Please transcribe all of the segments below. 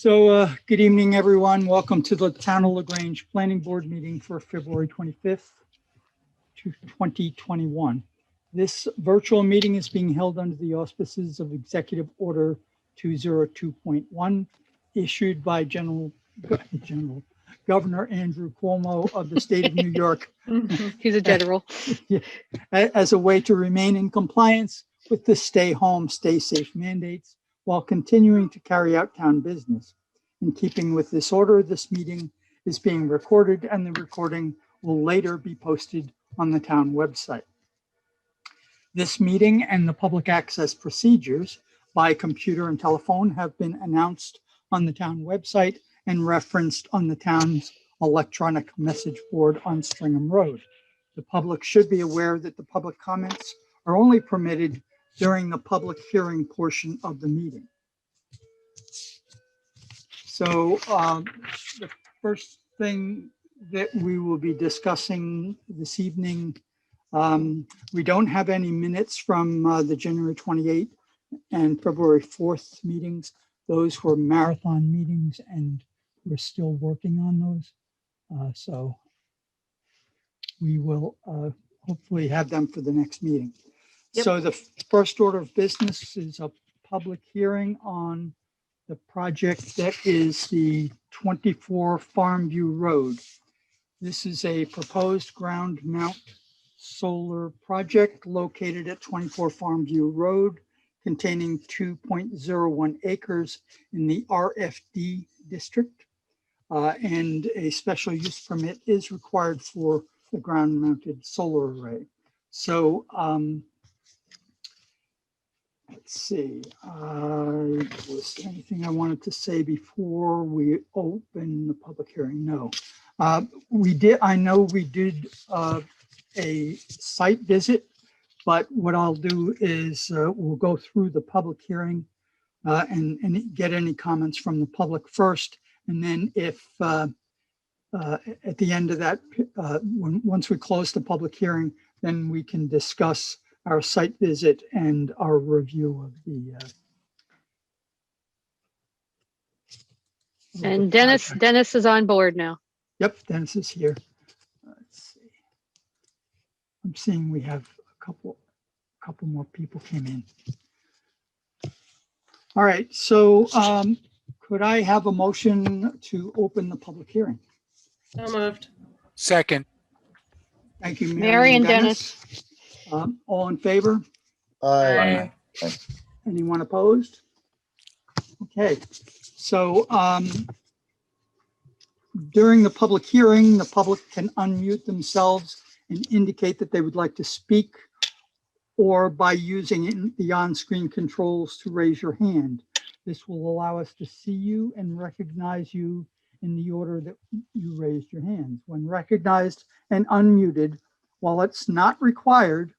Good evening, everyone. Welcome to the Town of LaGrange Planning Board meeting for February 25th, 2021. This virtual meeting is being held under the auspices of Executive Order 202.1, issued by Governor Andrew Cuomo of the state of New York. He's a general. As a way to remain in compliance with the stay home, stay safe mandates, while continuing to carry out town business. In keeping with this order, this meeting is being recorded and the recording will later be posted on the town website. This meeting and the public access procedures by computer and telephone have been announced on the town website and referenced on the town's electronic message board on Stringham Road. The public should be aware that the public comments are only permitted during the public hearing portion of the meeting. So the first thing that we will be discussing this evening, we don't have any minutes from the January 28th and February 4th meetings. Those were marathon meetings and we're still working on those. So we will hopefully have them for the next meeting. Yep. So the first order of business is a public hearing on the project that is the 24 Farmview Road. This is a proposed ground mount solar project located at 24 Farmview Road, containing 2.01 acres in the RFD district. And a special use permit is required for the ground mounted solar array. So let's see, was there anything I wanted to say before we open the public hearing? No. I know we did a site visit, but what I'll do is we'll go through the public hearing and get any comments from the public first. And then if at the end of that, once we close the public hearing, then we can discuss our site visit and our review of the and Dennis is on board now. Yep, Dennis is here. Let's see. I'm seeing we have a couple more people came in. All right, so could I have a motion to open the public hearing? So moved. Second. Thank you, Mary and Dennis. All in favor? Aye. Anyone opposed? Okay, so during the public hearing, the public can unmute themselves and indicate that they would like to speak, or by using the on-screen controls to raise your hand. This will allow us to see you and recognize you in the order that you raised your hands. When recognized and unmuted, while it's not required,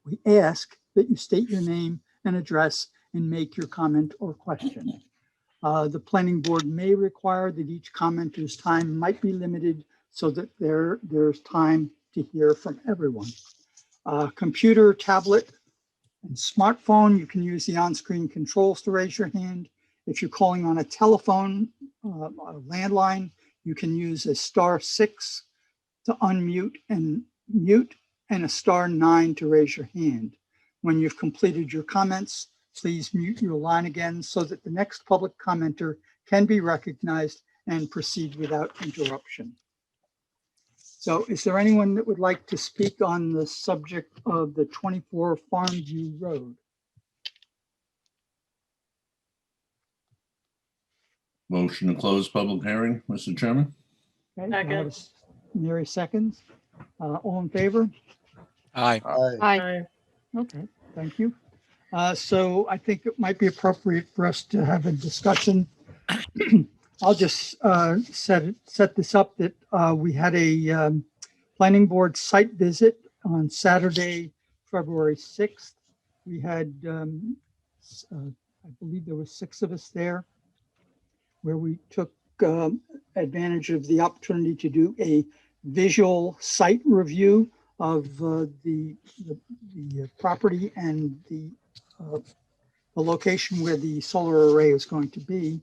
we ask that you state your name and address and make your comment or question. The planning board may require that each commenter's time might be limited so that there's time to hear from everyone. Computer, tablet, and smartphone, you can use the on-screen controls to raise your hand. If you're calling on a telephone, a landline, you can use a *6 to unmute and mute, and a *9 to raise your hand. When you've completed your comments, please mute your line again so that the next public commenter can be recognized and proceed without interruption. So is there anyone that would like to speak on the subject of the 24 Farmview Road? Motion to close public hearing, Mr. Chairman. Okay, Second. Mary seconds. All in favor? Aye. Aye. Okay, thank you. So I think it might be appropriate for us to have a discussion. I'll just set this up that we had a planning board site visit on Saturday, February 6th. We had, I believe there were 6 of us there, where we took advantage of the opportunity to do a visual site review of the property and the location where the solar array is going to be.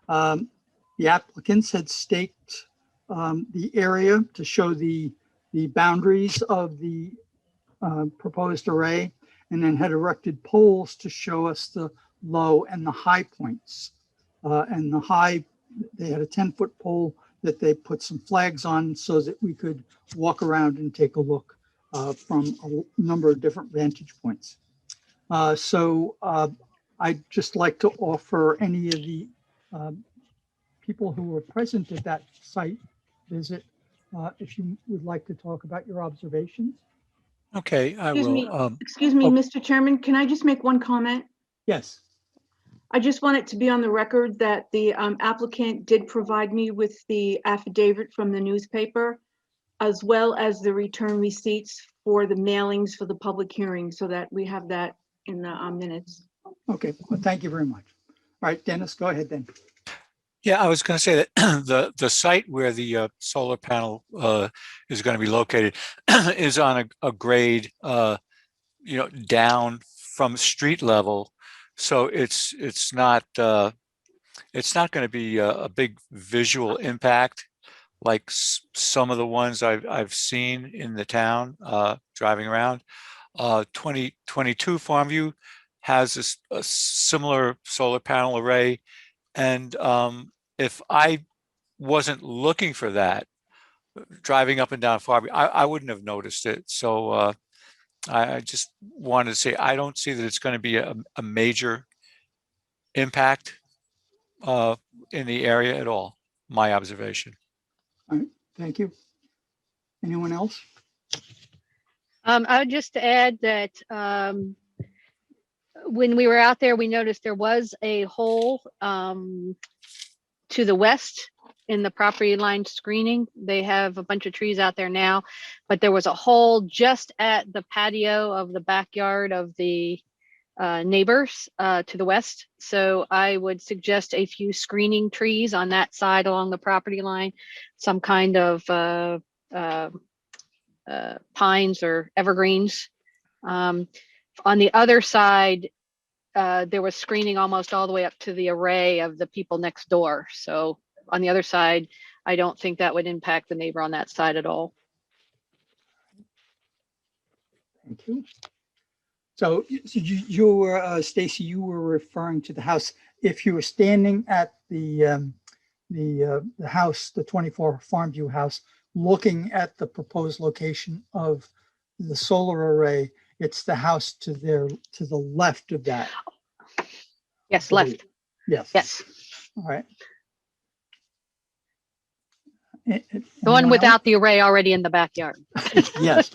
The applicants had staked the area to show the boundaries of the proposed array, and then had erected poles to show us the low and the high points. And the high, they had a 10-foot pole that they put some flags on so that we could walk around and take a look from a number of different vantage points. So I'd just like to offer any of the people who were present at that site visit, if you would like to talk about your observations. Okay, I Excuse me. will. Excuse me, oh. Mr. Chairman, can I just make one comment? Yes. I just want it to be on the record that the applicant did provide me with the affidavit from the newspaper, as well as the return receipts for the mailings for the public hearing, so that we have that in the minutes. Okay, well, thank you very much. All right, Dennis, go ahead then. Yeah, I was going to say that the site where the solar panel is going to be located is on a grade, down from street level, so it's not going to be a big visual impact like some of the ones I've seen in the town driving around. 2022 Farmview has a similar solar panel array, and if I wasn't looking for that, driving up and down Farmview, I wouldn't have noticed it. So I just wanted to say, I don't see that it's going to be a major impact in the area at all, my observation. All right, thank you. Anyone else? I would just add that when we were out there, we noticed there was a hole to the west in the property line screening. They have a bunch of trees out there now, but there was a hole just at the patio of the backyard of the neighbors to the west. So I would suggest a few screening trees on that side along the property line, some kind of pines or evergreens. On the other side, there was screening almost all the way up to the array of the people next door. So on the other side, I don't think that would impact the neighbor on that side at all. Thank you. So you were, Stacy, you were referring to the house. If you were standing at the house, the 24 Farmview house, looking at the proposed location of the solar array, it's the house to the left of that. Yes, left. Yes. Yes. All right. The one without the array already in the backyard. Yes.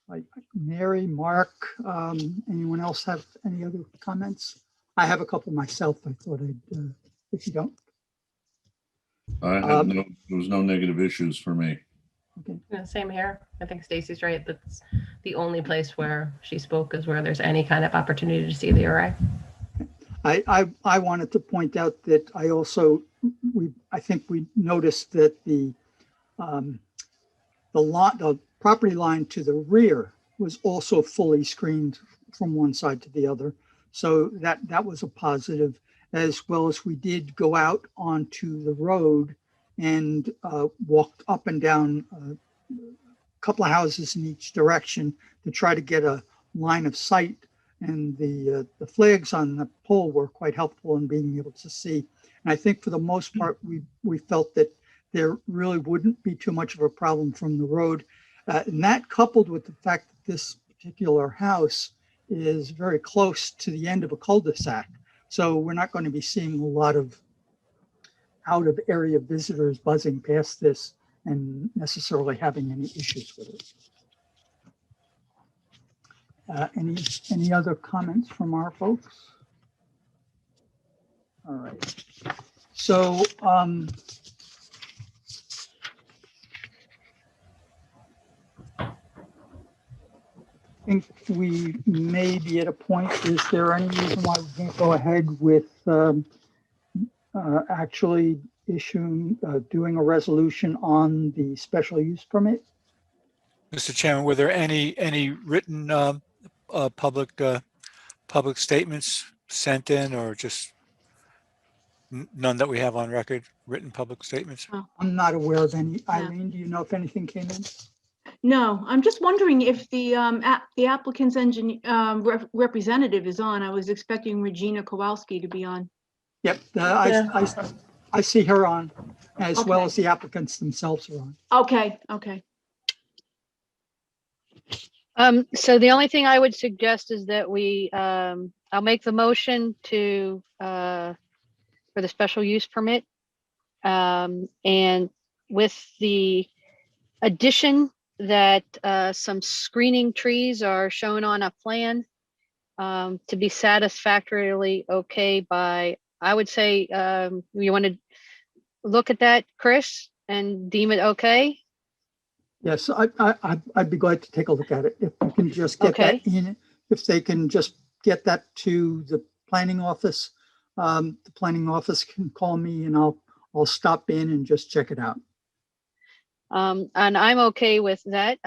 Like Mary, Mark, anyone else have any other comments? I have a couple myself. I thought I'd, if you don't. I had there was no negative issues for me. Okay. Yeah, same here. I think Stacy's right. That's the only place where she spoke is where there's any kind of opportunity to see the array. I wanted to point out that I think we noticed that the property line to the rear was also fully screened from one side to the other. So that was a positive, as well as we did go out onto the road and walked up and down a couple of houses in each direction to try to get a line of sight. And the flags on the pole were quite helpful in being able to see. And I think for the most part, we felt that there really wouldn't be too much of a problem from the road. And that, coupled with the fact that this particular house is very close to the end of a cul-de-sac. So we're not going to be seeing a lot of out of area visitors buzzing past this and necessarily having any issues with it. Any other comments from our folks? All right. So I think we may be at a point. Is there any reason why we can't go ahead with actually doing a resolution on the special use permit? Mr. Chairman, were there any written public public statements sent in, or just none that we have on record, written public statements? I'm not aware of any. Yeah. Eileen, do you know if anything came in? No, I'm just wondering if the applicant's representative is on. I was expecting Regina Kowalski to be on. Yep, Yeah. I see her on, as well Okay. as the applicants themselves are on. Okay, okay. So the only thing I would suggest is that we, I'll make the motion to, for the special use permit. And with the addition that, some screening trees are shown on a plan, to be satisfactorily okay by, I would say, you want to look at that, Chris, and deem it okay? Yes, I'd be glad to take a look at it. If you can just get Okay. that in, if they can just get that to the planning office, the planning office can call me and I'll stop in and just check it out. And I'm okay with that.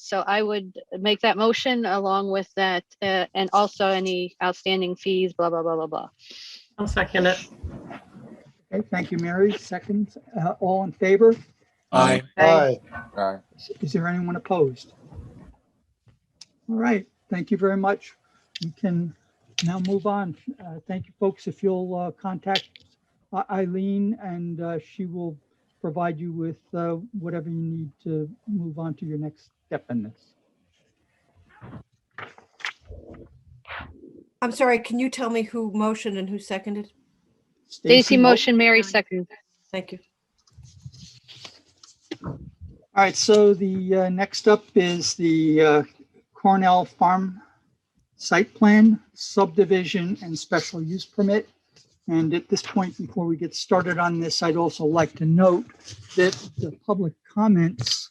So I would make that motion along with that, and also any outstanding fees, blah, blah, blah, blah, blah. I'll second it. Okay, thank you, Mary. Second, all in favor? Aye. Aye. Is there anyone opposed? All right, thank you very much. We can now move on. Thank you, folks. If you'll contact Eileen, and she will provide you with whatever you need to move on to your next step in this. I'm sorry, can you tell me who motioned and who seconded? Stacy motion, Mary second. Thank you. All right, so the next up is the Cornell Farm Site Plan, Subdivision, and Special Use Permit. And at this point, before we get started on this, I'd also like to note that the public comments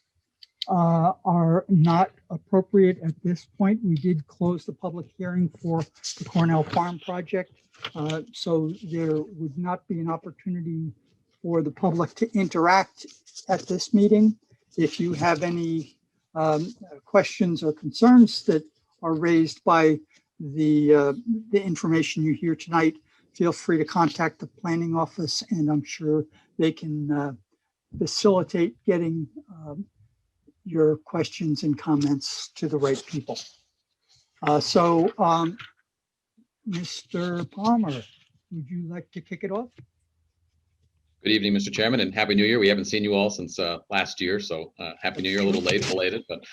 are not appropriate at this point. We did close the public hearing for the Cornell Farm project. So there would not be an opportunity for the public to interact at this meeting. If you have any questions or concerns that are raised by the information you hear tonight, feel free to contact the planning office, and I'm sure they can facilitate getting your questions and comments to the right people. Mr. Palmer, would you like to kick it off? Good evening, Mr. Chairman, and Happy New Year. We haven't seen you all since last year, so Happy New Year, a little late, belated, but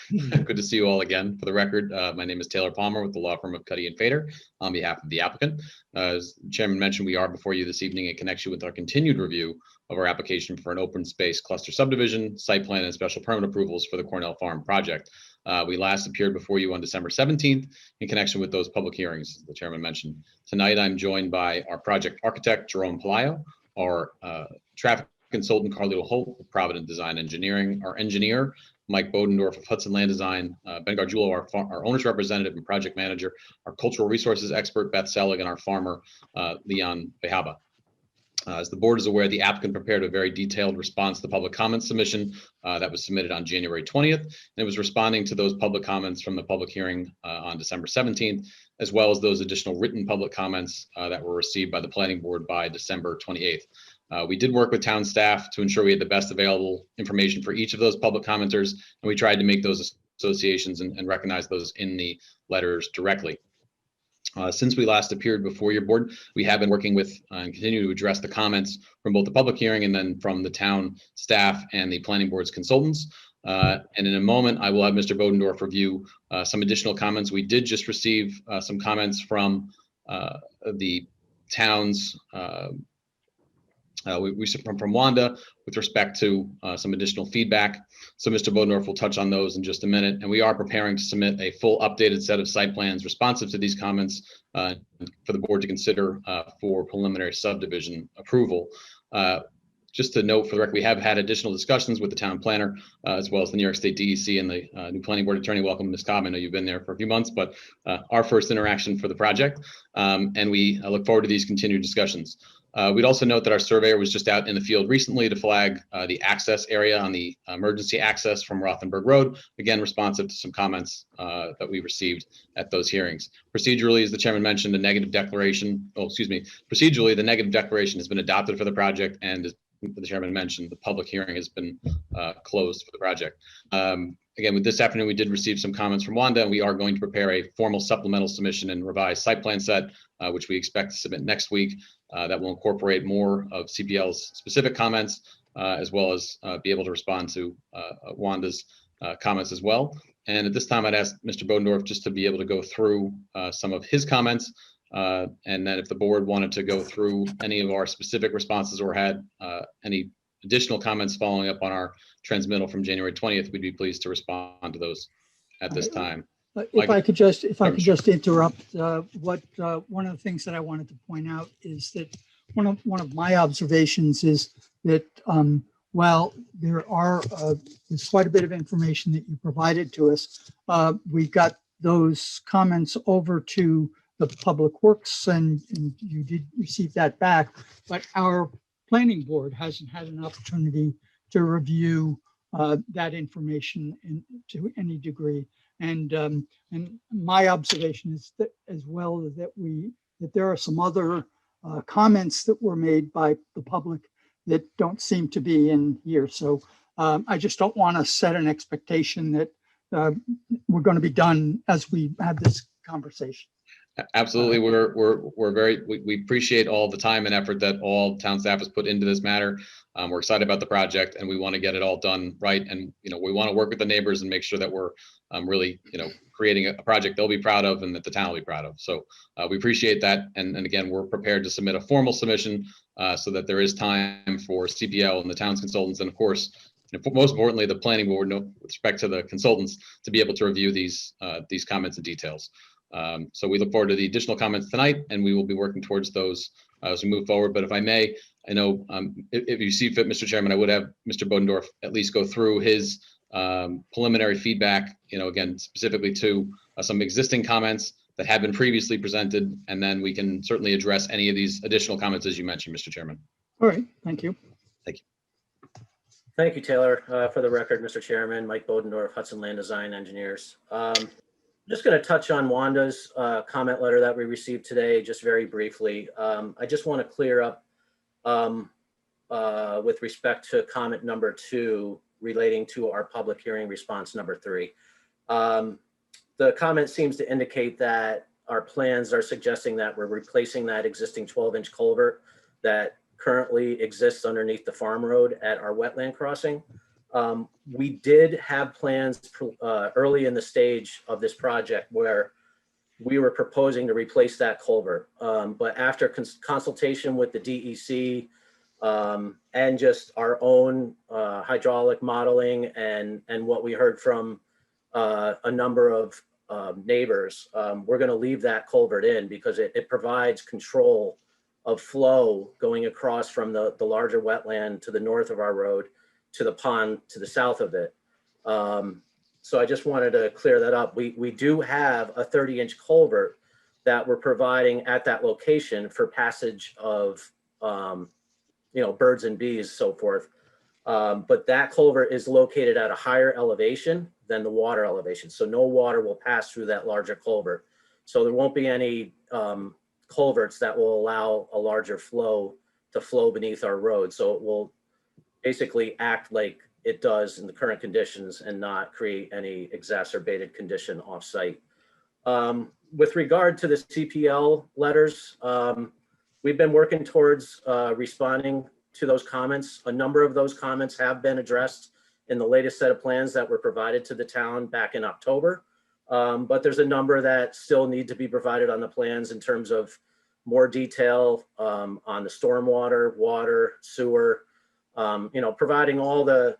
good to see you all again. For the record, my name is Taylor Palmer with the law firm of Cuddy and Fader on behalf of the applicant. As the Chairman mentioned, we are before you this evening in connection with our continued review of our application for an open space cluster subdivision, site plan, and special permit approvals for the Cornell Farm project. We last appeared before you on December 17th in connection with those public hearings, as the Chairman mentioned. Tonight, I'm joined by our project architect, Jerome Palaio, our traffic consultant, Carlito Holt of Provident Design Engineering, our engineer, Mike Bodendorf of Hudson Land Design, Ben Gargiulo, our owner's representative and project manager, our cultural resources expert, Beth Selig, and our farmer, Leon Behaba. As the board is aware, the applicant prepared a very detailed response to the public comment submission that was submitted on January 20th, and it was responding to those public comments from the public hearing on December 17th, as well as those additional written public comments that were received by the planning board by December 28th. We did work with town staff to ensure we had the best available information for each of those public commenters, and we tried to make those associations and recognize those in the letters directly. Since we last appeared before your board, we have been working with and continue to address the comments from both the public hearing and then from the town staff and the planning board's consultants. And in a moment, I will have Mr. Bodendorf review some additional comments. We did just receive some comments from the town's from Wanda with respect to some additional feedback. So Mr. Bodendorf will touch on those in just a minute. And we are preparing to submit a full updated set of site plans responsive to these comments for the board to consider for preliminary subdivision approval. Just to note for the record, we have had additional discussions with the town planner, as well as the New York State DEC and the new planning board attorney. Welcome, Ms. Cobb. I know you've been there for a few months, but our first interaction for the project. And we look forward to these continued discussions. We'd also note that our surveyor was just out in the field recently to flag the access area on the emergency access from Rothenberg Road, again, responsive to some comments that we received at those hearings. Procedurally, as the chairman mentioned, procedurally, the negative declaration has been adopted for the project, and as the chairman mentioned, the public hearing has been closed for the project. Again, with this afternoon, we did receive some comments from Wanda, and we are going to prepare a formal supplemental submission and revised site plan set, which we expect to submit next week. That will incorporate more of CPL's specific comments, as well as be able to respond to Wanda's comments as well. And at this time, I'd ask Mr. Bodendorf just to be able to go through some of his comments, and then if the board wanted to go through any of our specific responses or had any additional comments following up on our transmittal from January 20th, we'd be pleased to respond to those at this time. If I could just interrupt, one of the things that I wanted to point out is that one of my observations is that while there's quite a bit of information that you provided to us, we got those comments over to the Public Works, and you did receive that back, but our planning board hasn't had an opportunity to review that information to any degree. And my observation is that as well that there are some other comments that were made by the public that don't seem to be in here. So I just don't want to set an expectation that we're going to be done as we have this conversation. Absolutely. We appreciate all the time and effort that all town staff has put into this matter. We're excited about the project, and we want to get it all done right. And, we want to work with the neighbors and make sure that we're really, creating a project they'll be proud of and that the town will be proud of. So we appreciate that. And again, we're prepared to submit a formal submission so that there is time for CPL and the town's consultants, and of course, most importantly, the planning board, with respect to the consultants, to be able to review these comments and details. So we look forward to the additional comments tonight, and we will be working towards those as we move forward. But if I may, I know if you see fit, Mr. Chairman, I would have Mr. Bodendorf at least go through his preliminary feedback, again, specifically to some existing comments that have been previously presented, and then we can certainly address any of these additional comments as you mentioned, Mr. Chairman. All right, thank you. Thank you. Thank you, Taylor. For the record, Mr. Chairman, Mike Bodendorf, Hudson Land Design Engineers. Just going to touch on Wanda's comment letter that we received today, just very briefly. I just want to clear up with respect to comment number 2 relating to our public hearing response number 3. The comment seems to indicate that our plans are suggesting that we're replacing that existing 12-inch culvert that currently exists underneath the farm road at our wetland crossing. We did have plans early in the stage of this project where we were proposing to replace that culvert. But after consultation with the DEC and just our own hydraulic modeling and what we heard from a number of neighbors, we're going to leave that culvert in because it provides control of flow going across from the larger wetland to the north of our road to the pond to the south of it. So I just wanted to clear that up. We do have a 30-inch culvert that we're providing at that location for passage of, birds and bees, so forth. But that culvert is located at a higher elevation than the water elevation. So no water will pass through that larger culvert. So there won't be any culverts that will allow a larger flow to flow beneath our road. So it will basically act like it does in the current conditions and not create any exacerbated condition off-site. With regard to the CPL letters, we've been working towards responding to those comments. A number of those comments have been addressed in the latest set of plans that were provided to the town back in October. But there's a number that still need to be provided on the plans in terms of more detail on the stormwater, water, sewer, providing all the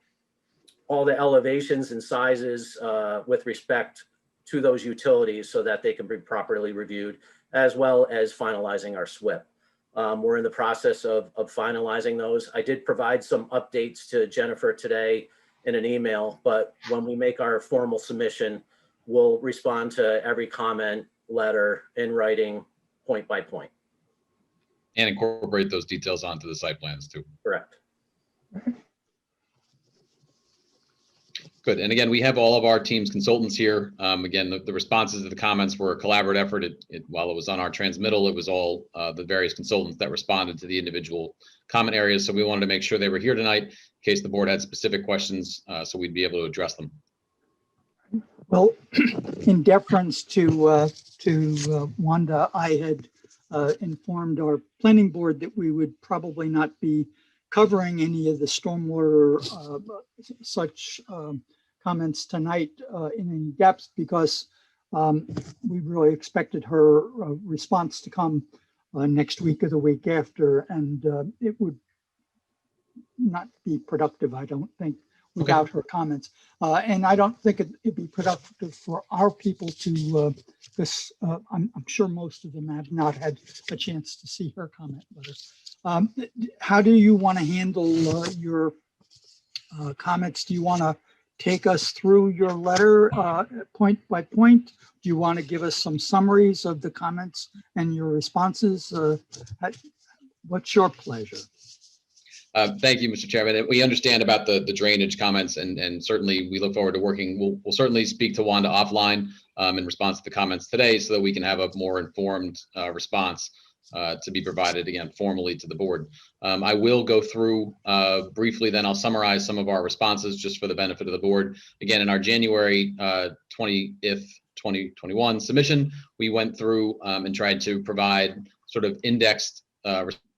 elevations and sizes with respect to those utilities so that they can be properly reviewed, as well as finalizing our SWIP. We're in the process of finalizing those. I did provide some updates to Jennifer today in an email, but when we make our formal submission, we'll respond to every comment letter in writing, point by point. And incorporate those details onto the site plans too. Correct. Good. And again, we have all of our team's consultants here. Again, the responses to the comments were a collaborative effort. While it was on our transmittal, it was all the various consultants that responded to the individual comment areas. So we wanted to make sure they were here tonight in case the board had specific questions, so we'd be able to address them. Well, in deference to Wanda, I had informed our planning board that we would probably not be covering any of the stormwater such comments tonight in any depth, because we really expected her response to come next week or the week after, and it would not be productive, I don't think, without her comments. And I don't think it'd be productive for our people to, because I'm sure most of them have not had a chance to see her comment letter. How do you want to handle your comments? Do you want to take us through your letter point by point? Do you want to give us some summaries of the comments and your responses? What's your pleasure? Thank you, Mr. Chairman. We understand about the drainage comments, and certainly we look forward to working. We'll certainly speak to Wanda offline in response to the comments today, so that we can have a more informed response to be provided again formally to the board. I will go through briefly, then I'll summarize some of our responses just for the benefit of the board. Again, in our January 20th, 2021 submission, we went through and tried to provide sort of indexed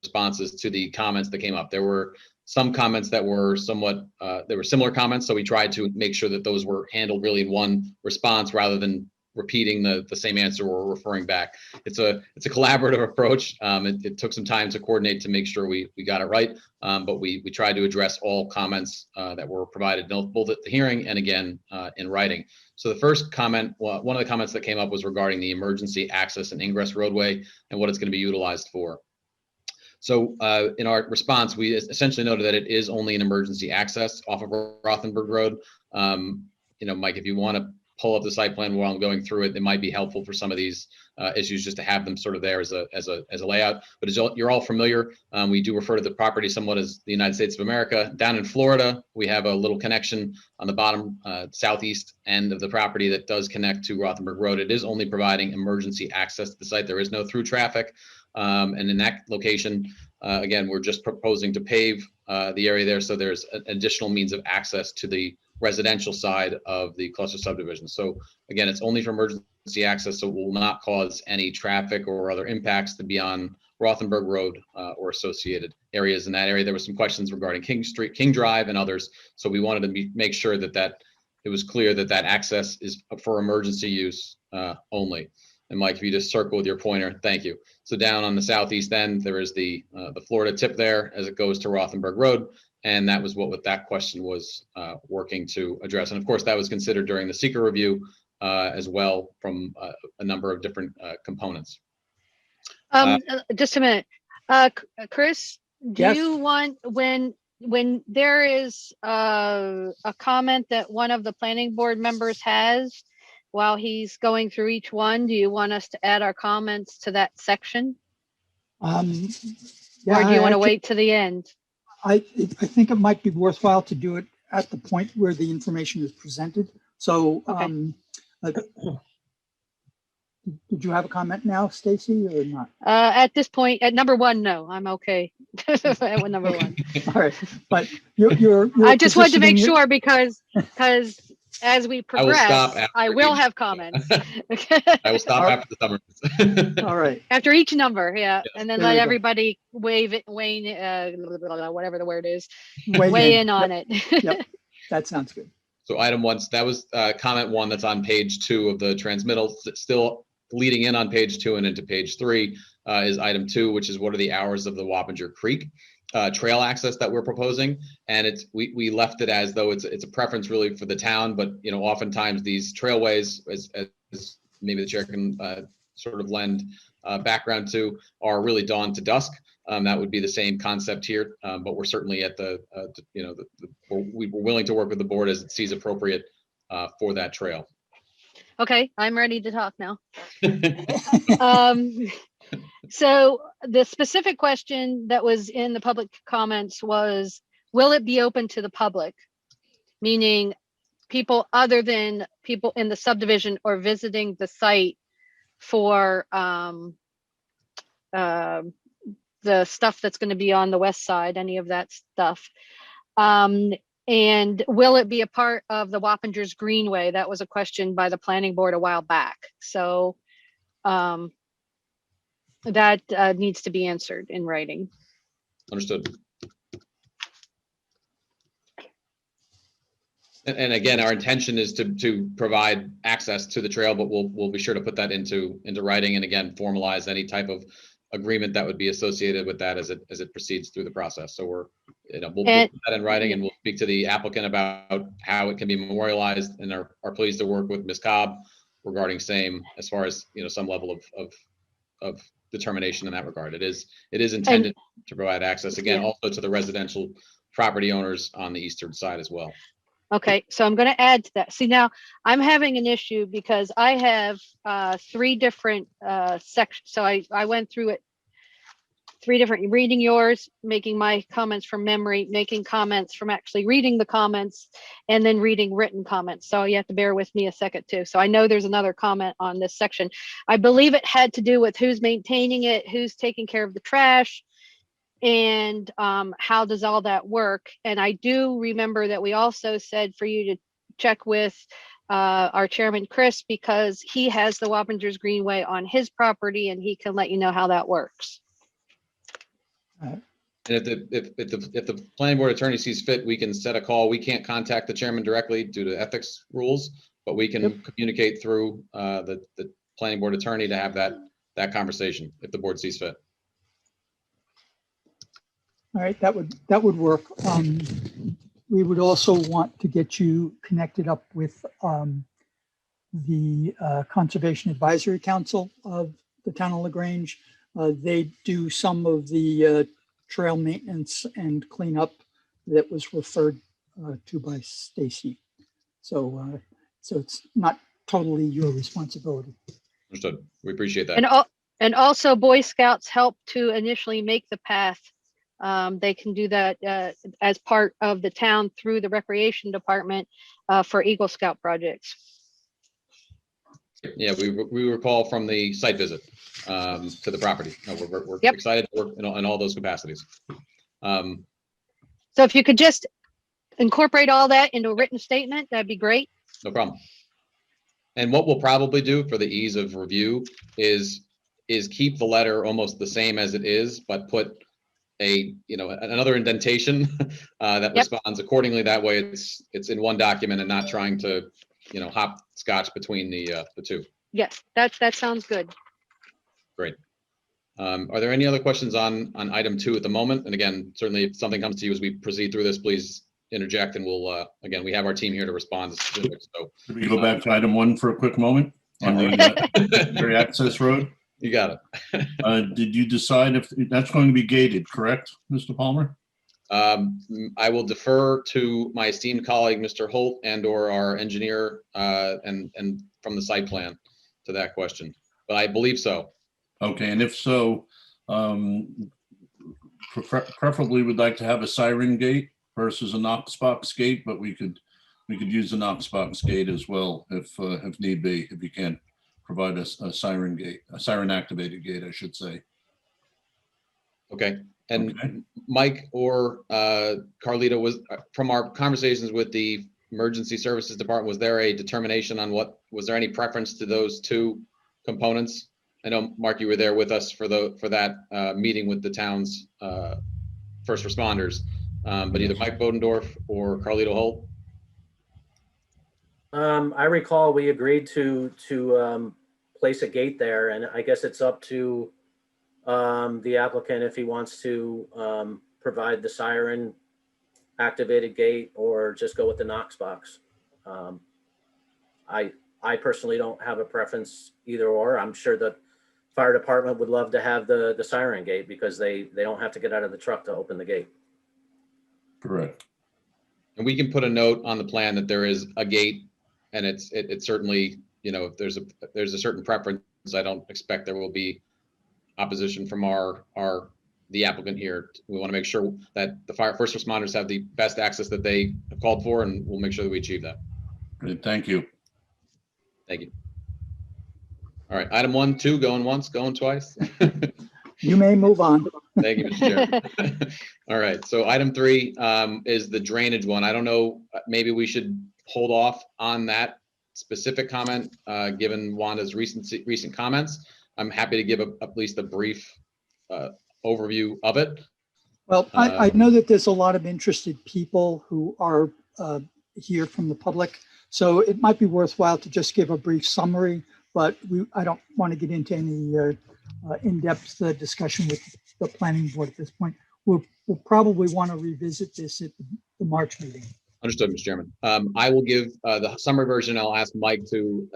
responses to the comments that came up. There were some comments that were somewhat, there were similar comments, so we tried to make sure that those were handled really in one response rather than repeating the same answer or referring back. It's a collaborative approach. It took some time to coordinate to make sure we got it right, but we tried to address all comments that were provided both at the hearing and again in writing. So the first comment, one of the comments that came up was regarding the emergency access and ingress roadway and what it's going to be utilized for. So in our response, we essentially noted that it is only an emergency access off of Rothenberg Road. Mike, if you want to pull up the site plan while I'm going through it, it might be helpful for some of these issues just to have them sort of there as a layout. But as you're all familiar, we do refer to the property somewhat as the United States of America. Down in Florida, we have a little connection on the bottom southeast end of the property that does connect to Rothenberg Road. It is only providing emergency access to the site. There is no through traffic. And in that location, again, we're just proposing to pave the area there, so there's an additional means of access to the residential side of the cluster subdivision. So again, it's only for emergency access, so it will not cause any traffic or other impacts to be on Rothenberg Road or associated areas in that area. There were some questions regarding King Street, King Drive, and others. So we wanted to make sure that it was clear that access is for emergency use only. And Mike, if you just circle with your pointer, thank you. So down on the southeast end, there is the Florida tip there as it goes to Rothenberg Road. And that was what that question was working to address. And of course, that was considered during the seeker review as well from a number of different components. Just a minute. Chris, do Yes. you want, when there is a comment that one of the planning board members has, while he's going through each one, do you want us to add our comments to that section? Yeah, Or do you want to wait to the end? I think it might be worthwhile to do it at the point where the information is presented. So, did you have a comment now, Stacy, or not? At this point, at number one, no, I'm okay. At number one. All right, but you're I just wanted to make positioning sure because as we progress, I will have comments. I will stop after the summary. All right. After each number, yeah, Yes. and then There let we go. everybody weigh whatever the word is, Weigh weigh in on Yep. it. Yep. That sounds good. So item one, that was comment one that's on page 2 of the transmittal. Still leading in on page 2 and into page 3 is item 2, which is what are the hours of the Wappinger Creek trail access that we're proposing. And we left it as though it's a preference really for the town, but oftentimes these trailways, as maybe the chair can sort of lend background to, are really dawn to dusk. That would be the same concept here, but we're certainly at we're willing to work with the board as it sees appropriate for that trail. Okay, I'm ready to talk now. So the specific question that was in the public comments was, will it be open to the public? Meaning people other than people in the subdivision or visiting the site for the stuff that's going to be on the west side, any of that stuff. And will it be a part of the Wappingers Greenway? That was a question by the planning board a while back. So that needs to be answered in writing. Understood. And again, our intention is to provide access to the trail, but we'll be sure to put that into writing, and again, formalize any type of agreement that would be associated with that as it proceeds through the process. So we'll put that in writing, and we'll speak to the applicant about how it can be memorialized, and are pleased to work with Ms. Cobb regarding same, as far as some level of determination in that regard. It is intended to provide access, again, also to the residential property owners on the eastern side as well. Okay, so I'm going to add to that. See, now I'm having an issue because I have 3 different sections. So I went through it 3 different, reading yours, making my comments from memory, making comments from actually reading the comments, and then reading written comments. So you have to bear with me a second too. So I know there's another comment on this section. I believe it had to do with who's maintaining it, who's taking care of the trash, and how does all that work. And I do remember that we also said for you to check with our chairman, Chris, because he has the Wappingers Greenway on his property and he can let you know how that works. And if the planning board attorney sees fit, we can set a call. We can't contact the chairman directly due to ethics rules, but we can communicate through the planning board attorney to have that conversation if the board sees fit. All right, that would work. We would also want to get you connected up with the Conservation Advisory Council of the town of LaGrange. They do some of the trail maintenance and cleanup that was referred to by Stacy. So it's not totally your responsibility. Understood. We appreciate that. And also Boy Scouts help to initially make the path. They can do that as part of the town through the recreation department for Eagle Scout projects. Yeah, we recall from the site visit to the property. No, we're excited to work in all those capacities. So if you could just incorporate all that into a written statement, that'd be great. No problem. And what we'll probably do for the ease of review is keep the letter almost the same as it is, but put another indentation that responds accordingly. That way it's in one document and not trying to hopscotch between the two. Yes, that sounds good. Great. Are there any other questions on item 2 at the moment? And again, certainly if something comes to you as we proceed through this, please interject, and we'll again, we have our team here to respond to specifics. So Can we go back to item 1 for a quick moment on the access road? You got it. Did you decide if that's going to be gated, correct, Mr. Palmer? I will defer to my esteemed colleague, Mr. Holt, and/or our engineer, and from the site plan to that question, but I believe so. Okay, and if so, preferably would like to have a siren gate versus a Knox box gate, but we could use a Knox box gate as well if need be, if you can't provide a siren gate, a siren activated gate, I should say. Okay. And Mike or Carlito, was from our conversations with the emergency services department, was there a determination on was there any preference to those 2 components? I know, Mark, you were there with us for that meeting with the town's first responders, but either Mike Bodendorf or Carlito Holt. I recall we agreed to place a gate there, and I guess it's up to the applicant if he wants to provide the siren activated gate or just go with the Knox box. I personally don't have a preference either or. I'm sure the fire department would love to have the siren gate because they don't have to get out of the truck to open the gate. Correct. And we can put a note on the plan that there is a gate, and it's certainly, if there's a certain preference, I don't expect there will be opposition from the applicant here. We want to make sure that the first responders have the best access that they have called for, and we'll make sure that we achieve that. Great, thank you. Thank you. All right, item 1, 2, going once, going twice. You may move on. Thank you, Mr. Chair. All right, so item 3 is the drainage one. I don't know, maybe we should hold off on that specific comment, given Wanda's recent comments. I'm happy to give at least a brief overview of it. Well, I know that there's a lot of interested people who are here from the public, so it might be worthwhile to just give a brief summary, but I don't want to get into any in-depth discussion with the planning board at this point. We'll probably want to revisit this at the March meeting. Understood, Mr. Chairman. I will give the summary version. I'll ask Mike to,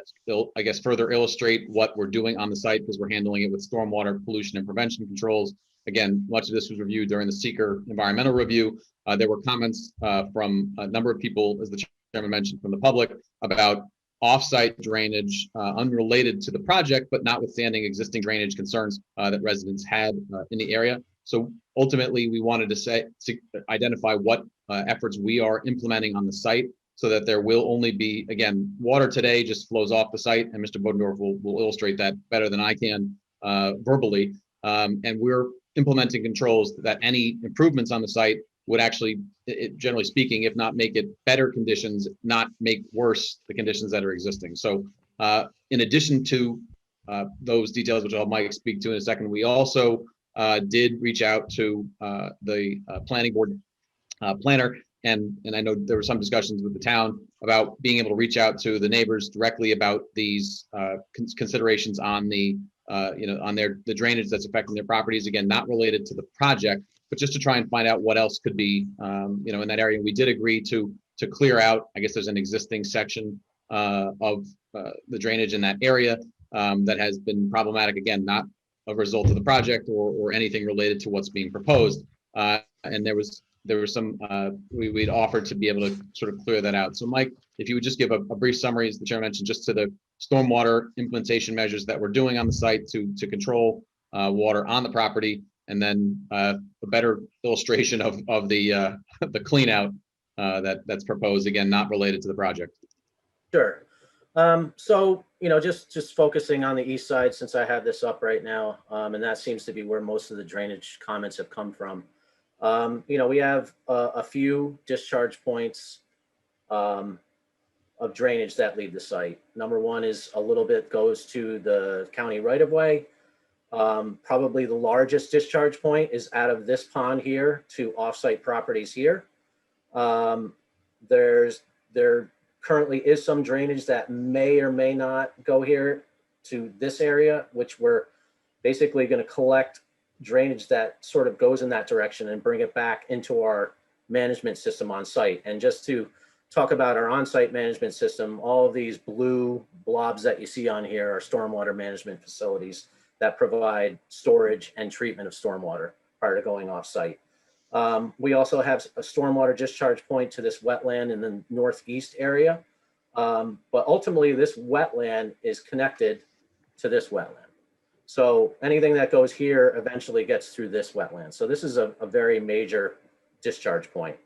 I guess, further illustrate what we're doing on the site, because we're handling it with stormwater pollution and prevention controls. Again, much of this was reviewed during the seeker environmental review. There were comments from a number of people, as the chairman mentioned, from the public about off-site drainage unrelated to the project, but notwithstanding existing drainage concerns that residents had in the area. So ultimately, we wanted to identify what efforts we are implementing on the site, so that there will only be, again, water today just flows off the site, and Mr. Bodendorf will illustrate that better than I can verbally. And we're implementing controls that any improvements on the site would actually, generally speaking, if not make it better conditions, not make worse the conditions that are existing. So in addition to those details, which I'll Mike speak to in a second, we also did reach out to the planning board planner, and I know there were some discussions with the town about being able to reach out to the neighbors directly about these considerations on the on the drainage that's affecting their properties. Again, not related to the project, but just to try and find out what else could be in that area. We did agree to clear out, I guess there's an existing section of the drainage in that area that has been problematic, again, not a result of the project or anything related to what's being proposed. And there was some, we'd offered to be able to sort of clear that out. So Mike, if you would just give a brief summary, as the chair mentioned, just to the stormwater implementation measures that we're doing on the site to control water on the property, and then a better illustration of the clean out that's proposed, again, not related to the project. Sure. So, just focusing on the east side, since I have this up right now, and that seems to be where most of the drainage comments have come from. We have a few discharge points of drainage that leave the site. Number one is a little bit goes to the county right of way. Probably the largest discharge point is out of this pond here to offsite properties here. There currently is some drainage that may or may not go here to this area, which we're basically going to collect drainage that sort of goes in that direction and bring it back into our management system on site. And just to talk about our on-site management system, all of these blue blobs that you see on here are stormwater management facilities that provide storage and treatment of stormwater prior to going off-site. We also have a stormwater discharge point to this wetland in the northeast area. But ultimately, this wetland is connected to this wetland. So anything that goes here eventually gets through this wetland. So this is a very major discharge point.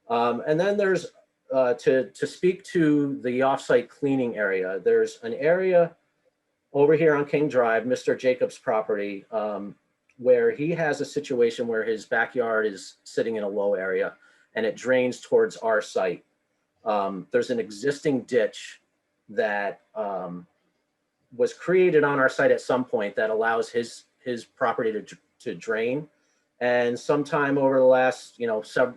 And then there's, to speak to the offsite cleaning area, there's an area over here on King Drive, Mr. Jacobs' property, where he has a situation where his backyard is sitting in a low area and it drains towards our site. There's an existing ditch that was created on our site at some point that allows his property to drain. And sometime over the last,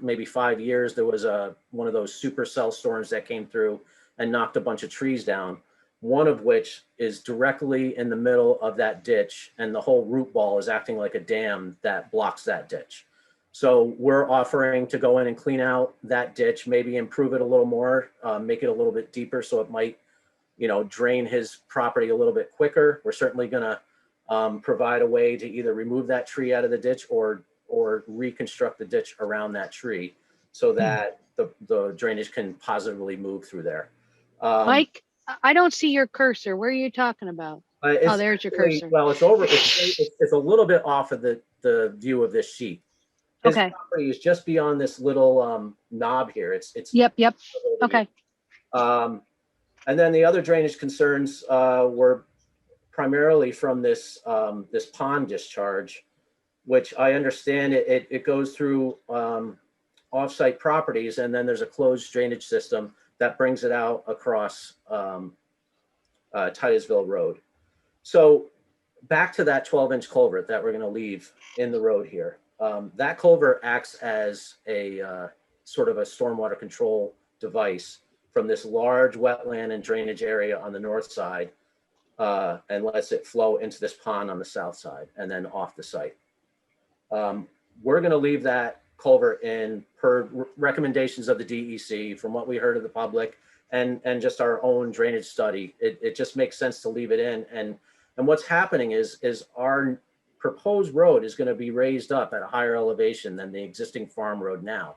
maybe 5 years, there was one of those supercell storms that came through and knocked a bunch of trees down, one of which is directly in the middle of that ditch, and the whole root ball is acting like a dam that blocks that ditch. So we're offering to go in and clean out that ditch, maybe improve it a little more, make it a little bit deeper so it might, drain his property a little bit quicker. We're certainly gonna provide a way to either remove that tree out of the ditch or reconstruct the ditch around that tree so that the drainage can positively move through there. Mike, I don't see your cursor. Where are you talking about? It's Oh, there's your actually- cursor. Well, it's over, it's a little bit off of the view of this sheet. His Okay. property is just beyond this little knob here. It's Yep, yep. Okay. And then the other drainage concerns were primarily from this this pond discharge, which I understand it goes through off-site properties, and then there's a closed drainage system that brings it out across Titusville Road. So back to that 12-inch culvert that we're going to leave in the road here. That culvert acts as a sort of a stormwater control device from this large wetland and drainage area on the north side, and lets it flow into this pond on the south side and then off the site. We're going to leave that culvert in per recommendations of the DEC, from what we heard of the public and just our own drainage study. It just makes sense to leave it in. And what's happening is our proposed road is going to be raised up at a higher elevation than the existing farm road now.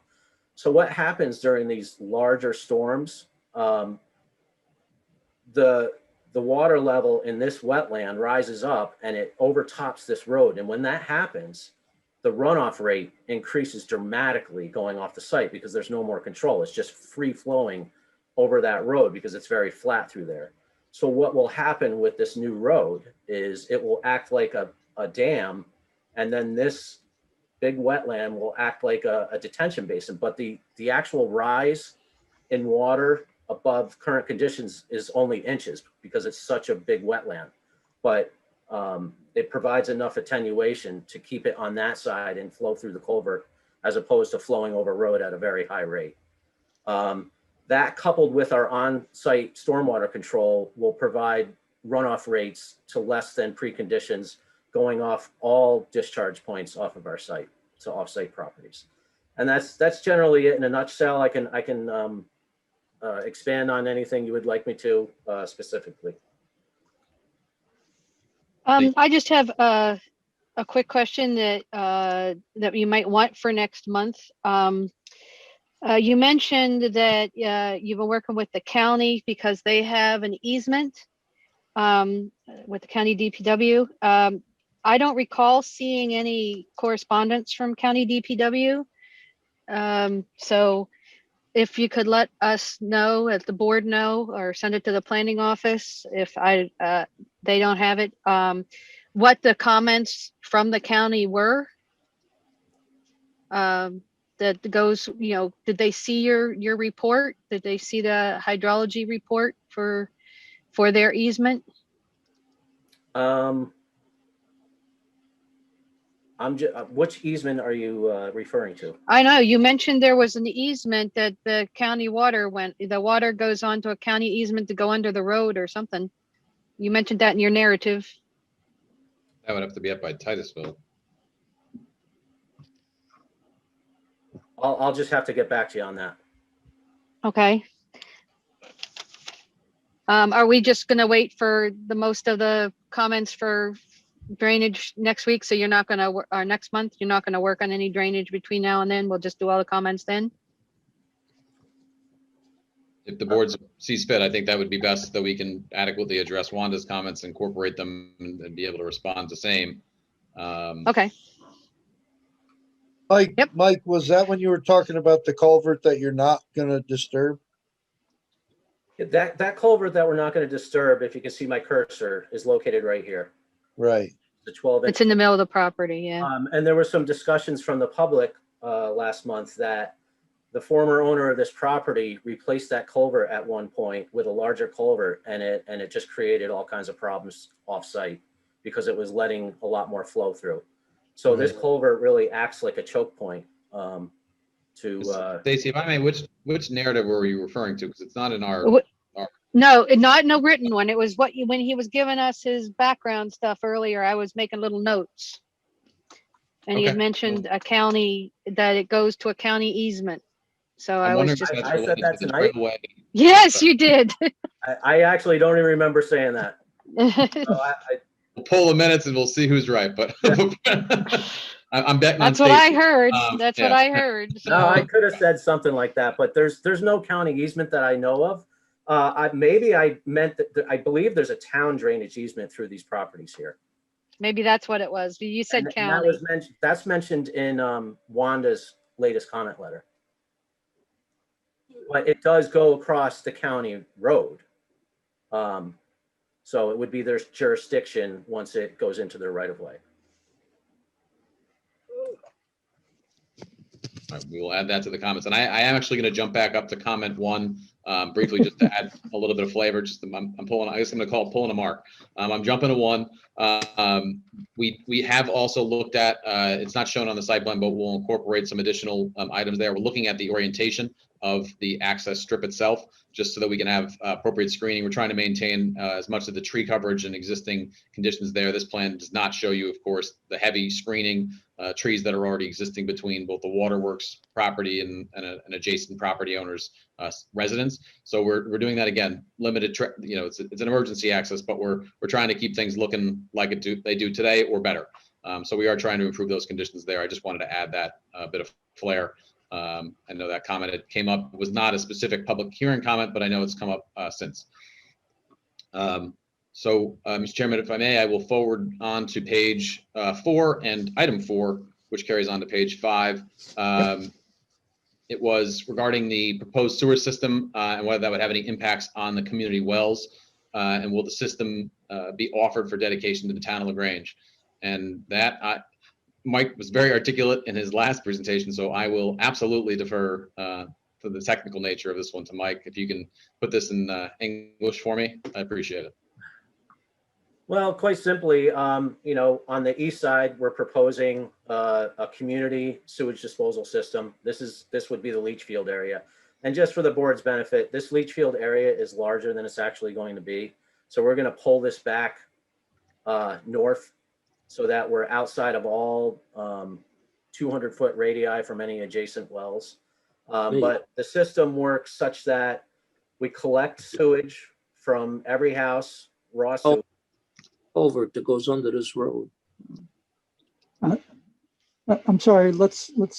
So what happens during these larger storms, the water level in this wetland rises up and it overtops this road. And when that happens, the runoff rate increases dramatically going off the site because there's no more control. It's just free flowing over that road because it's very flat through there. So what will happen with this new road is it will act like a dam, and then this big wetland will act like a detention basin. But the actual rise in water above current conditions is only inches because it's such a big wetland. But it provides enough attenuation to keep it on that side and flow through the culvert, as opposed to flowing over road at a very high rate. That, coupled with our on-site stormwater control, will provide runoff rates to less than preconditions going off all discharge points off of our site, so off-site properties. And that's generally it in a nutshell. I can expand on anything you would like me to specifically. I just have a quick question that that you might want for next month. You mentioned that you've been working with the county because they have an easement with the county DPW. I don't recall seeing any correspondence from county DPW. So if you could let us know, let the board know, or send it to the planning office if they don't have it, what the comments from the county were. That goes, did they see your report? Did they see the hydrology report for their easement? Which easement are you referring to? I know you mentioned there was an easement that the county water the water goes onto a county easement to go under the road or something. You mentioned that in your narrative. That would have to be up by Titusville. I'll just have to get back to you on that. Okay. Are we just gonna wait for the most of the comments for drainage next week? So you're not gonna, or next month, you're not gonna work on any drainage between now and then? We'll just do all the comments then? If the board sees fit, I think that would be best so that we can adequately address Wanda's comments, incorporate them, and be able to respond to same. Okay. Mike, Yep. Mike, was that when you were talking about the culvert that you're not gonna disturb? That culvert that we're not going to disturb, if you can see my cursor, is located right here. Right. The 12-inch. It's in the middle of the property, yeah. And there were some discussions from the public last month that the former owner of this property replaced that culvert at one point with a larger culvert, and it just created all kinds of problems off-site because it was letting a lot more flow through. So this culvert really acts like a choke point to. Stacy, if I may, which narrative were you referring to? Because it's not in our. No, not no written one. It was when he was giving us his background stuff earlier, I was making little notes. And he had mentioned a county, that it goes to a county easement. So I was just. I said that tonight. Yes, you did. I actually don't even remember saying that. So We'll pull the minutes and we'll see who's right. But I'm betting That's on what I Stacy. heard. That's what I heard. So. No, I could have said something like that, but there's no county easement that I know of. Maybe I meant that, I believe there's a town drainage easement through these properties here. Maybe that's what it was. You said And that county. was mentioned, that's mentioned in Wanda's latest comment letter. But it does go across the county road. So it would be their jurisdiction once it goes into their right of way. All right, we will add that to the comments. And I am actually going to jump back up to comment 1 briefly, just to add a little bit of flavor. Just I'm pulling, I guess I'm going to call it pulling a mark. I'm jumping to 1. We have also looked at, it's not shown on the site plan, but we'll incorporate some additional items there. We're looking at the orientation of the access strip itself, just so that we can have appropriate screening. We're trying to maintain as much of the tree coverage and existing conditions there. This plan does not show you, of course, the heavy screening trees that are already existing between both the waterworks property and an adjacent property owner's residence. So we're doing that again, limited, it's an emergency access, but we're trying to keep things looking like they do today or better. So we are trying to improve those conditions there. I just wanted to add that bit of flair. I know that comment, it came up, was not a specific public hearing comment, but I know it's come up since. Mr. Chairman, if I may, I will forward on to page 4 and item 4, which carries on to page 5. It was regarding the proposed sewer system and whether that would have any impacts on the community wells, and will the system be offered for dedication to the town of LaGrange. And that Mike was very articulate in his last presentation, so I will absolutely defer for the technical nature of this one to Mike. If you can put this in English for me, I appreciate it. Well, quite simply, on the east side, we're proposing a community sewage disposal system. This would be the leach field area. And just for the board's benefit, this leach field area is larger than it's actually going to be. So we're going to pull this back north so that we're outside of all 200-foot radii from any adjacent wells. But the system works such that we collect sewage from every house, raw sewage. Culvert that goes under this road. I'm sorry, let's let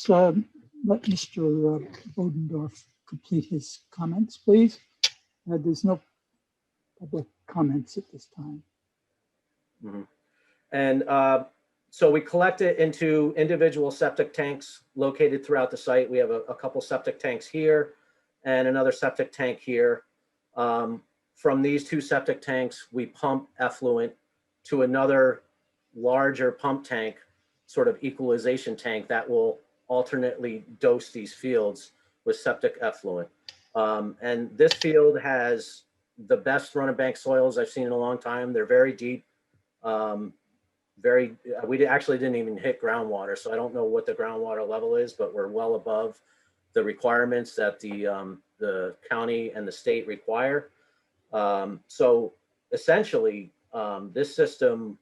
Mr. Bodendorf complete his comments, please. There's no public comments at this time. Mm-hmm. And so we collect it into individual septic tanks located throughout the site. We have a couple septic tanks here and another septic tank here. From these 2 septic tanks, we pump effluent to another larger pump tank, sort of equalization tank that will alternately dose these fields with septic effluent. And this field has the best run of bank soils I've seen in a long time. They're very deep. We actually didn't even hit groundwater, so I don't know what the groundwater level is, but we're well above the requirements that the county and the state require. So essentially, this system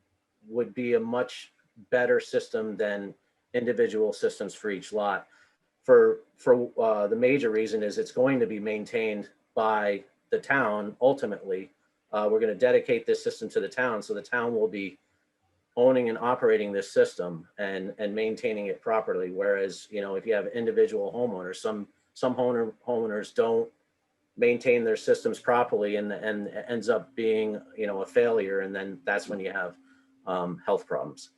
would be a much better system than individual systems for each lot. For the major reason is it's going to be maintained by the town. Ultimately, we're going to dedicate this system to the town, so the town will be owning and operating this system and maintaining it properly. Whereas, if you have individual homeowners, some homeowners don't maintain their systems properly, and ends up being, a failure, and then that's when you have health problems.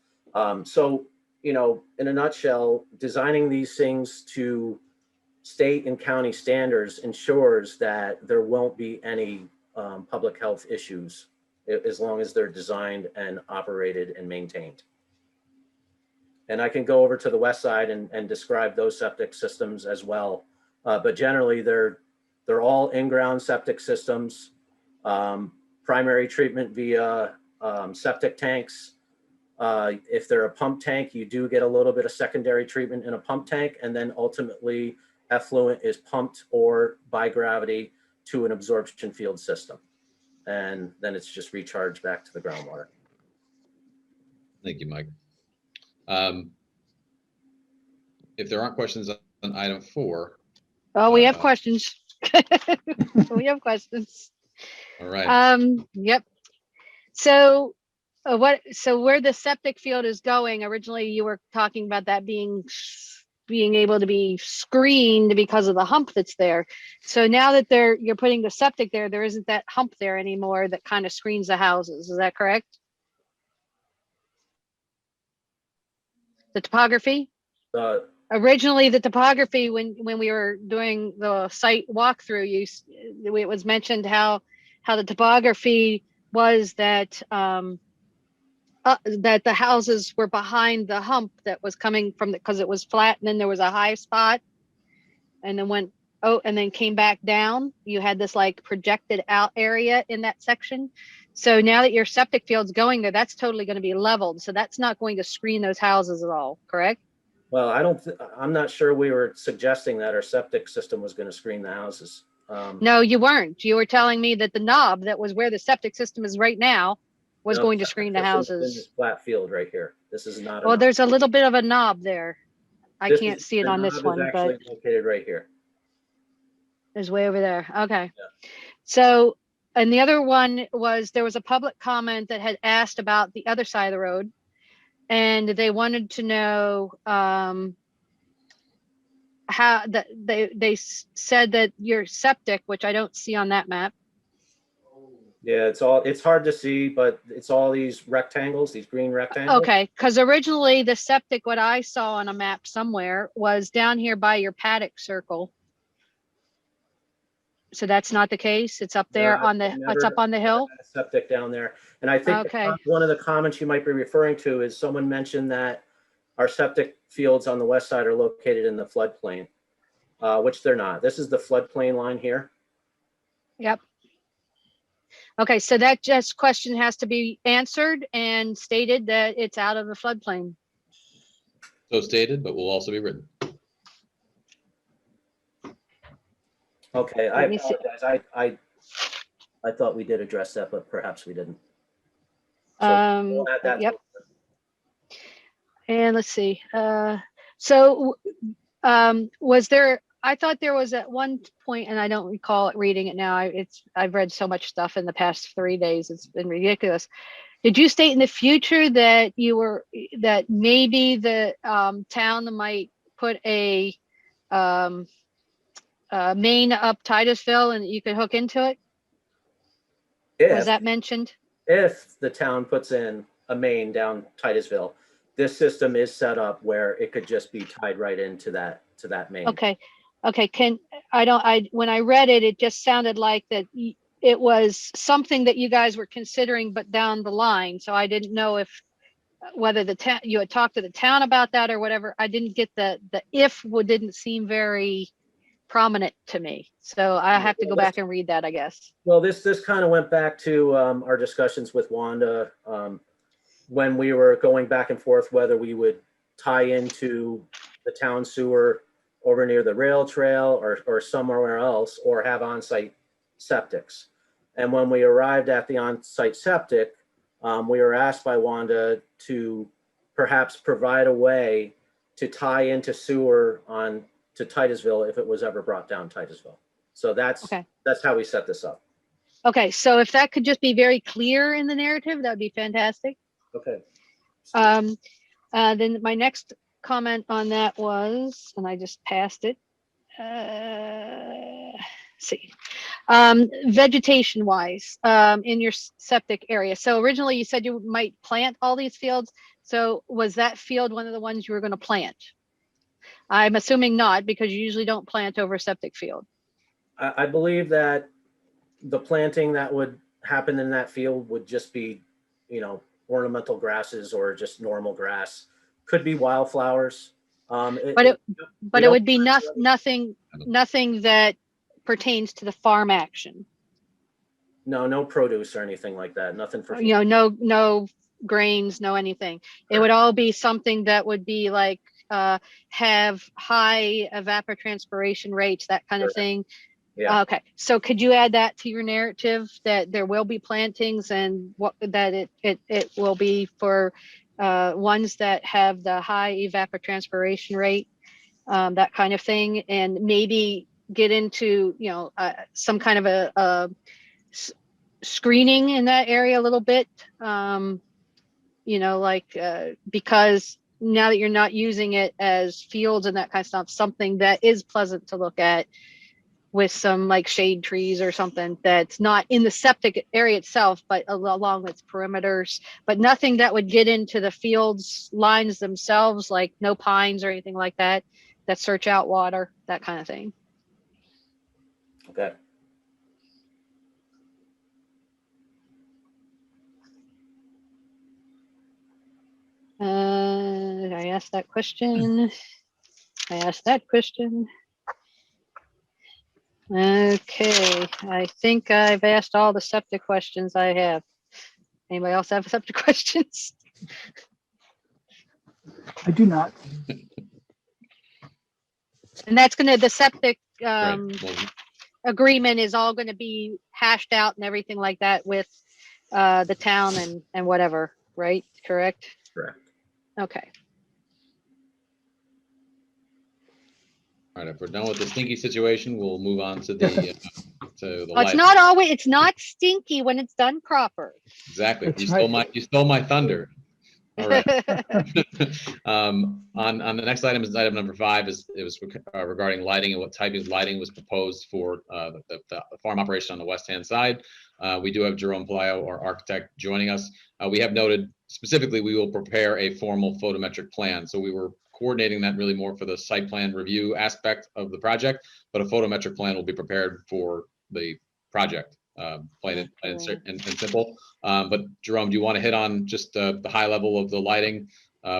So, in a nutshell, designing these things to state and county standards ensures that there won't be any public health issues as long as they're designed and operated and maintained. And I can go over to the west side and describe those septic systems as well. But generally, they're all in-ground septic systems, primary treatment via septic tanks. If they're a pump tank, you do get a little bit of secondary treatment in a pump tank, and then ultimately effluent is pumped or by gravity to an absorption field system. And then it's just recharged back to the groundwater. Thank you, Mike. If there aren't questions on item 4. Oh, we have questions. We have questions. All right. Yep. So where the septic field is going, originally you were talking about that being being able to be screened because of the hump that's there. So now that you're putting the septic there, there isn't that hump there anymore that kind of screens the houses. Is that correct? The topography? Originally, the topography, when we were doing the site walkthrough, it was mentioned how the topography was that that the houses were behind the hump that was coming from because it was flat, and then there was a high spot, and then and then came back down. You had this like projected out area in that section. So now that your septic field's going there, that's totally going to be leveled. So that's not going to screen those houses at all, correct? Well, I'm not sure we were suggesting that our septic system was going to screen the houses. No, you weren't. You were telling me that the knob that was where the septic system is right now was going to screen the houses. In this flat field right here. This is not. Well, there's a little bit of a knob there. I can't see it on this one, but actually located right here. It's way over there. Okay. Yeah. So, and the other one was there was a public comment that had asked about the other side of the road, and they wanted to know how that they said that your septic, which I don't see on that map. Yeah, it's hard to see, but it's all these rectangles, these green rectangles. Okay, because originally the septic, what I saw on a map somewhere, was down here by your paddock circle. So that's not the case. It's up there it's up on the hill. Septic down there, and I think one of the comments you might be referring to is someone mentioned that our septic fields on the west side are located in the floodplain, which they're not. This is the floodplain line here. Yep. Okay, so that just question has to be answered and stated that it's out of the floodplain. So stated, but will also be written. Okay, I apologize. I thought we did address that, but perhaps we didn't. So we'll add that. Yep. And let's see. Was there? I thought there was at one point, and I don't recall it reading it now. I've read so much stuff in the past 3 days. It's been ridiculous. Did you state in the future that that maybe the town might put a main up Titusville and you could hook into it? Was that mentioned? If the town puts in a main down Titusville, this system is set up where it could just be tied right into that main. Okay. When I read it, it just sounded like that it was something that you guys were considering, but down the line. So I didn't know whether you had talked to the town about that or whatever. I didn't get the didn't seem very prominent to me. So I have to go back and read that, I guess. Well, this kind of went back to our discussions with Wanda when we were going back and forth whether we would tie into the town sewer over near the rail trail or somewhere else, or have on-site septics. And when we arrived at the on-site septic, we were asked by Wanda to perhaps provide a way to tie into sewer to Titusville if it was ever brought down Titusville. So that's how we set this up. Okay, so if that could just be very clear in the narrative, that would be fantastic. Okay. Then my next comment on that was, and I just passed it. See, vegetation wise, in your septic area. So originally you said you might plant all these fields. So was that field one of the ones you were going to plant? I'm assuming not, because you usually don't plant over a septic field. I believe that the planting that would happen in that field would just be, ornamental grasses or just normal grass. Could be wildflowers. But it would be nothing that pertains to the farm action. No produce or anything like that. Nothing for no grains, no anything. It would all be something that would be like have high evapotranspiration rates, that kind of thing. Yeah. Okay, so could you add that to your narrative that there will be plantings and that it will be for ones that have the high evapotranspiration rate, that kind of thing, and maybe get into some kind of a screening in that area a little bit, because now that you're not using it as fields and that kind of stuff, something that is pleasant to look at with some like shade trees or something that's not in the septic area itself, but along its perimeters, but nothing that would get into the fields lines themselves, like no pines or anything like that, that search out water, that kind of thing. Okay. I asked that question. I asked that question. Okay, I think I've asked all the septic questions I have. Anybody else have septic questions? I do not. And that's gonna, the septic Right. Well, agreement is all gonna be hashed out and everything like that with the town and whatever, right? Correct? Correct. Okay. all right, if we're done with the stinky situation, we'll move on to the Oh, it's not always, it's not stinky when it's done proper. Exactly. That's You stole my thunder. All right. On the next item is item number 5. It was regarding lighting and what type of lighting was proposed for the farm operation on the west-hand side. We do have Jerome Palaio, our architect, joining us. We have noted specifically we will prepare a formal photometric plan. So we were coordinating that really more for the site plan review aspect of the project, but a photometric plan will be prepared for the project. Plain and simple. But Jerome, do you want to hit on just the high level of the lighting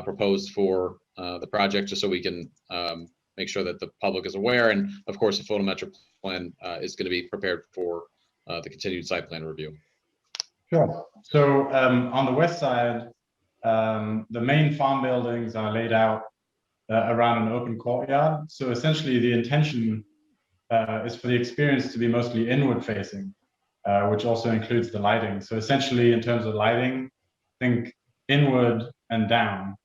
proposed for the project, just so we can make sure that the public is aware? And of course, the photometric plan is going to be prepared for the continued site plan review. Sure. So on the west side, the main farm buildings are laid out around an open courtyard. So essentially the intention is for the experience to be mostly inward facing, which also includes the lighting. So essentially in terms of lighting, think inward and down.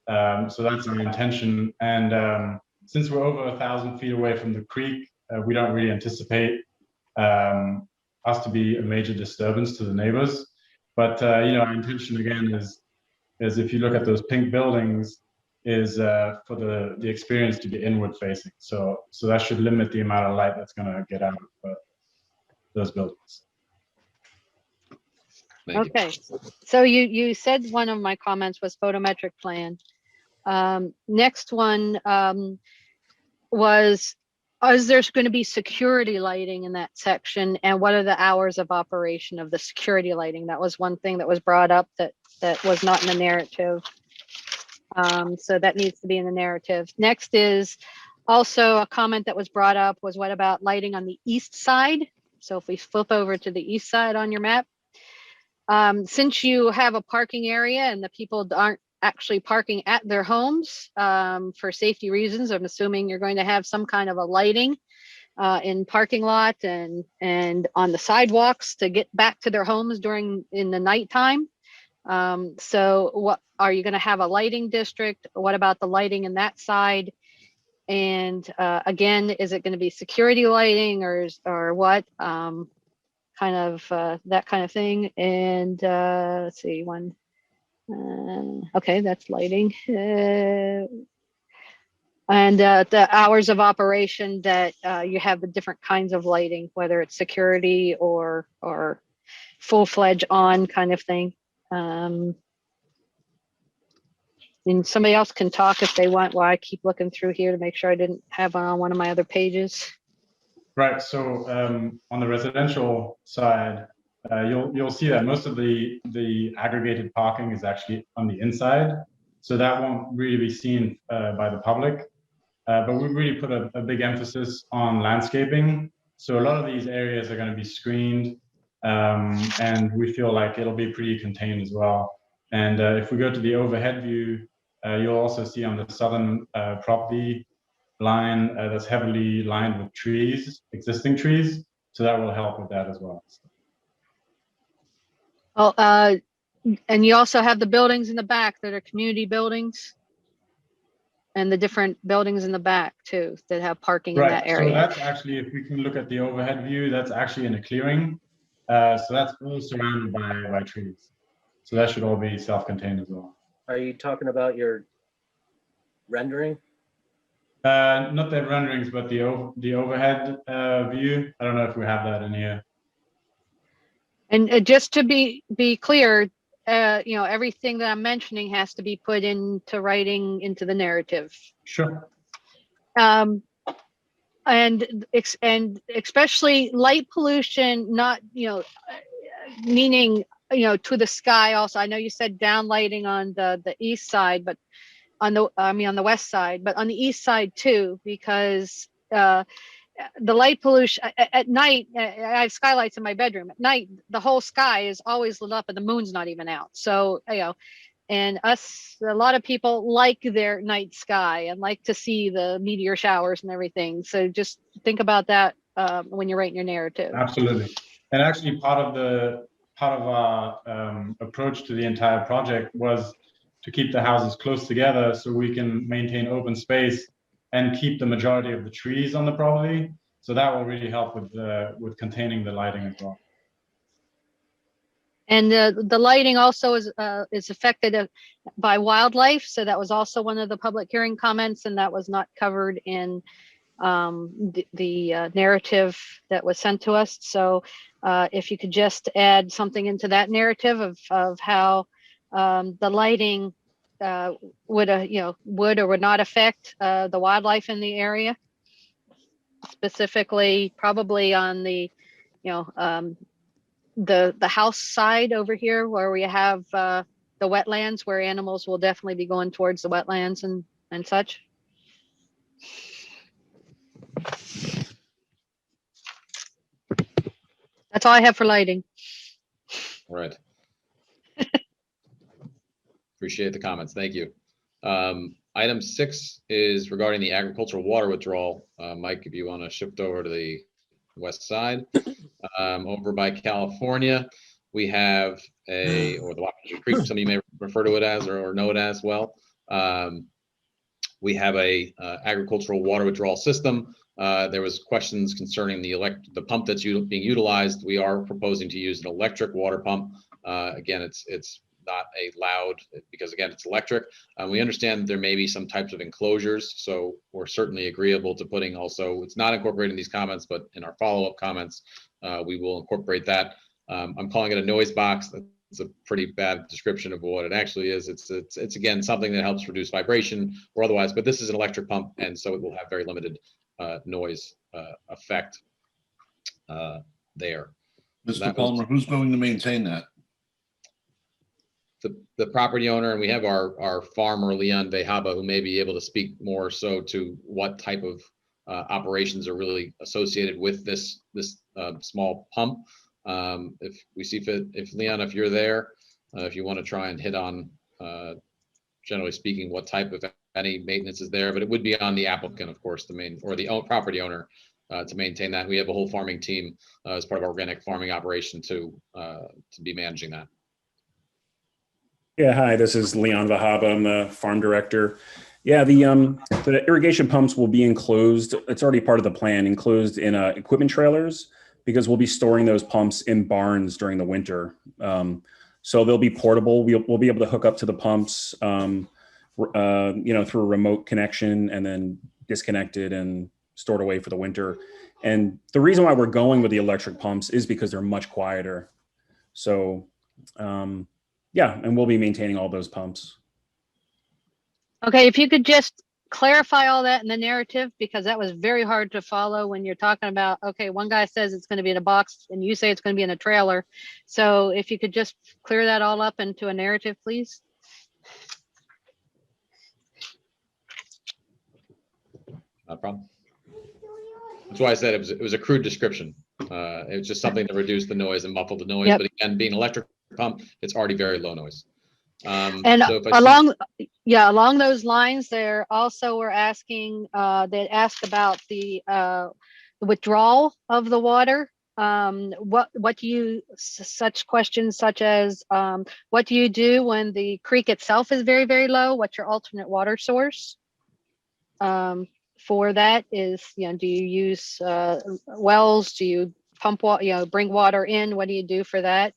So that's our intention. And since we're over 1,000 feet away from the creek, we don't really anticipate us to be a major disturbance to the neighbors. But you know, our intention again is if you look at those pink buildings, is for the experience to be inward facing. So that should limit the amount of light that's going to get out of those buildings. Okay, so you said one of my comments was photometric plan. Next one was, is there going to be security lighting in that section, and what are the hours of operation of the security lighting? That was one thing that was brought up that was not in the narrative. So that needs to be in the narrative. Next is also a comment that was brought up was, what about lighting on the east side? So if we flip over to the east side on your map, since you have a parking area and the people aren't actually parking at their homes for safety reasons, I'm assuming you're going to have some kind of a lighting in parking lot and on the sidewalks to get back to their homes in the nighttime. So what are you going to have a lighting district? What about the lighting in that side? And again, is it going to be security lighting or what? Kind of that kind of thing. And let's see, one. Okay, that's lighting. And the hours of operation that you have the different kinds of lighting, whether it's security or full-fledged on kind of thing. And somebody else can talk if they want, while I keep looking through here to make sure I didn't have on one of my other pages. Right. So on the residential side, you'll see that most of the aggregated parking is actually on the inside, so that won't really be seen by the public. But we really put a big emphasis on landscaping. So a lot of these areas are going to be screened, and we feel like it'll be pretty contained as well. And if we go to the overhead view, you'll also see on the southern property line that's heavily lined with trees, existing trees. So that will help with that as well. Oh, and you also have the buildings in the back that are community buildings, and the different buildings in the back too that have parking in that area. So that's actually, if we can look at the overhead view, that's actually in a clearing. So that's all surrounded by trees. So that should all be self-contained as well. Are you talking about your rendering? Not the renderings, but the overhead view. I don't know if we have that in here. And just to be clear, you know, everything that I'm mentioning has to be put into writing into the narrative. Sure. And especially light pollution, not, you know, meaning, you know, to the sky also. I know you said downlighting on the east side, but on the west side, but on the east side too, because the light pollution at night, I have skylights in my bedroom. At night, the whole sky is always lit up and the moon's not even out. So, you know, and a lot of people like their night sky and like to see the meteor showers and everything. So just think about that when you're writing your narrative. Absolutely. And actually part of our approach to the entire project was to keep the houses close together so we can maintain open space and keep the majority of the trees on the property. So that will really help with containing the lighting as well. And the lighting also is affected by wildlife. So that was also one of the public hearing comments, and that was not covered in the narrative that was sent to us. So if you could just add something into that narrative of how the lighting would or would not affect the wildlife in the area, specifically probably on the, you know, the house side over here where we have the wetlands, where animals will definitely be going towards the wetlands and such. That's all I have for lighting. All right. Appreciate the comments. Thank you. Item 6 is regarding the agricultural water withdrawal. Mike, if you want to shift over to the west side, over by California, we have or the Wapiti Creek, some of you may refer to it as or know it as well. We have a agricultural water withdrawal system. There was questions concerning the pump that's being utilized. We are proposing to use an electric water pump. Again, it's not a loud, because again, it's electric. We understand that there may be some types of enclosures, so we're certainly agreeable to putting also, it's not incorporated in these comments, but in our follow-up comments, we will incorporate that. I'm calling it a noise box. It's a pretty bad description of what it actually is. It's again, something that helps reduce vibration or otherwise, but this is an electric pump, and so it will have very limited noise effect there. Mr. Palmer, who's going to maintain that? The property owner, and we have our farmer, Leon Vejaba, who may be able to speak more so to what type of operations are really associated with this small pump. If we see fit, if Leon, if you're there, if you want to try and hit on, generally speaking, what type of any maintenance is there, but it would be on the applicant, of course, the property owner to maintain that. We have a whole farming team as part of our organic farming operation to be managing that. Yeah, hi, this is Leon Vahaba. I'm the farm director. Yeah, the irrigation pumps will be enclosed. It's already part of the plan, enclosed in equipment trailers, because we'll be storing those pumps in barns during the winter. So they'll be portable. We'll be able to hook up to the pumps, you know, through a remote connection, and then disconnected and stored away for the winter. And the reason why we're going with the electric pumps is because they're much quieter. So, yeah, and we'll be maintaining all those pumps. Okay, if you could just clarify all that in the narrative, because that was very hard to follow when you're talking about, okay, one guy says it's going to be in a box and you say it's going to be in a trailer. So if you could just clear that all up into a narrative, please. No problem. That's why I said it was a crude description. It was just something to reduce the noise and muffle the noise. Yep. But again, being an electric pump, it's already very low noise. And so along those lines, there also were asking, they asked about the withdrawal of the water. What do you, such questions such as, what do you do when the creek itself is very, very low? What's your alternate water source? For that is, you know, do you use wells? Do you pump water, you know, bring water in? What do you do for that?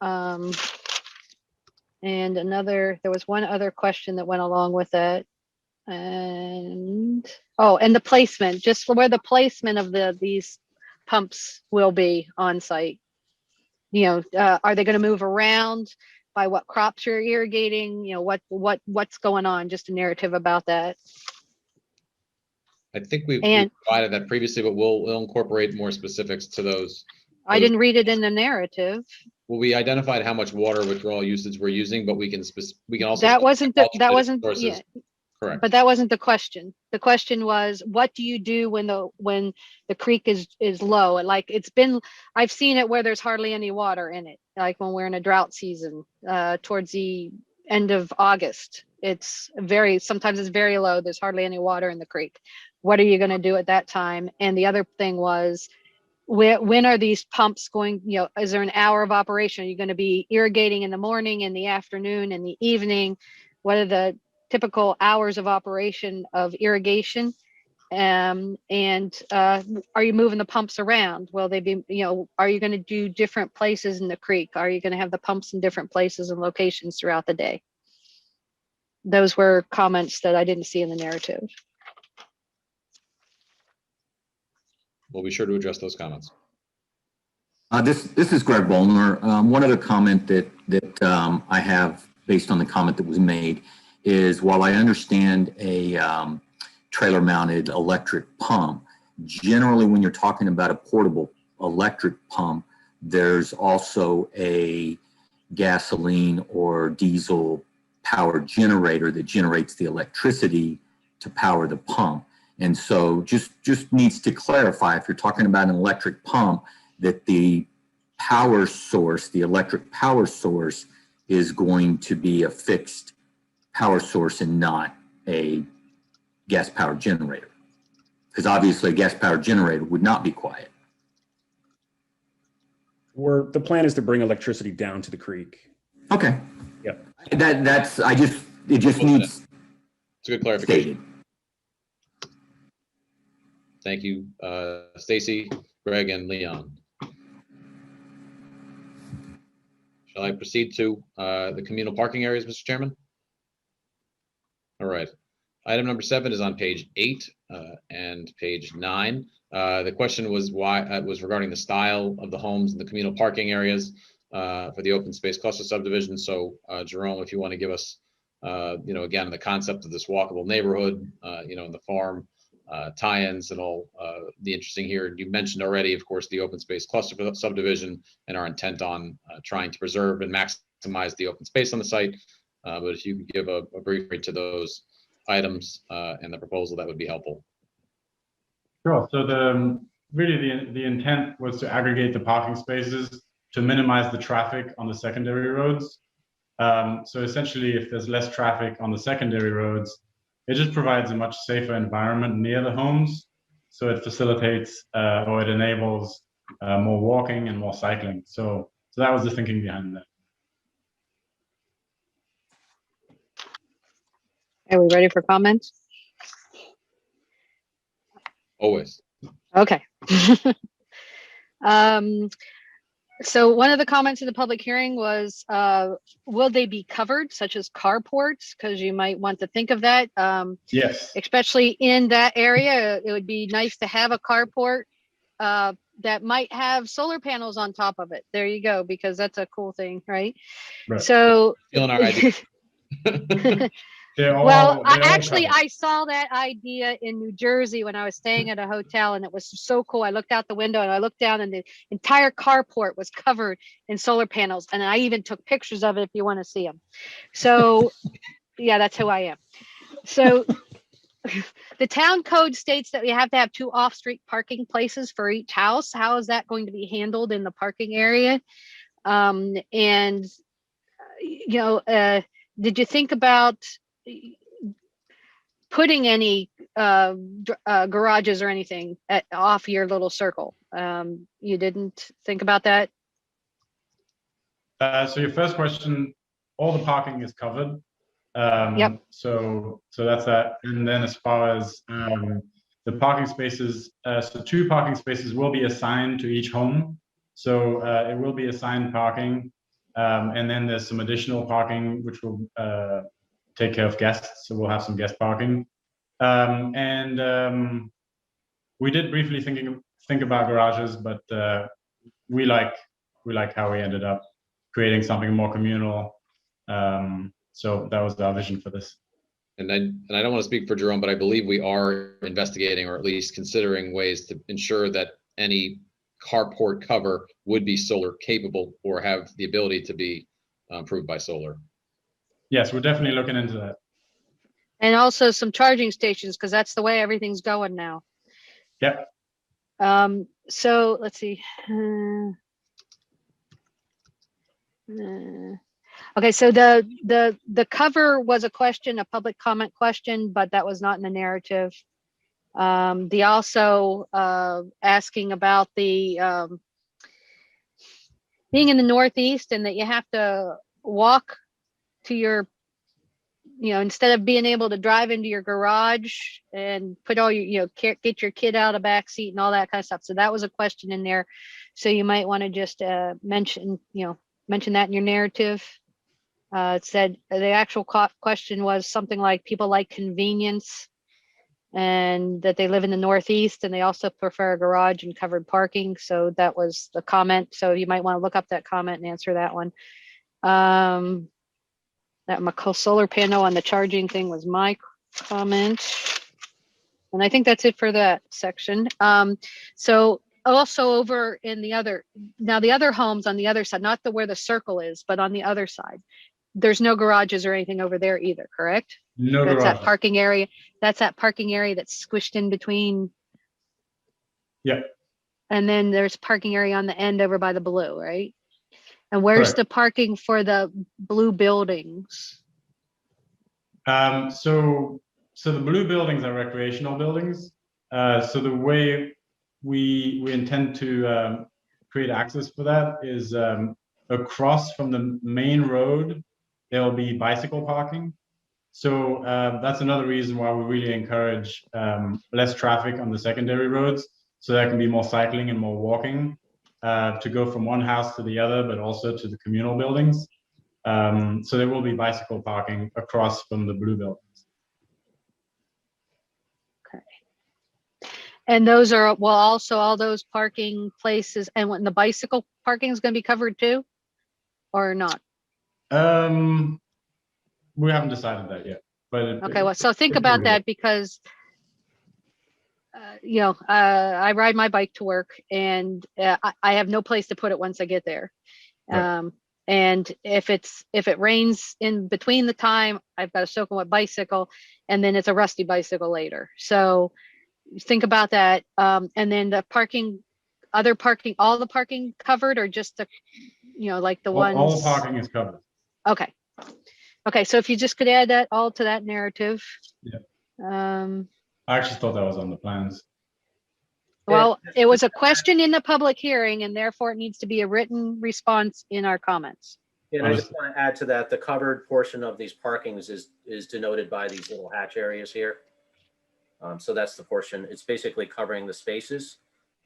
And there was one other question that went along with that. And, oh, and the placement, just where the placement of these pumps will be on site. You know, are they going to move around by what crops you're irrigating? You know, what's going on? Just a narrative about that. I think we've And provided that previously, but we'll incorporate more specifics to those. I didn't read it in the narrative. Well, we identified how much water withdrawal usage we're using, but we can also. That wasn't sources. yeah. Correct. But that wasn't the question. The question was, what do you do when the creek is low? And like I've seen it where there's hardly any water in it. Like when we're in a drought season, towards the end of August, sometimes it's very low. There's hardly any water in the creek. What are you going to do at that time? And the other thing was, when are these pumps going, you know, is there an hour of operation? Are you going to be irrigating in the morning, in the afternoon, in the evening? What are the typical hours of operation of irrigation? And are you moving the pumps around? Will they be, you know, are you going to do different places in the creek? Are you going to have the pumps in different places and locations throughout the day? Those were comments that I didn't see in the narrative. We'll be sure to address those comments. This is Greg Bolner. One other comment that I have based on the comment that was made is, while I understand a trailer-mounted electric pump, generally when you're talking about a portable electric pump, there's also a gasoline or diesel power generator that generates the electricity to power the pump. And so just needs to clarify, if you're talking about an electric pump, that the power source, the electric power source, is going to be a fixed power source and not a gas power generator. Because obviously a gas power generator would not be quiet. The plan is to bring electricity down to the creek. Okay. Yeah. It just needs. It's a good clarification. Stated. Thank you, Stacy, Greg, and Leon. Shall I proceed to the communal parking areas, Mr. Chairman? All right. Item number 7 is on page 8 and page 9. The question was was regarding the style of the homes in the communal parking areas for the open space cluster subdivision. So Jerome, if you want to give us, again, the concept of this walkable neighborhood, in the farm tie-ins and all the interesting here. You mentioned already, of course, the open space cluster subdivision and our intent on trying to preserve and maximize the open space on the site. But if you could give a brief read to those items and the proposal, that would be helpful. Sure. So the intent was to aggregate the parking spaces to minimize the traffic on the secondary roads. So essentially, if there's less traffic on the secondary roads, it just provides a much safer environment near the homes. So it facilitates or it enables more walking and more cycling. So that was the thinking behind that. Are we ready for comments? Always. Okay. So one of the comments in the public hearing was, will they be covered, such as carports? Because you might want to think of that. Yes. Especially in that area, it would be nice to have a carport that might have solar panels on top of it. There you go, because that's a cool thing, right? So. Feeling our idea. I saw that idea in New Jersey when I was staying at a hotel, and it was so cool. I looked out the window and I looked down, and the entire carport was covered in solar panels. And I even took pictures of it if you want to see them. So yeah, that's who I am. So the town code states that we have to have 2 off-street parking places for each house. How is that going to be handled in the parking area? Did you think about putting any garages or anything off your little circle? You didn't think about that? So your first question, all the parking is covered. Yep. So that's that. And then as far as the parking spaces, so 2 parking spaces will be assigned to each home. So it will be assigned parking. And then there's some additional parking which will take care of guests, so we'll have some guest parking. We did briefly think about garages, but we like how we ended up creating something more communal. So that was our vision for this. And I don't want to speak for Jerome, but I believe we are investigating, or at least considering, ways to ensure that any carport cover would be solar capable or have the ability to be approved by solar. Yes, we're definitely looking into that. And also some charging stations, because that's the way everything's going now. Yep. So let's see. Okay, so the cover was a question, a public comment question, but that was not in the narrative. The also asking about the being in the Northeast and that you have to walk to your, instead of being able to drive into your garage and put all your, get your kid out of the back seat and all that kind of stuff. So that was a question in there. So you might want to just mention that in your narrative. It said the actual question was something like people like convenience and that they live in the Northeast and they also prefer a garage and covered parking. So that was the comment. So you might want to look up that comment and answer that one. That solar panel on the charging thing was my comment. And I think that's it for that section. So also over in the other homes on the other side, not where the circle is, but on the other side, there's no garages or anything over there either, correct? No That's garage. that parking area. That's that parking area that's squished in between. Yep. And then there's parking area on the end over by the blue, right? And where's Correct. the parking for the blue buildings? So the blue buildings are recreational buildings. So the way we intend to create access for that is across from the main road, there will be bicycle parking. So that's another reason why we really encourage less traffic on the secondary roads, so there can be more cycling and more walking to go from one house to the other, but also to the communal buildings. So there will be bicycle parking across from the blue buildings. Okay. And those are, well, also all those parking places, and when the bicycle parking is going to be covered too, or not? We haven't decided that yet, but Okay, well, so think about that because, I ride my bike to work and I have no place to put it once I get there. Right. And if it rains in between the time, I've got a soaking wet bicycle and then it's a rusty bicycle later. So think about that. And then the parking, all the parking covered or just the, like the ones. All parking is covered. Okay. Okay, so if you just could add that all to that narrative. Yeah. I actually thought that was on the plans. Well, it was a question in the public hearing and therefore it needs to be a written response in our comments. And I just want to add to that, the covered portion of these parkings is denoted by these little hatch areas here. So that's the portion. It's basically covering the spaces,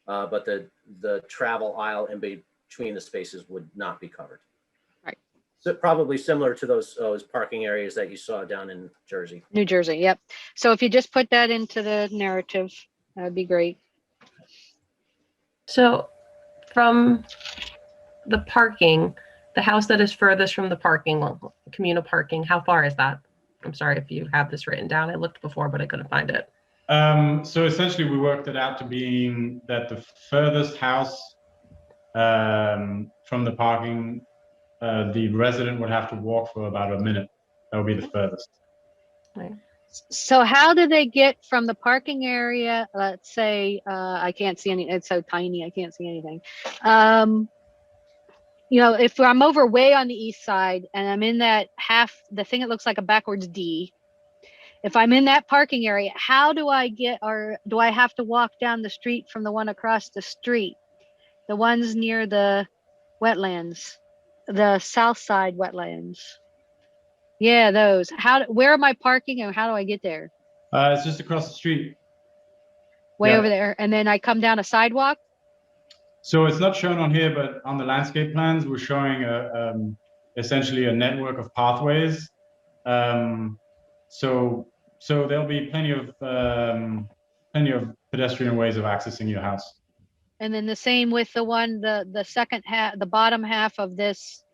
but the travel aisle in between the spaces would not be covered. Right. So probably similar to those parking areas that you saw down in Jersey. New Jersey, yep. So if you just put that into the narrative, that'd be great. So from the parking, the house that is furthest from the parking, communal parking, how far is that? I'm sorry if you have this written down. I looked before, but I couldn't find it. So essentially we worked it out to being that the furthest house from the parking, the resident would have to walk for about a minute. That would be the furthest. Right. So how do they get from the parking area? Let's say I can't see any, it's so tiny, I can't see anything. If I'm over way on the east side and I'm in that the thing that looks like a backwards D, if I'm in that parking area, how do I get, or do I have to walk down the street from the one across the street? The ones near the wetlands, the south side wetlands. Yeah, those. Where am I parking and how do I get there? It's just across the street. Way over there. And then I come down a sidewalk? So it's not shown on here, but on the landscape plans, we're showing essentially a network of pathways So there'll be plenty of pedestrian ways of accessing your house. And then the same with the one, the second half, the bottom half of this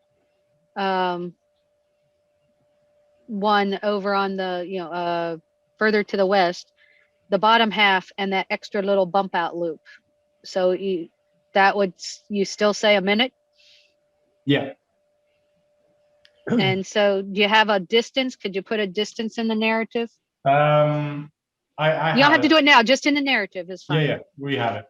one over on the, further to the west, the bottom half and that extra little bump out loop. So you still say a minute? Yeah. And so do you have a distance? Could you put a distance in the narrative? I You don't have to do it now, just in the narrative is fine. Yeah, we have it.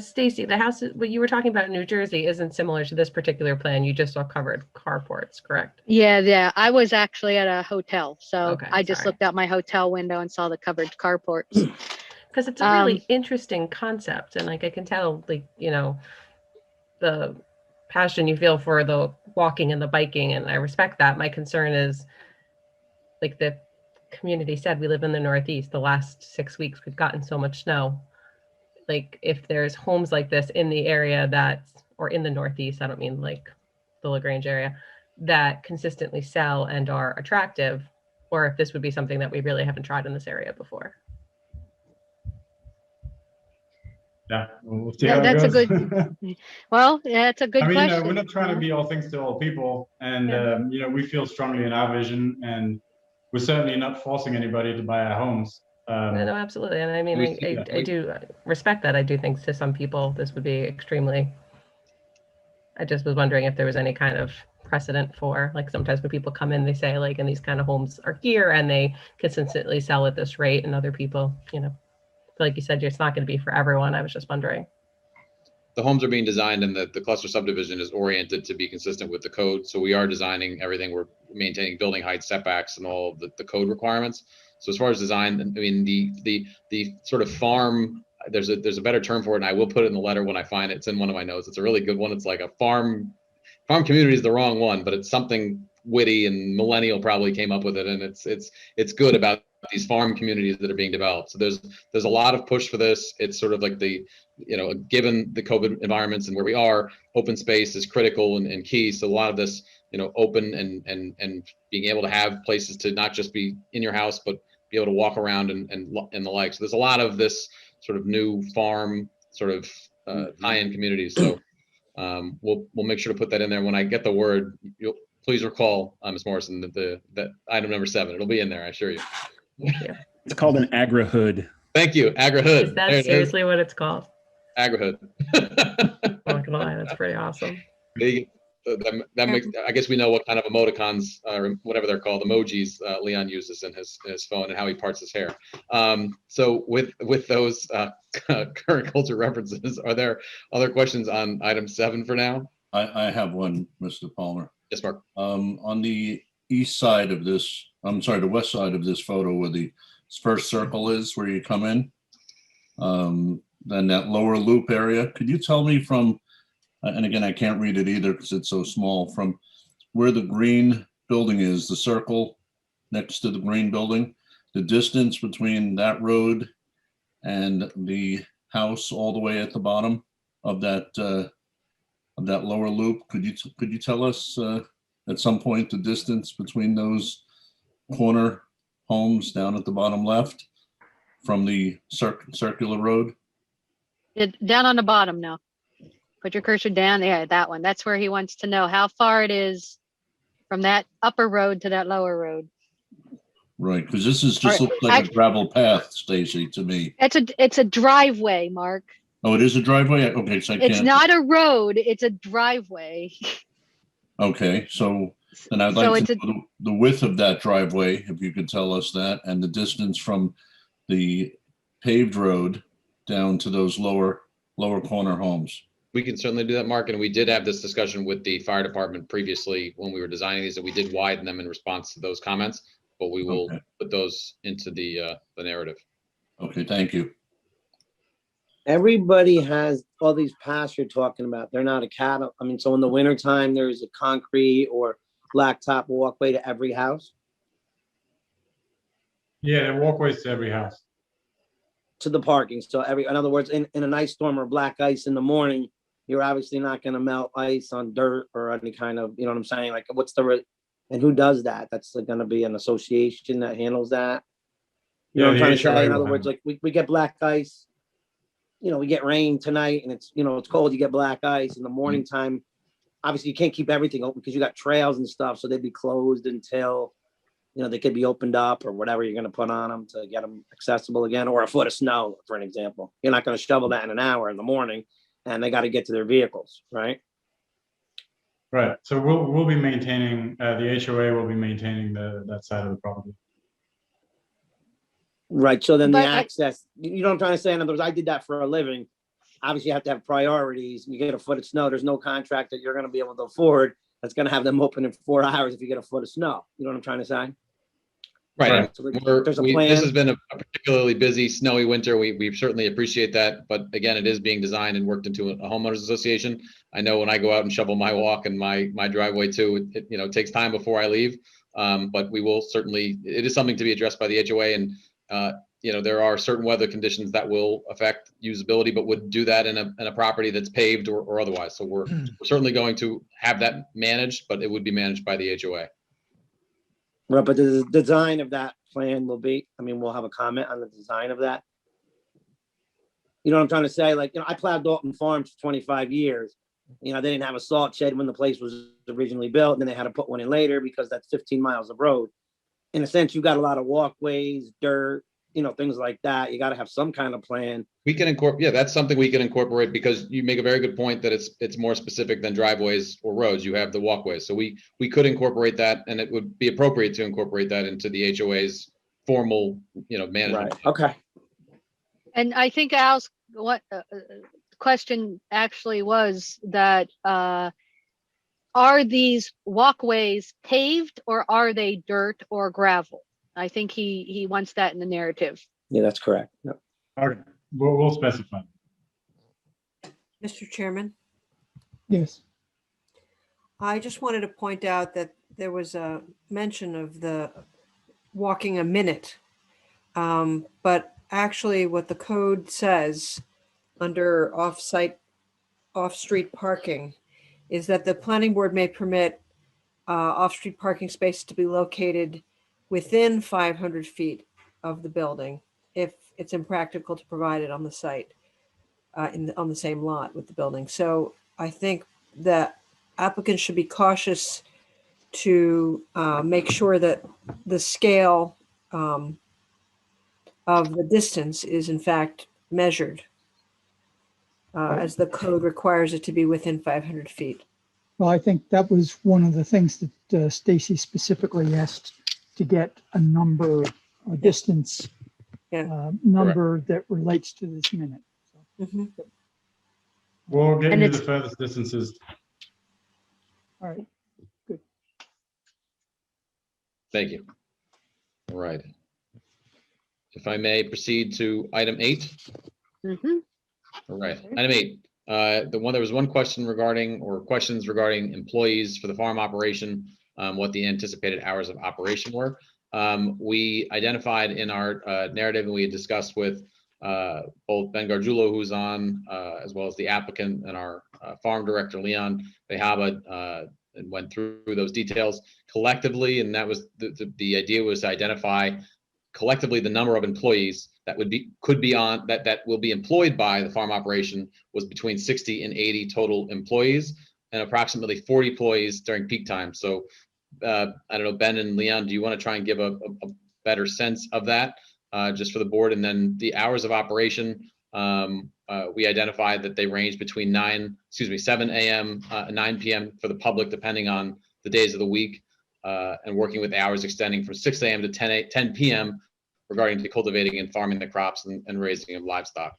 Stacy, the house, what you were talking about in New Jersey isn't similar to this particular plan. You just saw covered carports, correct? Yeah. I was actually at a hotel, so Okay, I just sorry. looked out my hotel window and saw the covered carports. Because it's a really interesting concept, and like I can tell, like, you know, the passion you feel for the walking and the biking, and I respect that. My concern is, like the community said, we live in the Northeast. The last 6 weeks we've gotten so much snow. Like if there's homes like this in the area or in the Northeast, I don't mean like the LaGrange area, that consistently sell and are attractive, or if this would be something that we really haven't tried in this area before. Yeah, we'll see how it That's a goes. good, well, yeah, it's a good I mean, question. we're not trying to be all things to all people, and you know, we feel strongly in our vision, and we're certainly not forcing anybody to buy our homes. No, absolutely. And I mean, I do respect that. I do think to some people this would be extremely, I just was wondering if there was any kind of precedent for, like, sometimes when people come in, they say like, and these kind of homes are here and they consistently sell at this rate, and other people, you know, like you said, it's not going to be for everyone. I was just wondering. The homes are being designed and the cluster subdivision is oriented to be consistent with the code. So we are designing everything. We're maintaining building height, setbacks, and all of the code requirements. So as far as design, I mean, the sort of farm, there's a better term for it, and I will put it in the letter when I find it. It's in one of my notes. It's a really good one. It's like a farm community is the wrong one, but it's something witty, and millennial probably came up with it, and it's good about these farm communities that are being developed. So there's a lot of push for this. It's sort of like given the COVID environments and where we are, open space is critical and key. So a lot of this, open and being able to have places to not just be in your house, but be able to walk around and the like. So there's a lot of this sort of new farm sort of tie-in communities. So we'll make sure to put that in there. When I get the word, you'll please recall, Ms. Morrison, that item number 7, it'll be in there, I assure you. It's called an agri-hood. Thank you, agri-hood. Is that seriously what it's called? Agri-hood. I'm not gonna lie, that's pretty awesome. That makes, I guess we know what kind of emoticons or whatever they're called, emojis, Leon uses in his phone and how he parts his hair. So with those current culture references, are there other questions on item 7 for now? I have one, Mr. Palmer. Yes, Mark. On the east side of this, I'm sorry, the west side of this photo where the first circle is, where you come in, then that lower loop area, could you tell me from, and again, I can't read it either because it's so small, from where the green building is, the circle next to the green building, the distance between that road and the house all the way at the bottom of that lower loop? Could you tell us at some point the distance between those corner homes down at the bottom left from the circular road? Down on the bottom now. Put your cursor down there, that one. That's where he wants to know how far it is from that upper road to that lower road. Right, because this is just looks like a gravel path, Stacy, to me. It's a driveway, Mark. Oh, it is a driveway? Okay, so I can't. It's not a road, it's a driveway. Okay, so then I'd like to know the width of that driveway, if you could tell us that, and the distance from the paved road down to those lower corner homes. We can certainly do that, Mark. And we did have this discussion with the fire department previously when we were designing these, and we did widen them in response to those comments, but we will put those into the narrative. Okay, thank you. Everybody has all these paths you're talking about. They're not a cattle. I mean, so in the wintertime, there's a concrete or blacktop walkway to every house? Yeah, there are walkways to every house. To the parking. So in other words, in an ice storm or black ice in the morning, you're obviously not going to melt ice on dirt or any kind of, you know what I'm saying? Like, and who does that? That's going to be an association that handles that. You know what I'm trying to say? In other words, like we get black ice, you know, we get rain tonight and it's, you know, it's cold, you get black ice in the morning time. Obviously you can't keep everything open because you got trails and stuff. So they'd be closed until, you know, they could be opened up or whatever you're going to put on them to get them accessible again, or a foot of snow, for an example. You're not going to shovel that in an hour in the morning and they got to get to their vehicles, right? Right. So we'll be maintaining, the HOA will be maintaining that side of the property. Right. So then the But access, you know what I'm trying to say? In other words, I did that for a living. Obviously, you have to have priorities. You get a foot of snow, there's no contract that you're going to be able to afford that's going to have them open in 4 hours if you get a foot of snow. You know what I'm trying to say? Right. So there's a plan. This has been a particularly busy, snowy winter. We certainly appreciate that. But again, it is being designed and worked into a homeowners association. I know when I go out and shovel my walk and my driveway too, it you know, it takes time before I leave. But we will certainly, it is something to be addressed by the HOA. And you know, there are certain weather conditions that will affect usability, but would do that in a property that's paved or otherwise. So we're certainly going to have that managed, but it would be managed by the HOA. Right, but the design of that plan will be, I mean, we'll have a comment on the design of that. You know what I'm trying to say? Like, you know, I plowed Dalton Farms for 25 years. You know, they didn't have a salt shed when the place was originally built, and then they had to put one in later because that's 15 miles of road. In a sense, you got a lot of walkways, dirt, you know, things like that. You got to have some kind of plan. We can incorporate, yeah, that's something we can incorporate because you make a very good point that it's more specific than driveways or roads. You have the walkways. So we could incorporate that, and it would be appropriate to incorporate that into the HOA's formal, you know, management. Right. Okay. And I think Al's question actually was that are these walkways paved or are they dirt or gravel? I think he wants that in the narrative. Yeah, that's correct. Yep. Okay, we'll specify. Mr. Chairman, Yes. I just wanted to point out that there was a mention of the walking a minute. But actually what the code says under off-street parking is that the planning board may permit off-street parking space to be located within 500 feet of the building if it's impractical to provide it on the site on the same lot with the building. So I think that applicants should be cautious to make sure that the scale of the distance is in fact measured as the code requires it to be within 500 feet. Well, I think that was one of the things that Stacy specifically asked to get a number, a distance number that relates to this minute. So, We'll get And you it's- the furthest distances. all right. Good. Thank you. All right. If I may proceed to item 8. Mhm. All right, item 8. There was one question regarding, or questions regarding employees for the farm operation, what the anticipated hours of operation were. We identified in our narrative, and we had discussed with both Ben Gargiulo, who's on, as well as the applicant, and our farm director, Leon Behaba, and went through those details collectively. And that was the idea, was to identify collectively the number of employees that will be employed by the farm operation was between 60 and 80 total employees, and approximately 40 employees during peak time. So I don't know, Ben and Leon, do you want to try and give a better sense of that just for the board? And then the hours of operation, we identified that they range between 7 a.m. and 9 p.m. for the public, depending on the days of the week, and working with hours extending from 6 a.m. to 10 p.m. regarding to cultivating and farming the crops and raising of livestock.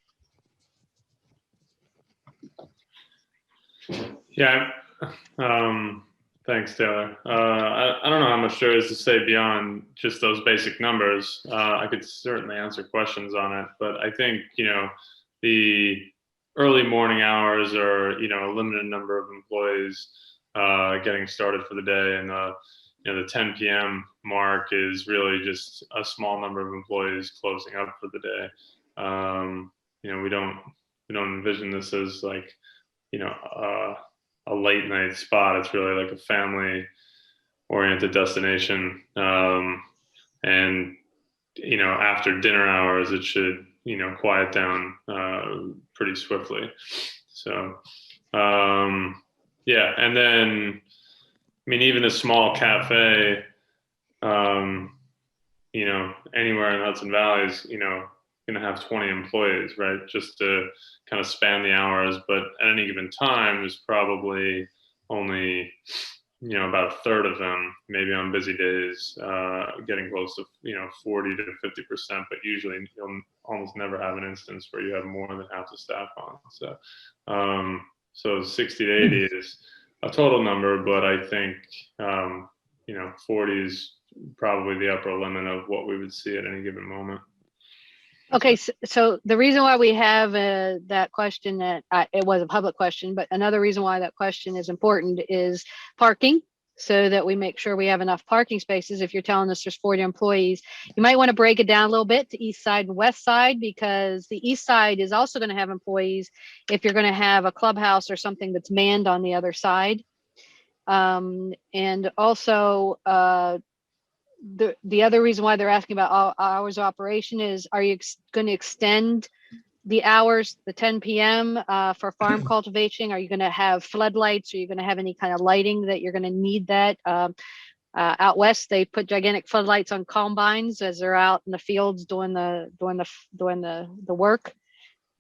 Yeah. Thanks, Taylor. I don't know how much there is to say beyond just those basic numbers. I could certainly answer questions on it, but I think, you know, the early morning hours are, you know, a limited number of employees getting started for the day, and you know, the 10 p.m. mark is really just a small number of employees closing up for the day. You know, we don't envision this as like a late night spot. It's really like a family oriented destination. And, after dinner hours, it should, quiet down pretty swiftly. So, yeah. And then, even a small cafe, anywhere in Hudson Valley is, going to have 20 employees, right? Just to kind of span the hours. But at any given time, there's probably only, about a third of them, maybe on busy days, getting close to, 40 to 50%, but usually you'll almost never have an instance where you have more than half the staff on. So 60 to 80 is a total number, but I think, 40 is probably the upper limit of what we would see at any given moment. Okay, so the reason why we have that question, that it was a public question, but another reason why that question is important is parking, so that we make sure we have enough parking spaces. If you're telling us there's 40 employees, you might want to break it down a little bit to east side and west side, because the east side is also going to have employees if you're going to have a clubhouse or something that's manned on the other side. And also, the other reason why they're asking about hours of operation is, are you going to extend the hours, the 10 p.m. For farm cultivation? Are you going to have floodlights? Are you going to have any kind of lighting that you're going to need that? Out west, they put gigantic floodlights on combines as they're out in the fields doing the work.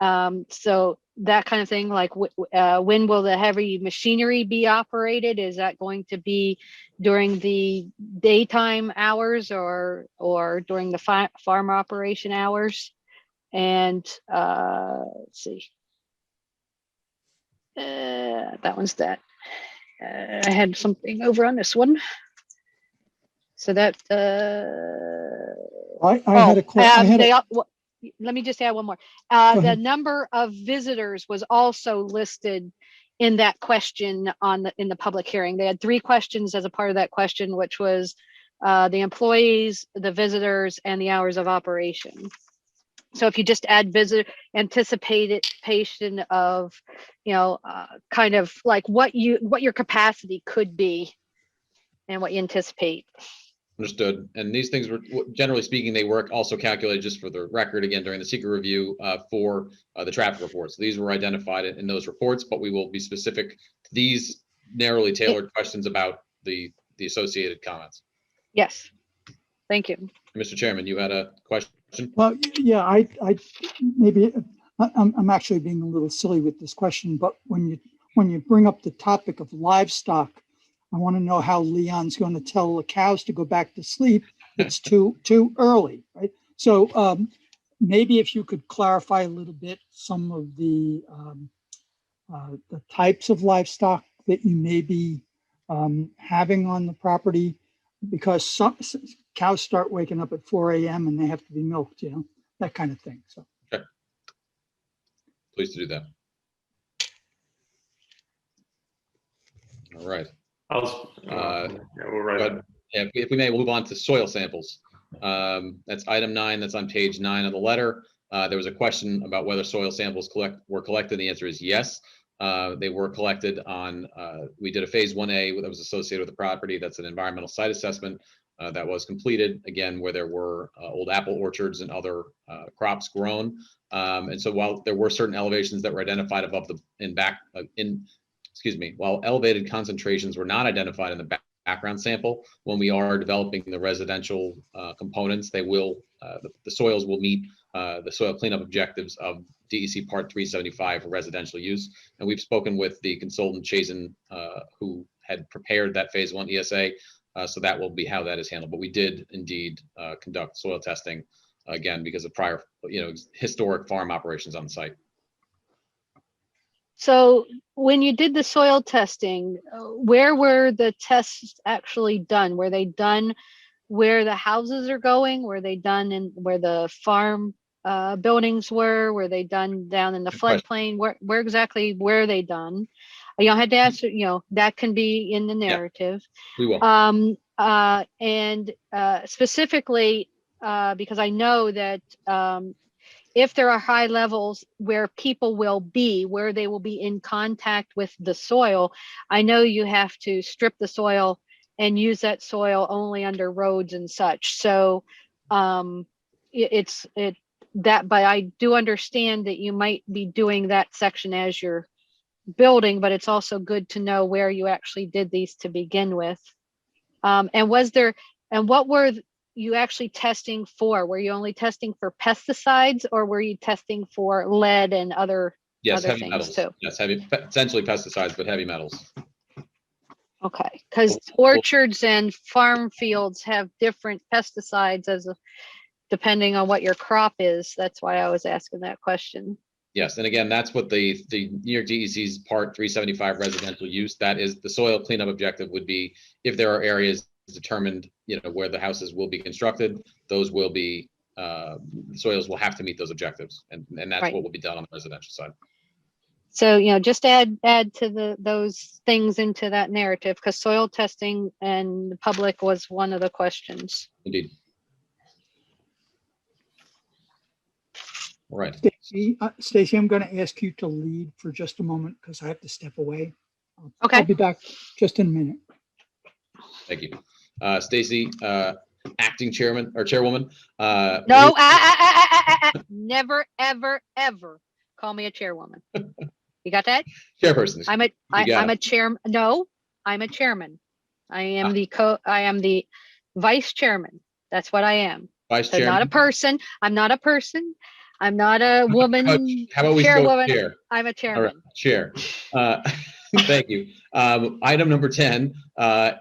So that kind of thing, like when will the heavy machinery be operated? Is that going to be during the daytime hours or during the farm operation hours? And let's see, that one's that. I had something over on this one. So that let me just add one more. The number of visitors was also listed in that question in the public hearing. They had 3 questions as a part of that question, which was the employees, the visitors, and the hours of operation. So if you just add anticipation of, kind of like what your capacity could be and what you anticipate. Understood. And these things were, generally speaking, they were also calculated, just for the record, again, during the secret review for the traffic reports. These were identified in those reports, but we will be specific to these narrowly tailored questions about the associated comments. Yes. Thank you. Mr. Chairman, you had a question? Well, yeah, I'm actually being a little silly with this question, but when you bring up the topic of livestock, I want to know how Leon's going to tell the cows to go back to sleep. It's too early, right? So maybe if you could clarify a little bit some of the types of livestock that you may be having on the property, because some cows start waking up at 4 a.m. and they have to be milked, that kind of thing. So, okay. Pleased to do that. All right. If we may move on to soil samples. That's item 9. That's on page 9 of the letter. There was a question about whether soil samples were collected. The answer is yes. They were collected on, we did a phase 1A that was associated with the property. That's an environmental site assessment that was completed, again, where there were old apple orchards and other crops grown. And so while there were certain elevations that were identified above while elevated concentrations were not identified in the background sample, when we are developing the residential components, they will, the soils will meet the soil cleanup objectives of DEC Part 375 for residential use. And we've spoken with the consultant, Chazen, who had prepared that phase 1 ESA. So that will be how that is handled. But we did indeed conduct soil testing, again, because of prior, historic farm operations on the site. So when you did the soil testing, where were the tests actually done? Were they done where the houses are going? Were they done in where the farm buildings were? Were they done down in the floodplain? Where exactly were they done? You don't have to answer, that can be in the narrative. Yeah, we will. And specifically, because I know that if there are high levels where people will be, where they will be in contact with the soil, I know you have to strip the soil and use that soil only under roads and such. So but I do understand that you might be doing that section as you're building, but it's also good to know where you actually did these to begin with. And what were you actually testing for? Were you only testing for pesticides, or were you testing for lead and other Heavy things metals. too? Yes, essentially pesticides, but heavy metals. Okay, because orchards and farm fields have different pesticides depending on what your crop is. That's why I was asking that question. Yes, and again, that's what the New York DEC's Part 375 residential use, that is the soil cleanup objective would be if there are areas determined, where the houses will be constructed, those will be, soils will have to meet those objectives. And that's Right. what will be done on the residential side. So, just add to those things into that narrative, because soil testing and the public was one of the questions. Indeed. All right. Stacy, I'm going to ask you to lead for just a moment because I have to step away. Okay. I'll be back just in a minute. Thank you. Stacy, acting chairman or chairwoman. No, never, ever, ever call me a chairwoman. You got that? Chairperson. I'm a chairman. No, I'm a chairman. I am the vice chairman. That's what I am. Vice So chairman. not a person. I'm not a person. I'm not a woman. How about we go chairwoman. chair? I'm a chairman. All right, chair. Thank you. Item number 10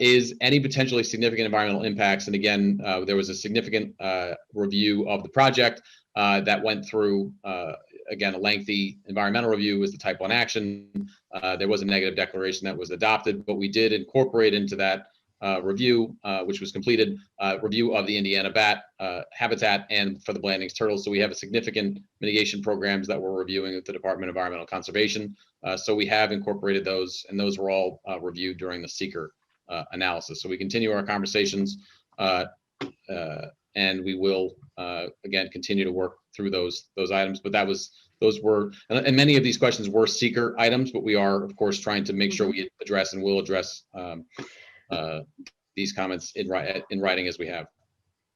is any potentially significant environmental impacts. And again, there was a significant review of the project that went through, again, a lengthy environmental review was the type 1 action. There was a negative declaration that was adopted, but we did incorporate into that review, which was completed, review of the Indiana bat habitat and for the Blandings turtles. So we have a significant mitigation programs that we're reviewing with the Department of Environmental Conservation. So we have incorporated those, and those were all reviewed during the seeker analysis. So we continue our conversations, and we will again continue to work through those items. But those were, and many of these questions were seeker items, but we are of course trying to make sure we address and will address these comments in writing as we have.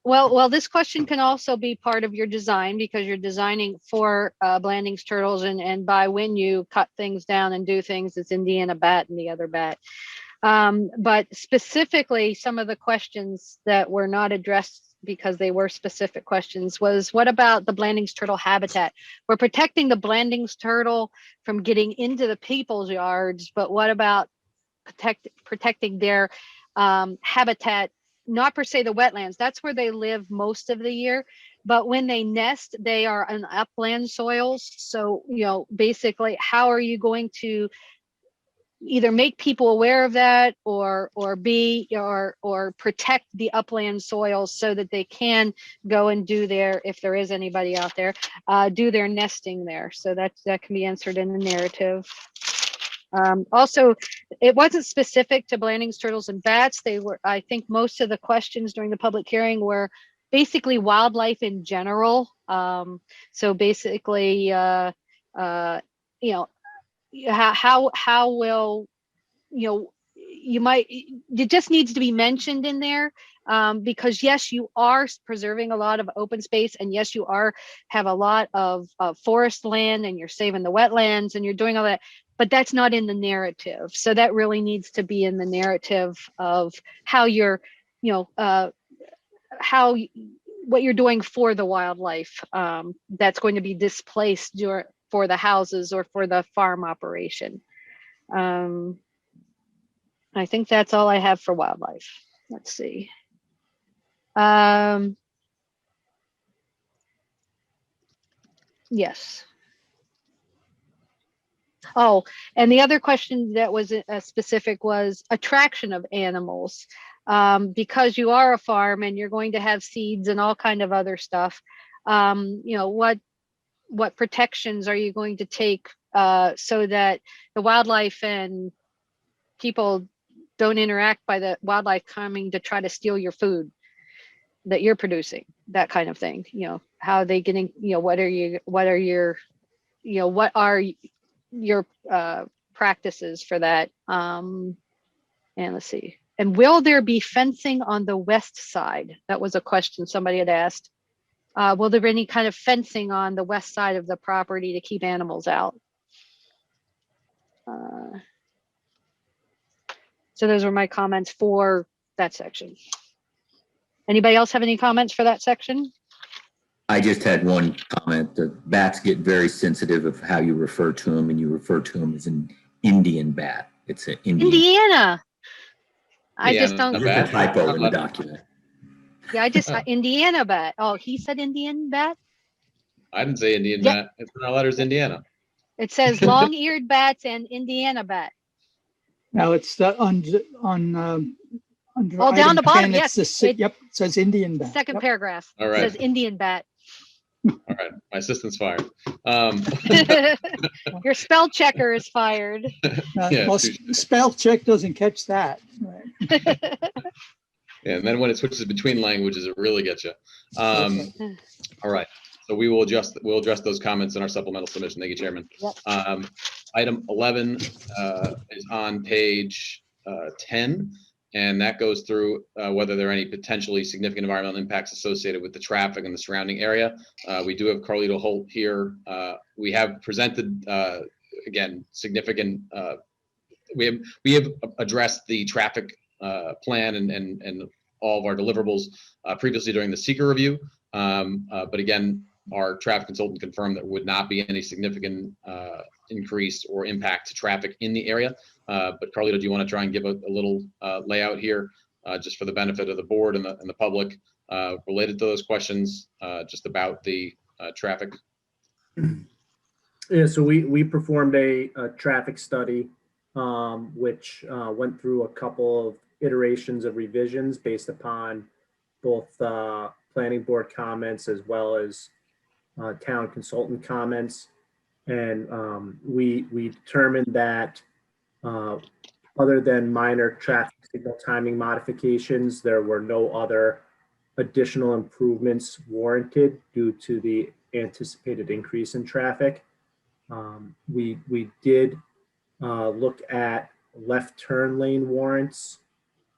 Well, this question can also be part of your design because you're designing for Blandings turtles, and by when you cut things down and do things, it's Indiana bat and the other bat. But specifically, some of the questions that were not addressed because they were specific questions was, what about the Blandings turtle habitat? We're protecting the Blandings turtle from getting into the people's yards, but what about protecting their habitat? Not per se the wetlands, that's where they live most of the year, but when they nest, they are on upland soils. So, basically, how are you going to either make people aware of that or protect the upland soils so that they can go and do if there is anybody out there, do their nesting there. So that can be answered in the narrative. Also, it wasn't specific to Blandings turtles and bats. I think most of the questions during the public hearing were basically wildlife in general. So basically, how will, it just needs to be mentioned in there, because yes, you are preserving a lot of open space, and yes, you have a lot of forest land, and you're saving the wetlands, and you're doing all that. But that's not in the narrative. So that really needs to be in the narrative of how you're, what you're doing for the wildlife that's going to be displaced for the houses or for the farm operation. I think that's all I have for wildlife. Let's see. Yes. Oh, and the other question that was specific was attraction of animals. Because you are a farm and you're going to have seeds and all kind of other stuff. What protections are you going to take so that the wildlife and people don't interact by the wildlife coming to try to steal your food? that you're producing, that kind of thing. You know, how are they getting, you know, what are your practices for that? And let's see. And will there be fencing on the west side? That was a question somebody had asked. Will there be any kind of fencing on the west side of the property to keep animals out? So those were my comments for that section. Anybody else have any comments for that section? I just had one comment. The bats get very sensitive of how you refer to them, and you refer to them as an Indian bat. It's an Indiana. I just don't. There's a typo in the document. Yeah, I just Indiana bat. Oh, he said Indian bat. I didn't say Indian bat. It's in our letters, Indiana. It says long-eared bats and Indiana bat. Now it's under down the bottom. 10, Yes. Yep, it says Indian bat. Second paragraph. All right. It says Indian bat. All right. My assistant's fired. Your spell checker is fired. Yeah, well, spell check doesn't catch that. Right. Yeah, and then when it switches between languages, it really gets you. All right. So we'll address those comments in our supplemental submission. Thank you, Chairman. Yep. Item 11 is on page 10, and that goes through whether there are any potentially significant environmental impacts associated with the traffic in the surrounding area. We do have Carlito Holt here. We have presented, again, significant, we have addressed the traffic plan and all of our deliverables previously during the seeker review. But again, our traffic consultant confirmed there would not be any significant increase or impact to traffic in the area. But Carlito, do you want to try and give a little layout here just for the benefit of the board and the public related to those questions just about the traffic? Yeah, so we performed a traffic study which went through a couple of iterations of revisions based upon both planning board comments as well as town consultant comments. And we determined that other than minor traffic signal timing modifications, there were no other additional improvements warranted due to the anticipated increase in traffic. We did look at left turn lane warrants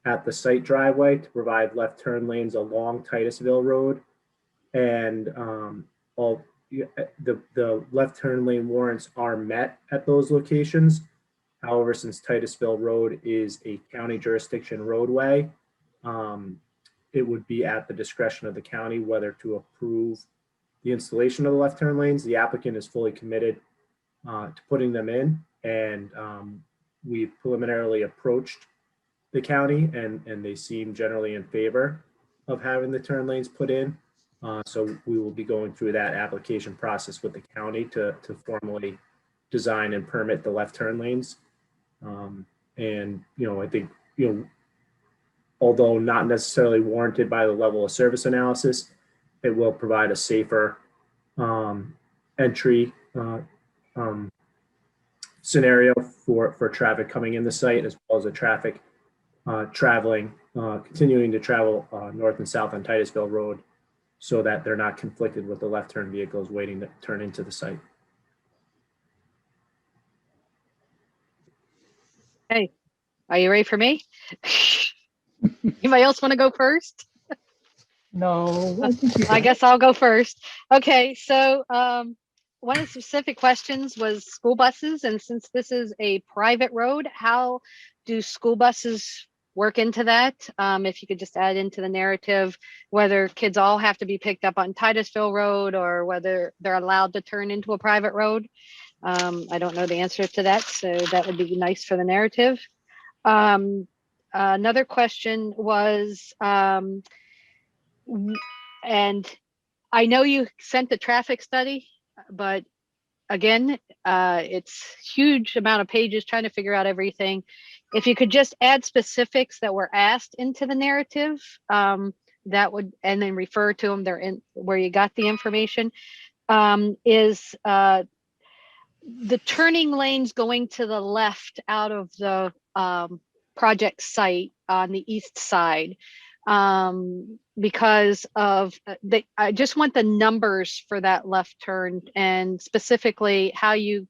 at the site driveway to provide left turn lanes along Titusville Road. And the left turn lane warrants are met at those locations. However, since Titusville Road is a county jurisdiction roadway, it would be at the discretion of the county whether to approve the installation of the left turn lanes. The applicant is fully committed to putting them in, and we preliminarily approached the county and they seem generally in favor of having the turn lanes put in. So we will be going through that application process with the county to formally design and permit the left turn lanes. And, I think, although not necessarily warranted by the level of service analysis, it will provide a safer entry scenario for traffic coming in the site, as well as the traffic continuing to travel north and south on Titusville Road, so that they're not conflicted with the left turn vehicles waiting to turn into the site. Hey, are you ready for me? Anybody else want to go first? No, I guess I'll go first. Okay, so one of the specific questions was school buses, and since this is a private road, how do school buses work into that? If you could just add into the narrative whether kids all have to be picked up on Titusville Road or whether they're allowed to turn into a private road. I don't know the answer to that, so that would be nice for the narrative. Another question was, and I know you sent the traffic study, but again, it's huge amount of pages trying to figure out everything. If you could just add specifics that were asked into the narrative, that would, and then refer to them there in where you got the information, is the turning lanes going to the left out of the project site on the east side. because of I just want the numbers for that left turn, and specifically how you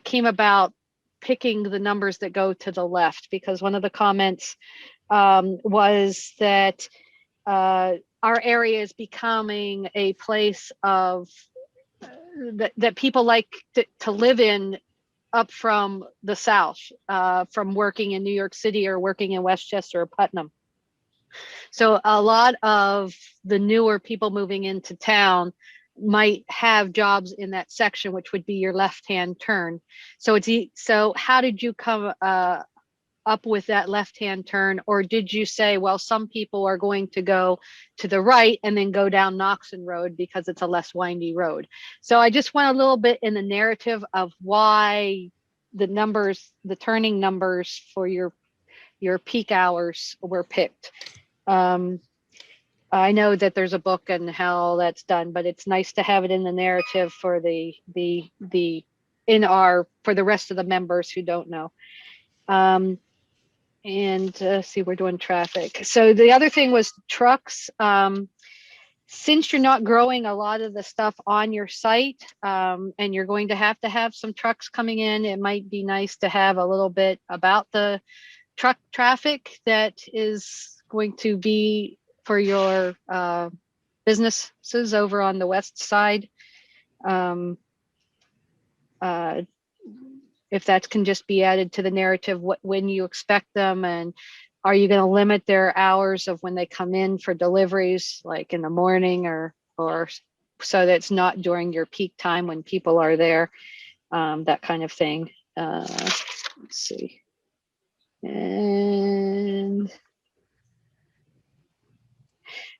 came about picking the numbers that go to the left, because one of the comments was that our area is becoming a place of that people like to live in up from the south, from working in New York City or working in Westchester or Putnam. So a lot of the newer people moving into town might have jobs in that section, which would be your left-hand turn. So so how did you come up with that left-hand turn? Or did you say, well, some people are going to go to the right and then go down Knoxon Road because it's a less windy road? So I just went a little bit in the narrative of why the numbers, the turning numbers for your peak hours were picked. I know that there's a book and how that's done, but it's nice to have it in the narrative for for the rest of the members who don't know. And see, we're doing traffic. So the other thing was trucks. Since you're not growing a lot of the stuff on your site, and you're going to have some trucks coming in, it might be nice to have a little bit about the truck traffic that is going to be for your businesses over on the west side. If that can just be added to the narrative, when you expect them, and are you going to limit their hours of when they come in for deliveries, like in the morning, or so that it's not during your peak time when people are there, that kind of thing. Let's see. And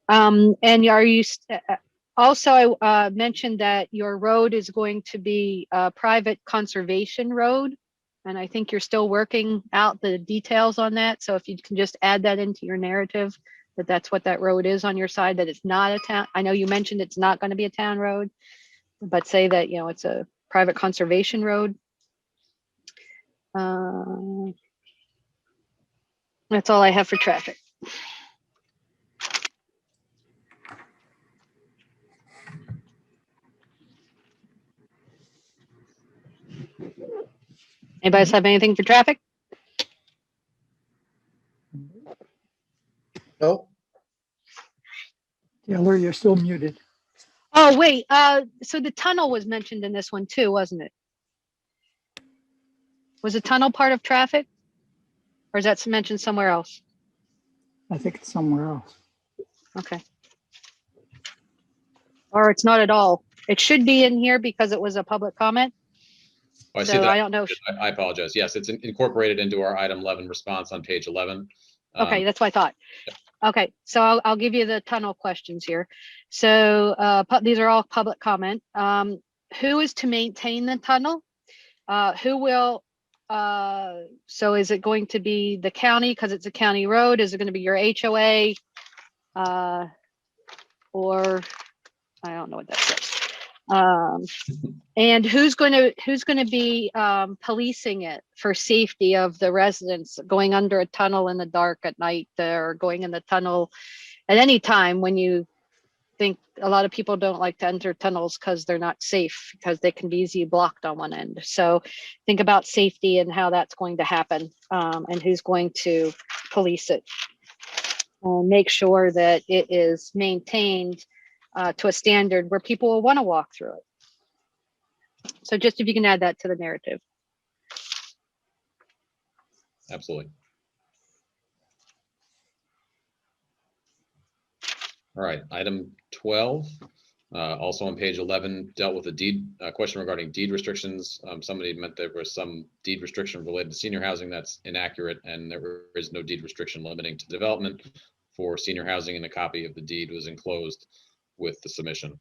are you also, I mentioned that your road is going to be a private conservation road, and I think you're still working out the details on that. So if you can just add that into your narrative, that that's what that road is on your side, that it's not a town. I know you mentioned it's not going to be a town road, but say that, you know, it's a private conservation road. That's all I have for traffic. Anybody else have anything for traffic? Nope. Taylor, you're still muted. Oh, wait. So the tunnel was mentioned in this one too, wasn't it? Was the tunnel part of traffic? Or is that mentioned somewhere else? I think it's somewhere else. Okay. Or it's not at all. It should be in here because it was a public comment. Oh, I see So that. I don't know. I apologize. Yes, it's incorporated into our item 11 response on page 11. Okay, that's what I thought. Okay, so I'll give you the tunnel questions here. So these are all public comment. Who is to maintain the tunnel? Who will, so is it going to be the county because it's a county road? Is it going to be your HOA? Or I don't know what that says. And who's going to be policing it for safety of the residents going under a tunnel in the dark at night, or going in the tunnel at any time when you think a lot of people don't like to enter tunnels because they're not safe, because they can be easily blocked on one end. So think about safety and how that's going to happen, and who's going to police it. Make sure that it is maintained to a standard where people will want to walk through it. So just if you can add that to the narrative. Absolutely. All right, item 12, also on page 11, dealt with a deed question regarding deed restrictions. Somebody meant there was some deed restriction related to senior housing. That's inaccurate, and there is no deed restriction limiting to development for senior housing, and a copy of the deed was enclosed with the submission.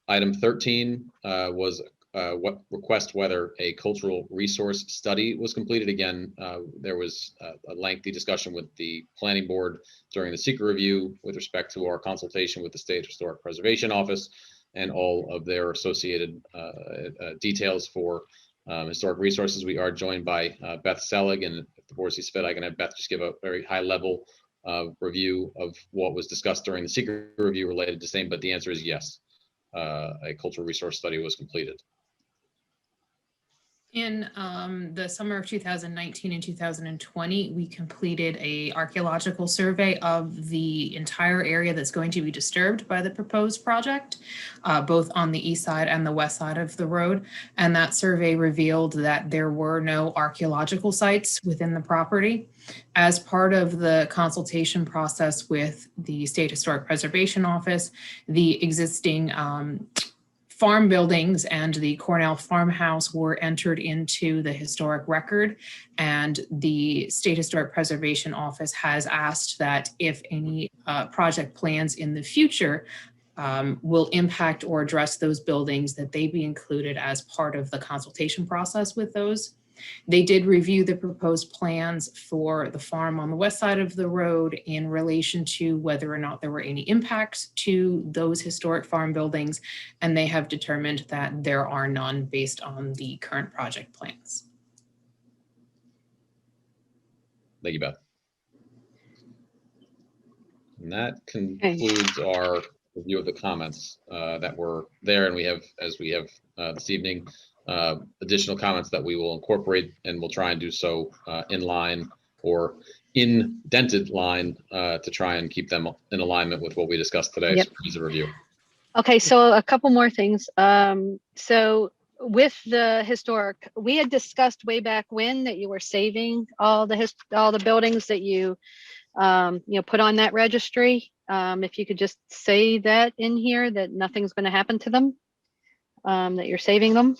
Item 13 was what request whether a cultural resource study was completed. Again, there was a lengthy discussion with the planning board during the secret review with respect to our consultation with the State Historic Preservation Office and all of their associated details for Historic Resources, we are joined by Beth Selig, and if the board sees fit, I can have Beth just give a very high level review of what was discussed during the secret review related to same, but the answer is yes. A cultural resource study was completed. In the summer of 2019 and 2020, we completed a archaeological survey of the entire area that's going to be disturbed by the proposed project, both on the east side and the west side of the road. And that survey revealed that there were no archaeological sites within the property. As part of the consultation process with the State Historic Preservation Office, the existing farm buildings and the Cornell farmhouse were entered into the historic record, and the State Historic Preservation Office has asked that if any project plans in the future will impact or address those buildings, that they be included as part of the consultation process with those. They did review the proposed plans for the farm on the west side of the road in relation to whether or not there were any impacts to those historic farm buildings, and they have determined that there are none based on the current project plans. Thank you, Beth. And that concludes our review of the comments that were there, and we have, as we have this evening, additional comments that we will incorporate, and we'll try and do so in line or indented line to try and keep them in alignment with what we discussed today. Yep. So as a review. Okay, so a couple more things. So with the historic, we had discussed way back when that you were saving all the buildings that you put on that registry. If you could just say that in here, that nothing's going to happen to them, that you're saving them,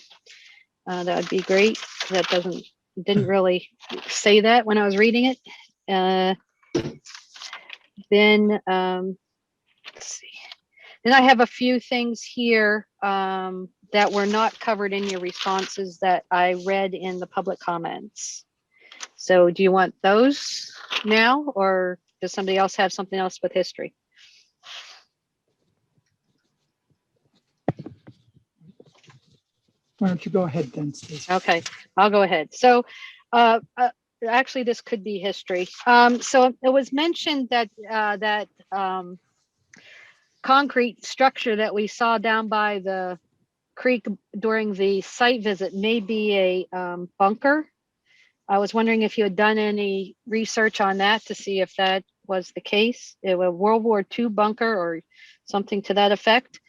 that would be great. That didn't really say that when I was reading it. Then let's see. Then I have a few things here that were not covered in your responses that I read in the public comments. So do you want those now, or does somebody else have something else with history? Why don't you go ahead then, Stacey? Okay, I'll go ahead. So actually, this could be history. So it was mentioned that concrete structure that we saw down by the creek during the site visit may be a bunker. I was wondering if you had done any research on that to see if that was the case. It was a World War II bunker or something to that effect.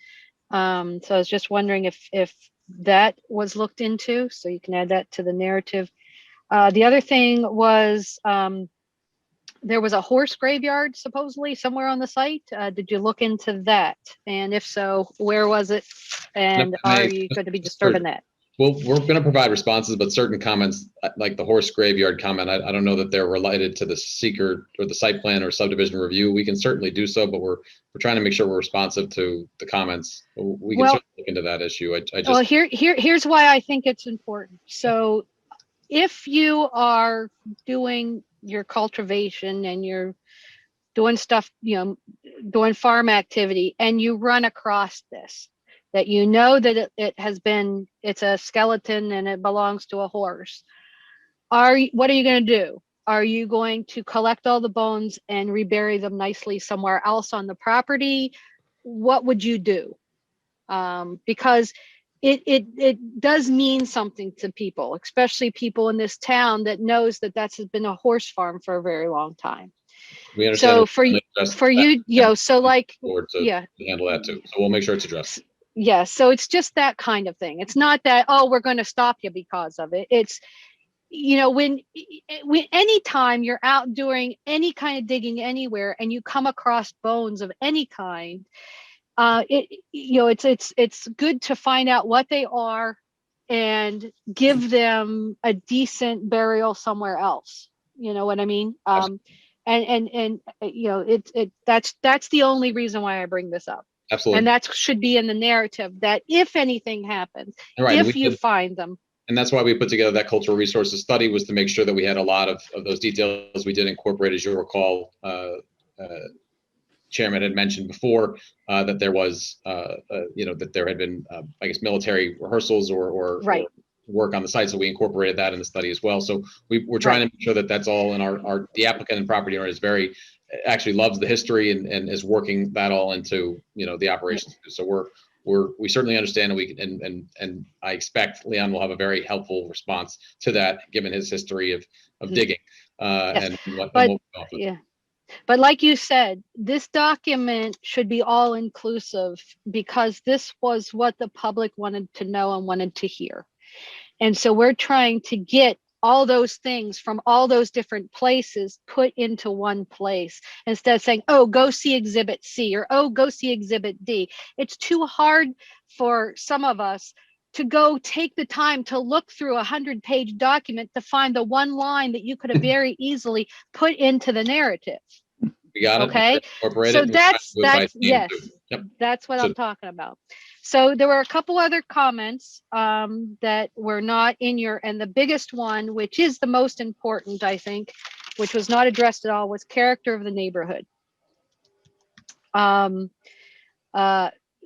So I was just wondering if that was looked into, so you can add that to the narrative. The other thing was there was a horse graveyard supposedly somewhere on the site. Did you look into that? And if so, where was it? And are you going to be disturbing that? Well, we're going to provide responses, but certain comments, like the horse graveyard comment, I don't know that they're related to the seeker or the site plan or subdivision review. We can certainly do so, but we're trying to make sure we're responsive to the comments. We can certainly look into that issue. Well, here's why I think it's important. So if you are doing your cultivation and you're doing stuff, doing farm activity, and you run across this, that you know that it's a skeleton and it belongs to a horse. What are you going to do? Are you going to collect all the bones and rebury them nicely somewhere else on the property? What would you do? Because it does mean something to people, especially people in this town that knows that that's been a horse farm for a very long time. We understand. So for you, so like, yeah, handle that too. So we'll make sure it's addressed. Yeah, so it's just that kind of thing. It's not that, oh, we're going to stop you because of it. It's, when anytime you're out doing any kind of digging anywhere and you come across bones of any kind, it's good to find out what they are and give them a decent burial somewhere else. You know what I mean? That's the only reason why I bring this up. Absolutely. And that should be in the narrative, that if anything happens, if you find them. And that's why we put together that cultural resources study, was to make sure that we had a lot of those details. We did incorporate, as you'll recall, Chairman had mentioned before, that there was, that there had been, I guess, military rehearsals or work on the site. So we incorporated that in the study as well. So we're trying to make sure that that's all in the applicant and property owner is actually loves the history and is working that all into, the operations. So we certainly understand, and I expect Leon will have a very helpful response to that, given his history of digging. Yes. And what But we'll go off with. yeah, but like you said, this document should be all inclusive because this was what the public wanted to know and wanted to hear. And so we're trying to get all those things from all those different places put into one place instead of saying, oh, go see exhibit C or oh, go see exhibit D. It's too hard for some of us to go take the time to look through a 100-page document to find the one line that you could have very easily put into the narrative. We got it. Okay, so that's yes, that's what I'm talking about. So there were a couple other comments that were not in and the biggest one, which is the most important, I think, which was not addressed at all, was character of the neighborhood.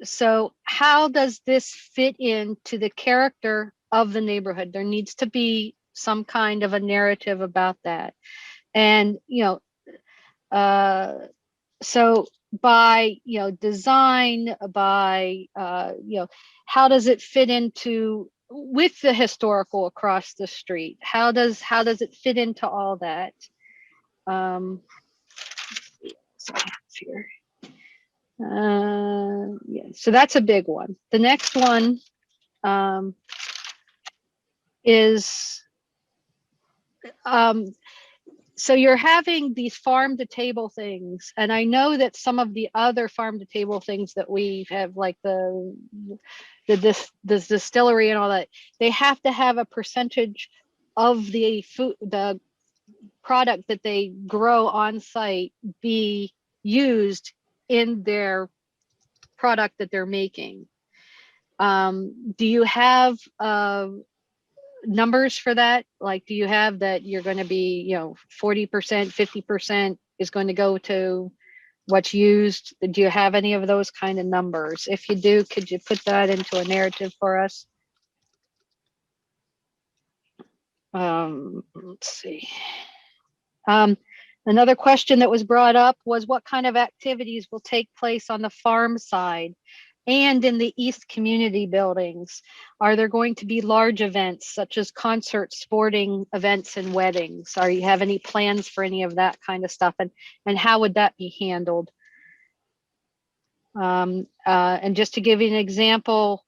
So how does this fit into the character of the neighborhood? There needs to be some kind of a narrative about that. And, so by, design, by, how does it fit into with the historical across the street? How does it fit into all that? Here. Yeah, so that's a big one. The next one is so you're having these farm to table things, and I know that some of the other farm to table things that we have, like the distillery and all that, they have to have a percentage of the food, the product that they grow on site, be used in their product that they're making. Do you have numbers for that? Like, do you have that you're going to be, 40%, 50% is going to go to what's used? Do you have any of those kind of numbers? If you do, could you put that into a narrative for us? Let's see. Another question that was brought up was what kind of activities will take place on the farm side and in the East community buildings? Are there going to be large events such as concerts, sporting events, and weddings? Are you have any plans for any of that kind of stuff? And how would that be handled? And just to give you an example,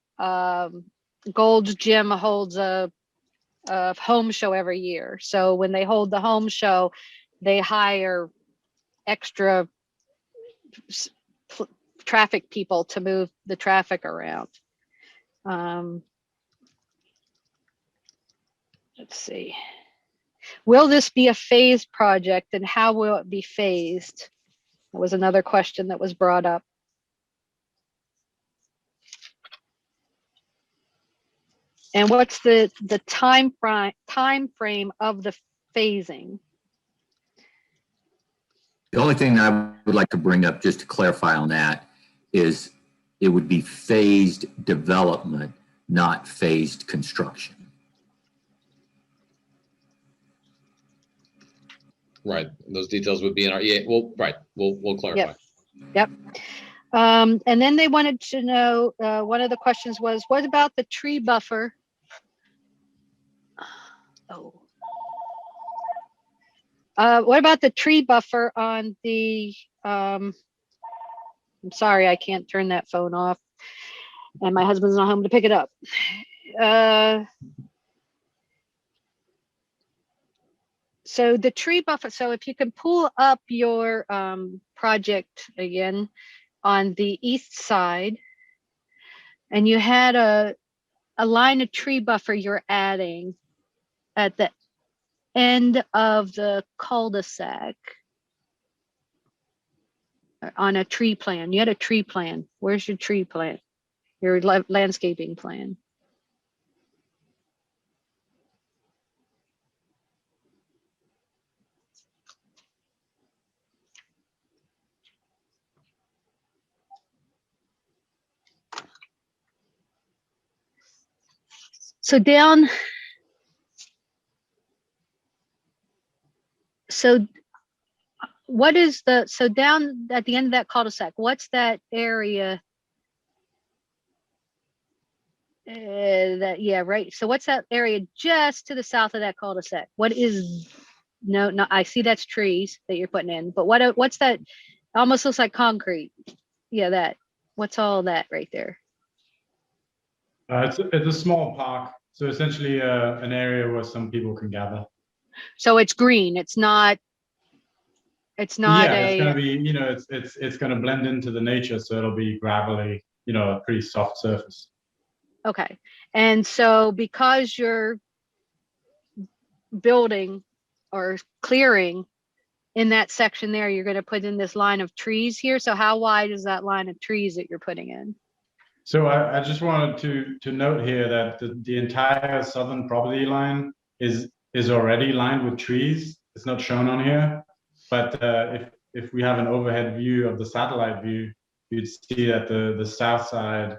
Gold's Gym holds a home show every year. So when they hold the home show, they hire extra traffic people to move the traffic around. Let's see. Will this be a phased project, and how will it be phased? That was another question that was brought up. And what's the time frame of the phasing? The only thing that I would like to bring up, just to clarify on that, is it would be phased development, not phased construction. Right. Those details would be in our, we'll clarify. Yep. And then they wanted to know, one of the questions was, what about the tree buffer? What about the tree buffer on the, I'm sorry, I can't turn that phone off, and my husband's not home to pick it up. So the tree buffer, so if you can pull up your project again on the east side, and you had a line of tree buffer you're adding at the end of the cul-de-sac on a tree plan. You had a tree plan. Where's your tree plan? Your landscaping plan. So down, so what is the, so down at the end of that cul-de-sac, what's that area? That, yeah, right. So what's that area just to the south of that cul-de-sac? What is, no, I see that's trees that you're putting in, but what's that? Almost looks like concrete. Yeah, that, what's all that right there? It's a small park, so essentially an area where some people can gather. So it's green. It's not Yeah, it's going to be, you know, it's going to blend into the nature, so it'll be gravelly, you know, a pretty soft surface. Okay. And so because you're building or clearing in that section there, you're going to put in this line of trees here. So how wide is that line of trees that you're putting in? So I just wanted to note here that the entire southern property line is already lined with trees. It's not shown on here, but if we have an overhead view of the satellite view, you'd see that the south side,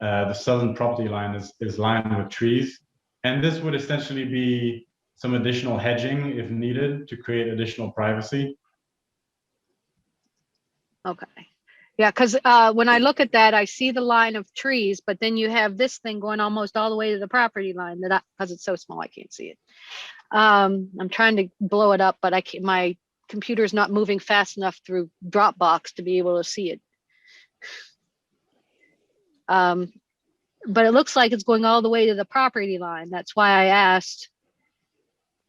the southern property line is lined with trees. And this would essentially be some additional hedging if needed to create additional privacy. Okay. Yeah, because when I look at that, I see the line of trees, but then you have this thing going almost all the way to the property line that because it's so small, I can't see it. I'm trying to blow it up, but I can't, my computer's not moving fast enough through Dropbox to be able to see it. But it looks like it's going all the way to the property line. That's why I asked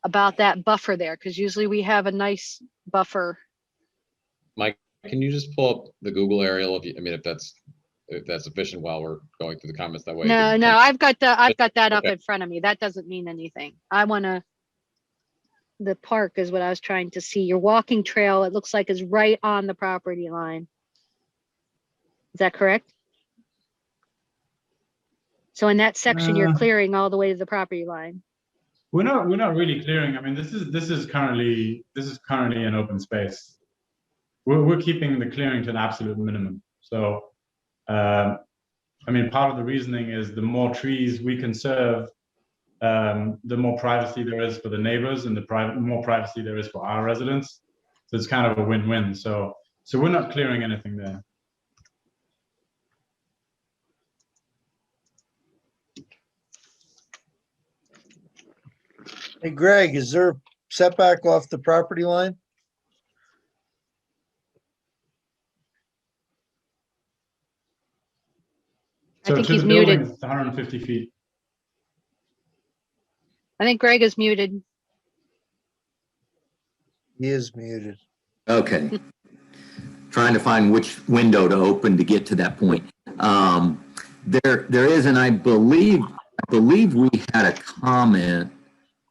about that buffer there, because usually we have a nice buffer. Mike, can you just pull up the Google aerial if you, I mean, if that's sufficient while we're going through the comments that way? No, I've got that up Okay. in front of me. That doesn't mean anything. I want to, the park is what I was trying to see. Your walking trail, it looks like is right on the property line. Is that correct? So in that section, you're clearing all the way to the property line. We're not really clearing. I mean, this is currently an open space. We're keeping the clearing to an absolute minimum. So, I mean, part of the reasoning is the more trees we conserve, the more privacy there is for the neighbors, and the more privacy there is for our residents. So it's kind of a win-win. So we're not clearing anything there. Hey, Greg, is there a setback off the property line? So I think to he's the building, muted. it's 150 feet. I think Greg is muted. He is muted. Okay. Trying to find which window to open to get to that point. There is, and I believe we had a comment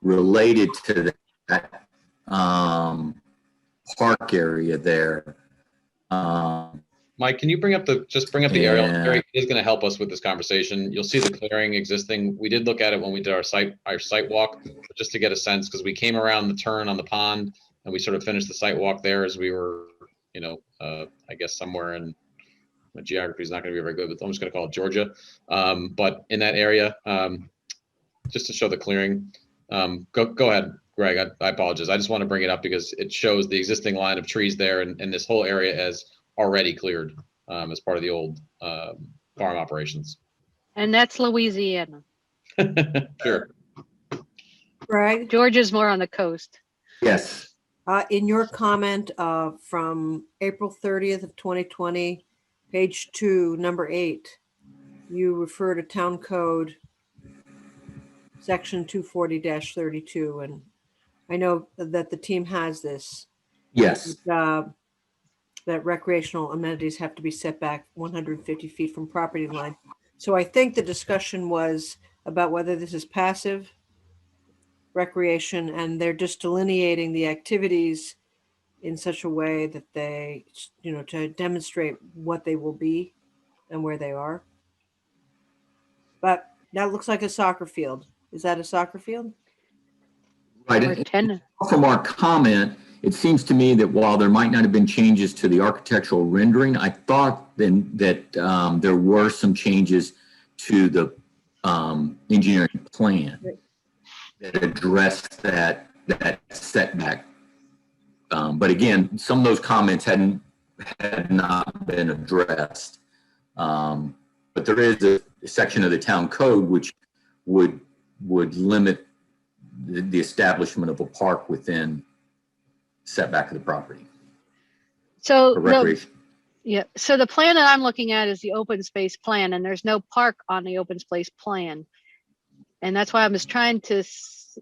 related to that park area there. Mike, can you bring up the aerial? Eric is going to help us with this conversation. You'll see the clearing existing. We did look at it when we did our site walk, just to get a sense, because we came around the turn on the pond and we sort of finished the site walk there as we were, you know, I guess somewhere in, my geography is not going to be very good, but I'm just going to call it Georgia. But in that area, just to show the clearing, go ahead, Greg. I apologize. I just want to bring it up because it shows the existing line of trees there, and this whole area as already cleared as part of the old farm operations. And that's Louisiana. Sure. Greg? Georgia's more on the coast. Yes. In your comment from April 30th of 2020, page 2, number 8, you refer to Town Code section 240-32, and I know that the team has this. Yes. That recreational amenities have to be set back 150 feet from property line. So I think the discussion was about whether this is passive recreation, and they're just delineating the activities in such a way that they, you know, to demonstrate what they will be and where they are. But that looks like a soccer field. Is that a soccer field? Right. From our comment, it seems to me that while there might not have been changes to the architectural rendering, I thought then that there were some changes to the engineering plan that addressed that setback. But again, some of those comments had not been addressed. But there is a section of the town code which would limit the establishment of a park within setback of the property. So For recreation. yeah. So the plan that I'm looking at is the open space plan, and there's no park on the open space plan. And that's why I was trying to,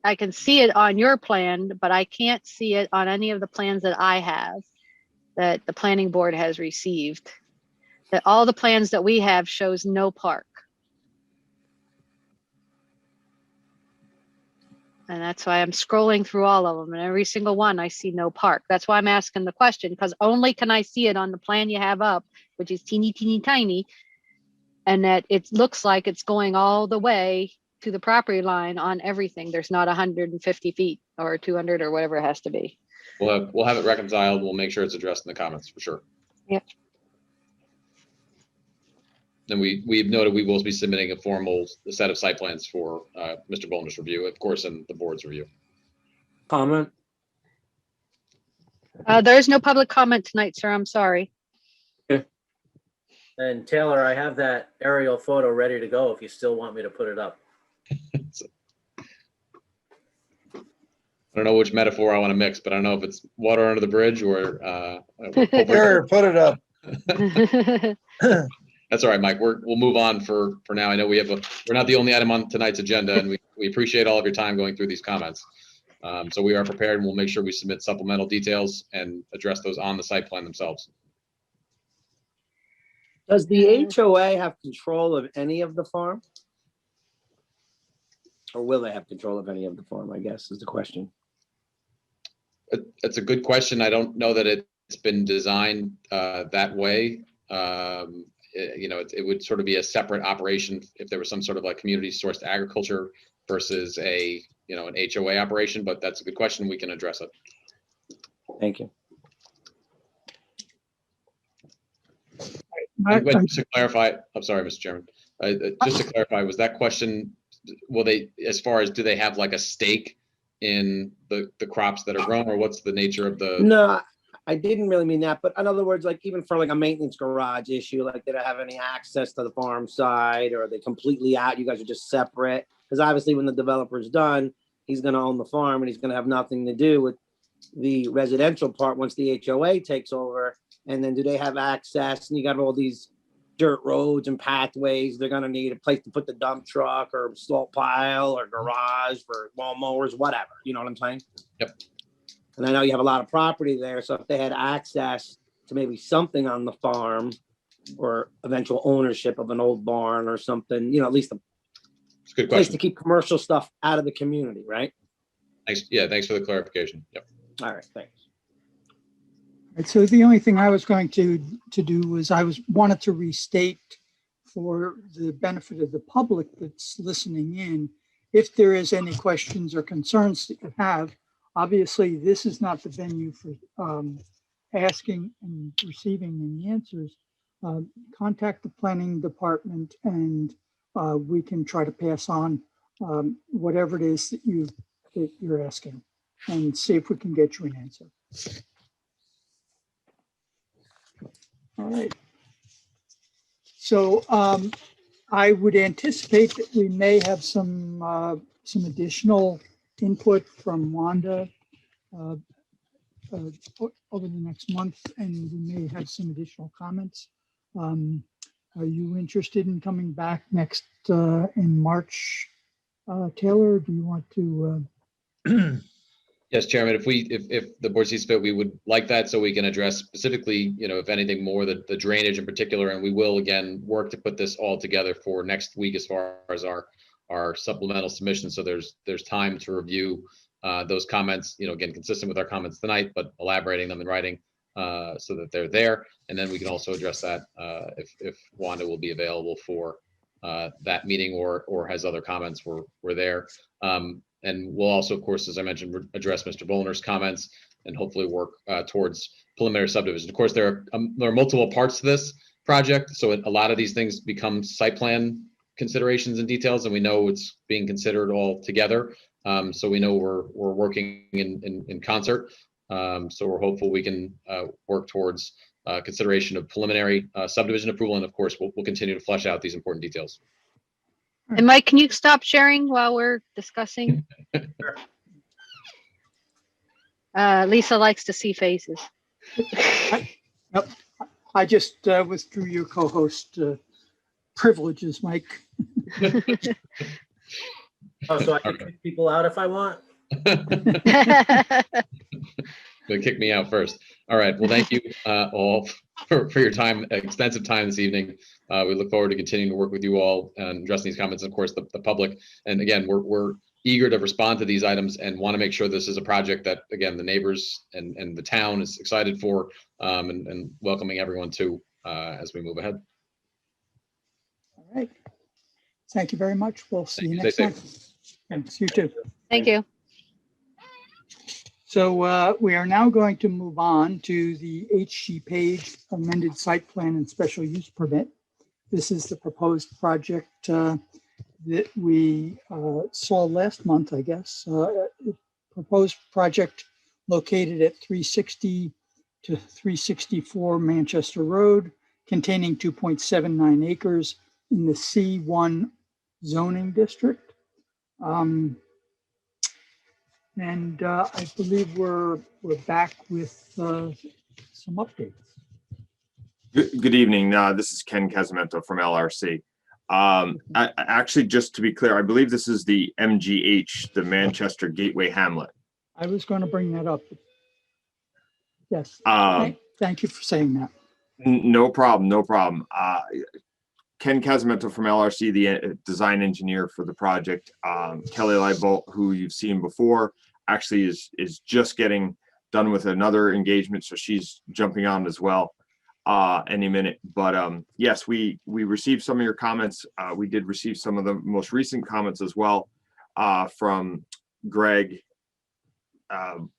I can see it on your plan, but I can't see it on any of the plans that I have that the planning board has received. That all the plans that we have shows no park. And that's why I'm scrolling through all of them, and every single one I see no park. That's why I'm asking the question, because only can I see it on the plan you have up, which is teeny, teeny, tiny. And that it looks like it's going all the way to the property line on everything. There's not 150 feet or 200 or whatever it has to be. We'll have it reconciled. We'll make sure it's addressed in the comments for sure. Yep. And we've noted we will be submitting a formal set of site plans for Mr. Bollner's review, of course, and the board's review. Comment? There is no public comment tonight, sir. I'm sorry. And Taylor, I have that aerial photo ready to go if you still want me to put it up. I don't know which metaphor I want to mix, but I don't know if it's water under the bridge or Sure, put it up. That's all right, Mike. We'll move on for now. I know we're not the only item on tonight's agenda, and we appreciate all of your time going through these comments. So we are prepared, and we'll make sure we submit supplemental details and address those on the site plan themselves. Does the HOA have control of any of the farm? Or will they have control of any of the farm, I guess, is the question. It's a good question. I don't know that it's been designed that way. It would sort of be a separate operation if there was some sort of like community sourced agriculture versus an HOA operation, but that's a good question. We can address it. Thank you. Just to clarify, I'm sorry, Mr. Chairman. Just to clarify, was that question, will they, as far as do they have like a stake in the crops that are grown, or what's the nature of the? No, I didn't really mean that, but in other words, like even for like a maintenance garage issue, like did I have any access to the farm side, or are they completely out? You guys are just separate? Because obviously when the developer's done, he's going to own the farm and he's going to have nothing to do with the residential part once the HOA takes over. And then do they have access? And you got all these dirt roads and pathways. They're going to need a place to put the dump truck or salt pile or garage for lawnmowers, whatever. You know what I'm saying? Yep. And I know you have a lot of property there. So if they had access to maybe something on the farm or eventual ownership of an old barn or something, at least a good place question to keep commercial stuff out of the community, right? Thanks. Yeah, thanks for the clarification. Yep. All right, thanks. Right, so the only thing I was going to do was wanted to restate for the benefit of the public that's listening in, if there is any questions or concerns that you have. Obviously, this is not the venue for asking and receiving any answers. Contact the planning department and we can try to pass on whatever it is that you're asking and see if we can get you an answer. All right. So I would anticipate that we may have some additional input from Wanda over the next month, and we may have some additional comments. Are you interested in coming back next in March, Taylor? Do you want to? Yes, Chairman, if the board sees fit, we would like that so we can address specifically, if anything more, the drainage in particular, and we will again work to put this all together for next week as far as our supplemental submission. So there's time to review those comments, again, consistent with our comments tonight, but elaborating them in writing so that they're there. And then we can also address that if Wanda will be available for that meeting or has other comments, we're there. And we'll also, of course, as I mentioned, address Mr. Bollner's comments and hopefully work towards preliminary subdivision. Of course, there are multiple parts to this project, so a lot of these things become site plan considerations and details, and we know it's being considered all together. So we know we're working in concert. So we're hopeful we can work towards consideration of preliminary subdivision approval, and of course, we'll continue to flesh out these important details. And Mike, can you stop sharing while we're discussing? Lisa likes to see faces. Yep. I just withdrew your co-host privileges, Mike. Oh, so I can kick people out if I want? They kick me out first. All right. Well, thank you all for your time, extensive time this evening. We look forward to continuing to work with you all and addressing these comments, and of course, the public. And again, we're eager to respond to these items and want to make sure this is a project that, again, the neighbors and the town is excited for, and welcoming everyone to as we move ahead. All right. Thank you very much. We'll see you next Stay time. Thanks. You too. Thank you. So we are now going to move on to the HG Page amended site plan and special use permit. This is the proposed project that we saw last month, I guess. Proposed project located at 360 to 364 Manchester Road, containing 2.79 acres in the C1 zoning district. And I believe we're back with some updates. Good evening. This is Ken Casamento from LRC. Actually, just to be clear, I believe this is the MGH, the Manchester Gateway Hamlet. I was going to bring that up. Yes. Thank you for saying that. No problem. No problem. Ken Casamento from LRC, the design engineer for the project. Kelly Leibolt, who you've seen before, actually is just getting done with another engagement, so she's jumping on as well any minute. But yes, we received some of your comments. We did receive some of the most recent comments as well from Greg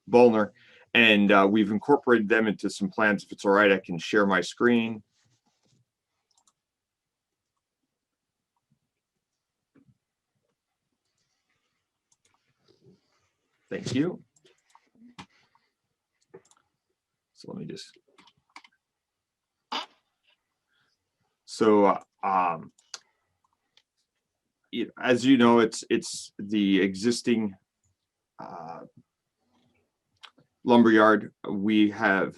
Bolner, and we've incorporated them into some plans. If it's all right, I can share my screen. Thank you. So let me just. So as you know, it's the existing lumberyard. We have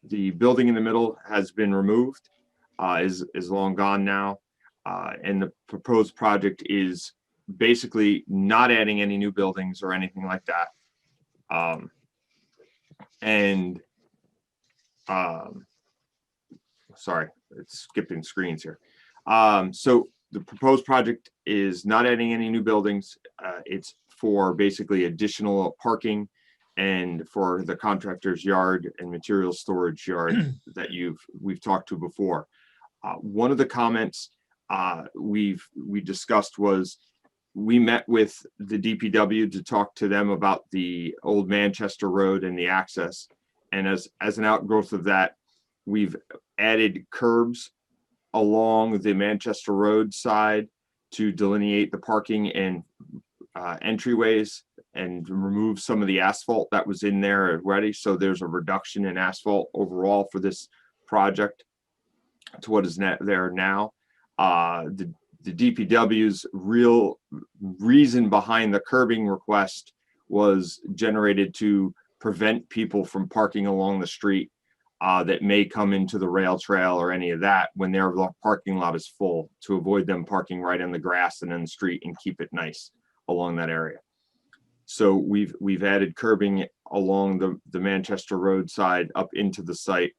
the building in the middle has been removed, is long gone now, and the proposed project is basically not adding any new buildings or anything like that. Sorry, it's skipping screens here. So the proposed project is not adding any new buildings. It's for basically additional parking and for the contractor's yard and material storage yard that we've talked to before. One of the comments we discussed was we met with the DPW to talk to them about the old Manchester Road and the access. And as an outgrowth of that, we've added curbs along the Manchester Road side to delineate the parking and entryways and remove some of the asphalt that was in there already. So there's a reduction in asphalt overall for this project to what is there now. The DPW's real reason behind the curbing request was generated to prevent people from parking along the street that may come into the rail trail or any of that when their parking lot is full, to avoid them parking right in the grass and in the street and keep it nice along that area. So we've added curbing along the Manchester Road side up into the site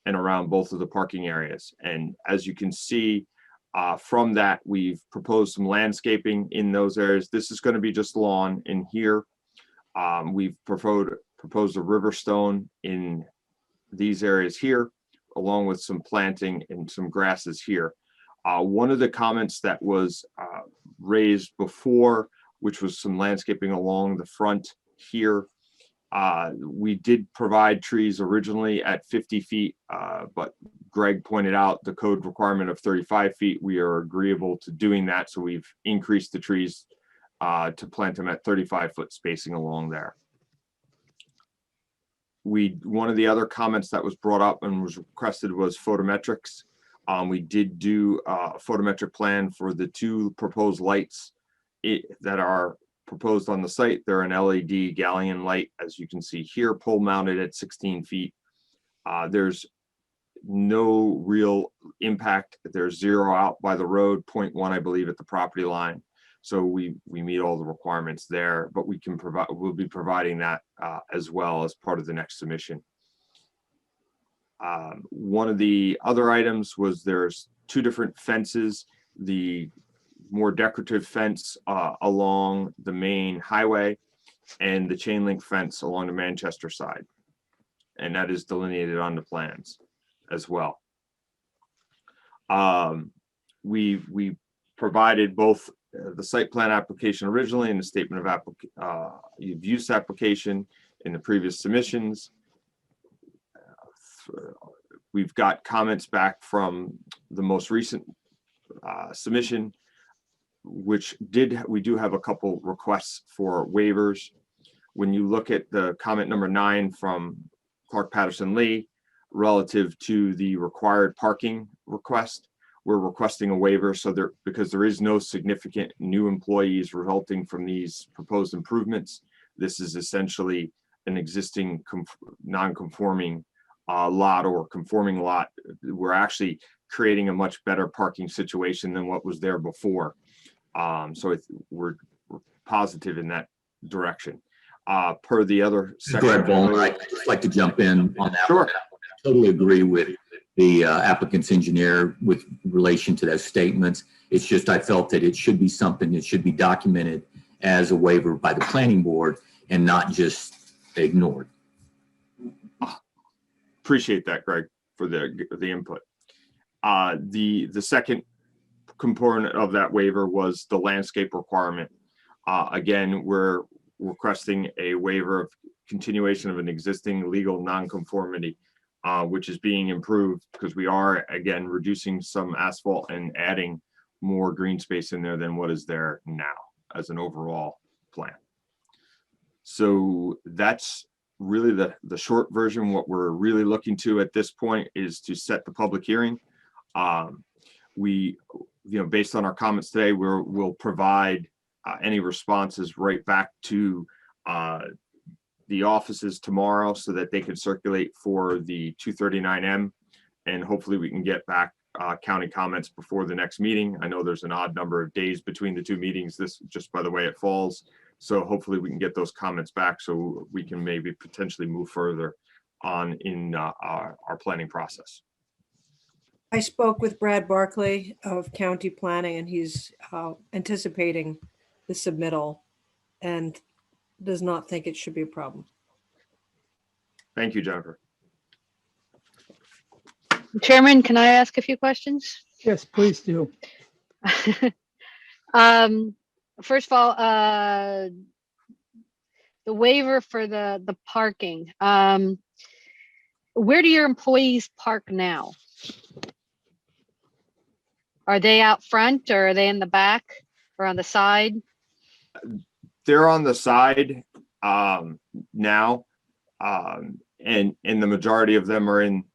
and around both of the parking areas. And as you can see from that, we've proposed some landscaping in those areas. This is going to be just lawn in here. We've proposed a river stone in these areas here, along with some planting and some grasses here. One of the comments that was raised before, which was some landscaping along the front here, we did provide trees originally at 50 feet, but Greg pointed out the code requirement of 35 feet. We are agreeable to doing that. So we've increased the trees to plant them at 35-foot spacing along there. One of the other comments that was brought up and was requested was photometrics. We did do a photometric plan for the 2 proposed lights that are proposed on the site. They're an LED galleon light, as you can see here, pole mounted at 16 feet. There's no real impact. There's 0 out by the road, 0.1, I believe, at the property line. So we meet all the requirements there, but we'll be providing that as well as part of the next submission. One of the other items was there's 2 different fences. The more decorative fence along the main highway and the chain link fence along the Manchester side. And that is delineated on the plans as well. We provided both the site plan application originally and the statement of use application in the previous submissions. We've got comments back from the most recent submission, which we do have a couple requests for waivers. When you look at the comment number 9 from Clark Patterson Lee relative to the required parking request, we're requesting a waiver because there is no significant new employees resulting from these proposed improvements. This is essentially an existing non-conforming lot or conforming lot. We're actually creating a much better parking situation than what was there before. So we're positive in that direction. Per the other section. Greg Bowler, I'd just like to jump in on that. Sure. One. I totally agree with the applicant's engineer with relation to those statements. It's just I felt that it should be something that should be documented as a waiver by the planning board and not just ignored. Appreciate that, Greg, for the input. The second component of that waiver was the landscape requirement. Again, we're requesting a waiver of continuation of an existing legal nonconformity, which is being improved because we are, again, reducing some asphalt and adding more green space in there than what is there now as an overall plan. So that's really the short version. What we're really looking to at this point is to set the public hearing. Based on our comments today, we'll provide any responses right back to the offices tomorrow so that they can circulate for the 239M, and hopefully we can get back county comments before the next meeting. I know there's an odd number of days between the 2 meetings, this just by the way it falls. So hopefully we can get those comments back so we can maybe potentially move further on in our planning process. I spoke with Brad Barkley of County Planning, and he's anticipating the submittal and does not think it should be a problem. Thank you, Jennifer. Chairman, can I ask a few questions? Yes, please do. First of all, the waiver for the parking. Where do your employees park now? Are they out front or are they in the back or on the side? They're on the side now, and the majority of them are in.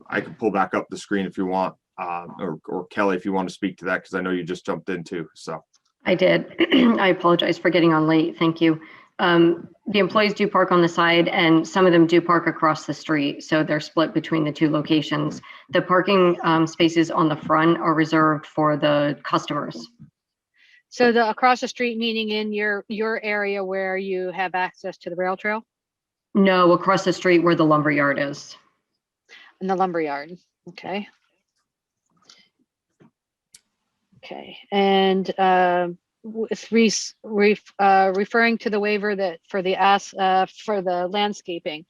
I could pull back up the screen if you want, or Kelly, if you want to speak to that, because I know you just jumped in too. So I did. I apologize for getting on late. Thank you. The employees do park on the side, and some of them do park across the street. So they're split between the 2 locations. The parking spaces on the front are reserved for the customers. So the across the street, meaning in your area where you have access to the rail trail? No, across the street where the lumber yard is. In the lumber yard. Okay. Okay. And referring to the waiver that for the landscaping,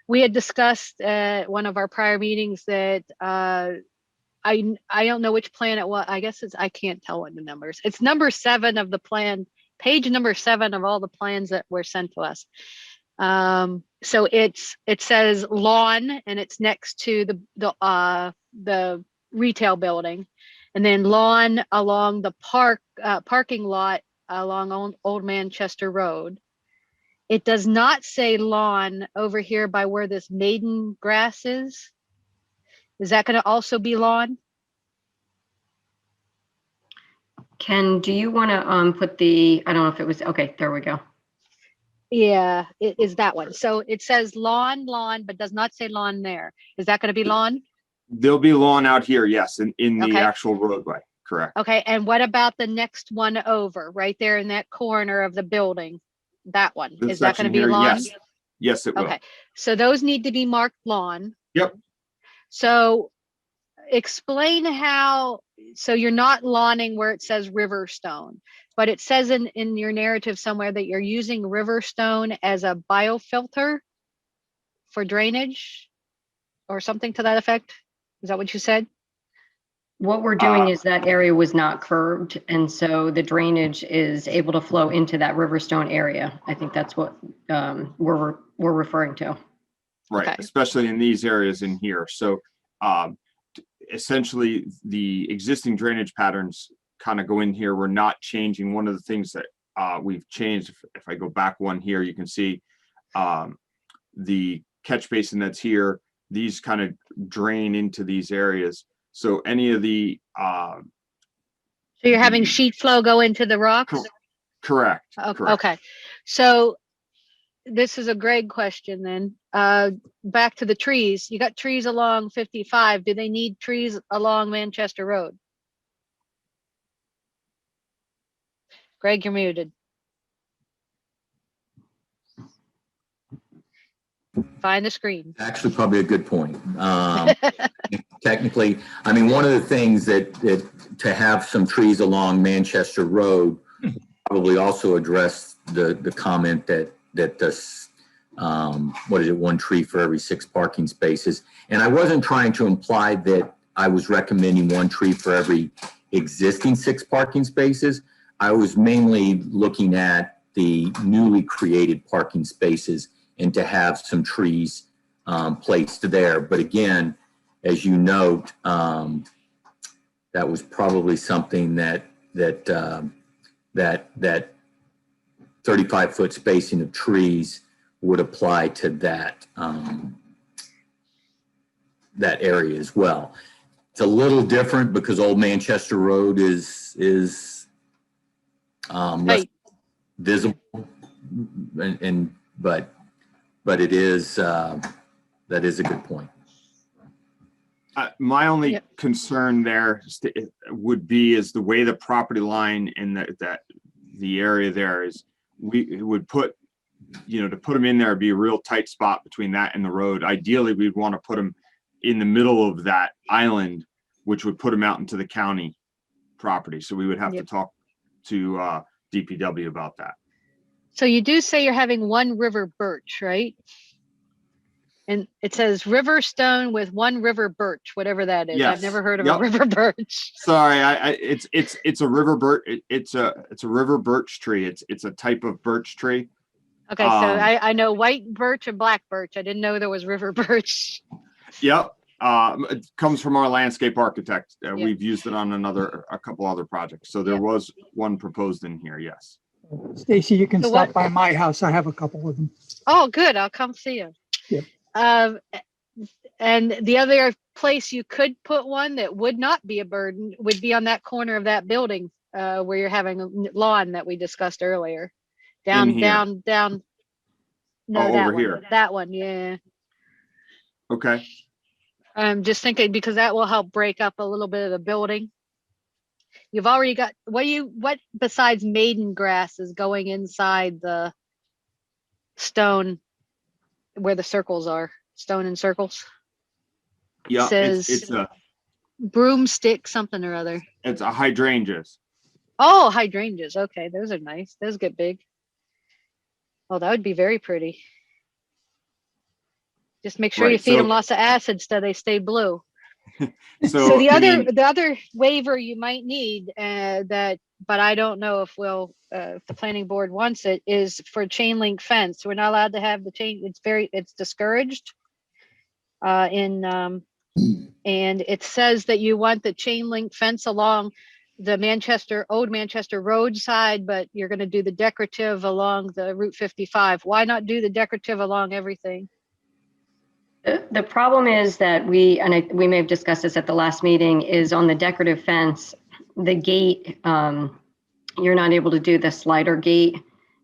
we had discussed at one of our prior meetings that I don't know which plan it was. I guess I can't tell what the numbers. It's number 7 of the plan, page number 7 of all the plans that were sent to us. So it says lawn, and it's next to the retail building, and then lawn along the parking lot along Old Manchester Road. It does not say lawn over here by where this maiden grass is. Is that going to also be lawn? Ken, do you want to put the, I don't know if it was, okay, there we go. Yeah, it is that one. So it says lawn, but does not say lawn there. Is that going to be lawn? There'll be lawn out here, yes, in the Okay. actual roadway, correct. Okay, and what about the next one over, right there in that corner of the building? That one, This is that going to section be here, lawn? yes. Yes, it will. Okay, so those need to be marked lawn. Yep. So explain how, so you're not lawning where it says Riverstone, but it says in your narrative somewhere that you're using Riverstone as a biofilter for drainage or something to that effect. Is that what you said? What we're doing is that area was not curbed, and so the drainage is able to flow into that Riverstone area. I think that's what we're referring to. Right, Okay. especially in these areas in here. So essentially the existing drainage patterns kind of go in here. We're not changing. One of the things that we've changed, if I go back one here, you can see the catch basin that's here. These kind of drain into these areas. So any of the So you're having sheet flow go into the rocks? correct. Okay. So this is a Greg question then. Back to the trees. You got trees along 55. Do they need trees along Manchester Road? Greg, you're muted. Find the screen. Actually, probably a good point. Technically, I mean, one of the things that to have some trees along Manchester Road probably also address the comment that this what is it, 1 tree for every 6 parking spaces. And I wasn't trying to imply that I was recommending 1 tree for every existing 6 parking spaces. I was mainly looking at the newly created parking spaces and to have some trees placed there. But again, as you note, that was probably something that 35-foot spacing of trees would apply to that that area as well. It's a little different because Old Manchester Road is less visible, but it is that is a good point. My only concern there would be is the way the property line in the area there is. We would put, to put them in there would be a real tight spot between that and the road. Ideally, we'd want to put them in the middle of that island, which would put them out into the county property. So we would have to talk to DPW about that. So you do say you're having 1 river birch, right? And it says Riverstone with 1 river birch, whatever that is. Yes. I've never heard of a river birch. Sorry, it's a river birch. It's a river birch tree. It's a type of birch tree. Okay, so I know white birch and black birch. I didn't know there was river birch. Yep. It comes from our landscape architect. We've used it on a couple other projects. So there was 1 proposed in here. Yes. Stacy, you can stop by my house. I have a couple of them. Oh, good. I'll come see you. Yep. And the other place you could put one that would not be a burden would be on that corner of that building where you're having a lawn that we discussed earlier. Down. No, that over one. here. That one, yeah. Okay. I'm just thinking because that will help break up a little bit of the building. You've already got what besides maiden grass is going inside the stone where the circles are, stone and circles. Yeah, Says it's a broomstick something or other. It's a hydrangeas. Oh, hydrangeas. Okay, those are nice. Those get big. Oh, that would be very pretty. Just make sure you feed them lots of acid so they stay blue. So the I mean, other waiver you might need but I don't know if if the planning board wants it, is for chain link fence. We're not allowed to have the chain. It's discouraged. And it says that you want the chain link fence along the old Manchester Road side, but you're going to do the decorative along the Route 55. Why not do the decorative along everything? The problem is that we may have discussed this at the last meeting, is on the decorative fence, the gate, you're not able to do the slider gate.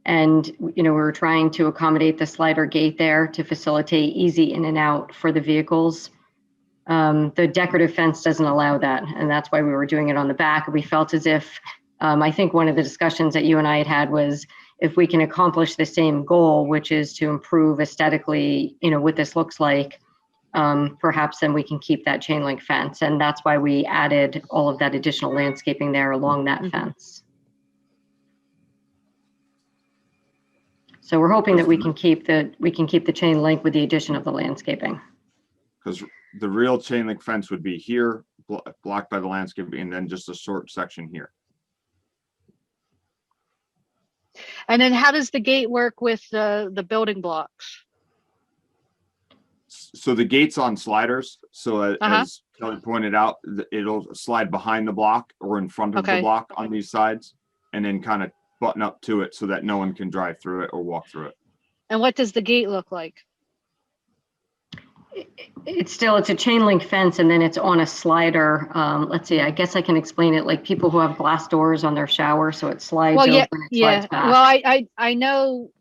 And, we're trying to accommodate the slider gate there to facilitate easy in and out for the vehicles. The decorative fence doesn't allow that. And that's why we were doing it on the back. We felt as if, I think one of the discussions that you and I had was, if we can accomplish the same goal, which is to improve aesthetically, what this looks like, perhaps then we can keep that chain link fence. And that's why we added all of that additional landscaping there along that fence. So we're hoping that we can keep the chain link with the addition of the landscaping. because the real chain link fence would be here, blocked by the landscaping, and then just a short section here. And then how does the gate work with the building blocks? So the gate's on sliders. So as Kelly pointed out, it'll slide behind the block or in front of the block on these sides, and then kind of button up to it so that no one can drive through it or walk through it. And what does the gate look like? It's a chain link fence, and then it's on a slider. Let's see, I guess I can explain it like people who have glass doors on their shower, so it slides over and it slides back. Well, I know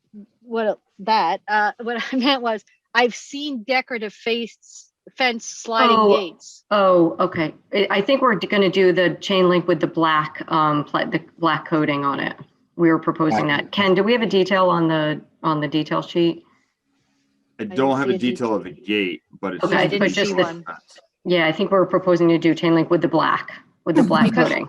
what I meant was, I've seen decorative fence sliding gates. Oh, okay. I think we're going to do the chain link with the black coating on it. We were proposing that. Ken, do we have a detail on the detail sheet? I don't have a detail of the gate, but it's I didn't see one. Yeah, I think we're proposing to do chain link with the black coating.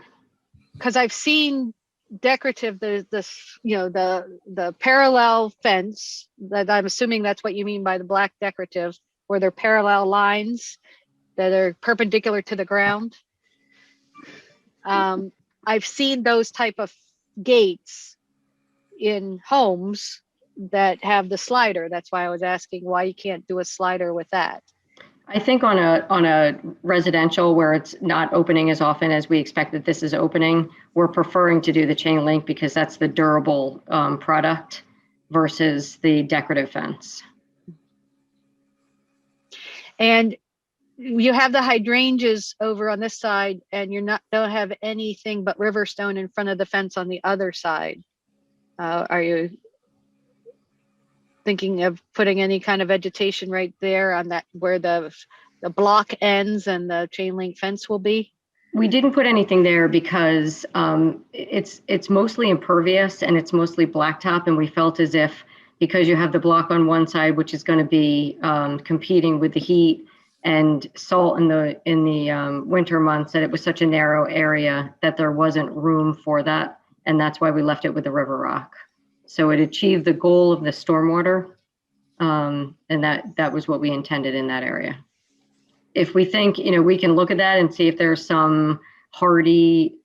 Because I've seen decorative, the parallel fence, that I'm assuming that's what you mean by the black decorative, where they're parallel lines that are perpendicular to the ground. I've seen those type of gates in homes that have the slider. That's why I was asking why you can't do a slider with that. I think on a residential where it's not opening as often as we expect that this is opening, we're preferring to do the chain link because that's the durable product versus the decorative fence. And you have the hydrangeas over on this side, and don't have anything but Riverstone in front of the fence on the other side. Are you thinking of putting any kind of vegetation right there on that where the block ends and the chain link fence will be? We didn't put anything there because it's mostly impervious and it's mostly blacktop, and we felt as if because you have the block on one side, which is going to be competing with the heat and salt in the winter months, that it was such a narrow area that there wasn't room for that, and that's why we left it with the river rock. So it achieved the goal of the stormwater, and that was what we intended in that area. If we think, we can look at that and see if there's some hardy,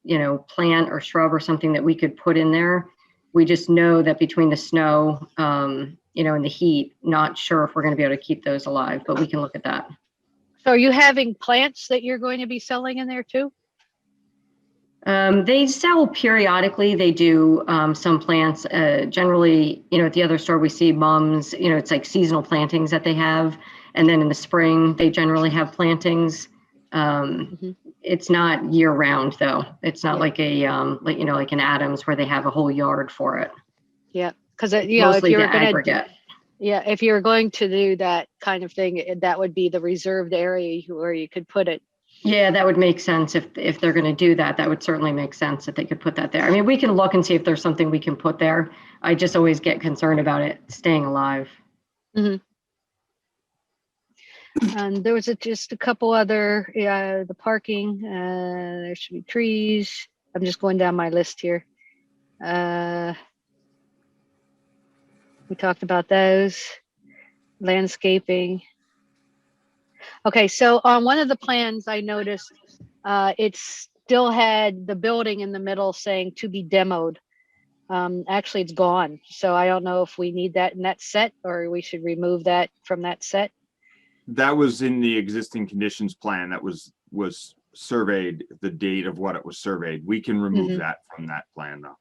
plant or shrub or something that we could put in there. We just know that between the snow, and the heat, not sure if we're going to be able to keep those alive, but we can look at that. So are you having plants that you're going to be selling in there too? They sell periodically. They do some plants. Generally, at the other store we see mums. It's like seasonal plantings that they have, and then in the spring they generally have plantings. It's not year round though. It's not like a like an Adams where they have a whole yard for it. Yeah, because if you're aggregate. Yeah, if you're going to do that kind of thing, that would be the reserved area where you could put it. Yeah, that would make sense if they're going to do that. That would certainly make sense if they could put that there. I mean, we can look and see if there's something we can put there. I just always get concerned about it staying alive. And there was just a couple other, the parking. There should be trees. I'm just going down my list here. We talked about those. Landscaping. Okay, so on one of the plans I noticed, it still had the building in the middle saying to be demoed. Actually, it's gone. So I don't know if we need that in that set or we should remove that from that set. That was in the existing conditions plan that was surveyed, the date of what it was surveyed. We can remove that from that plan though,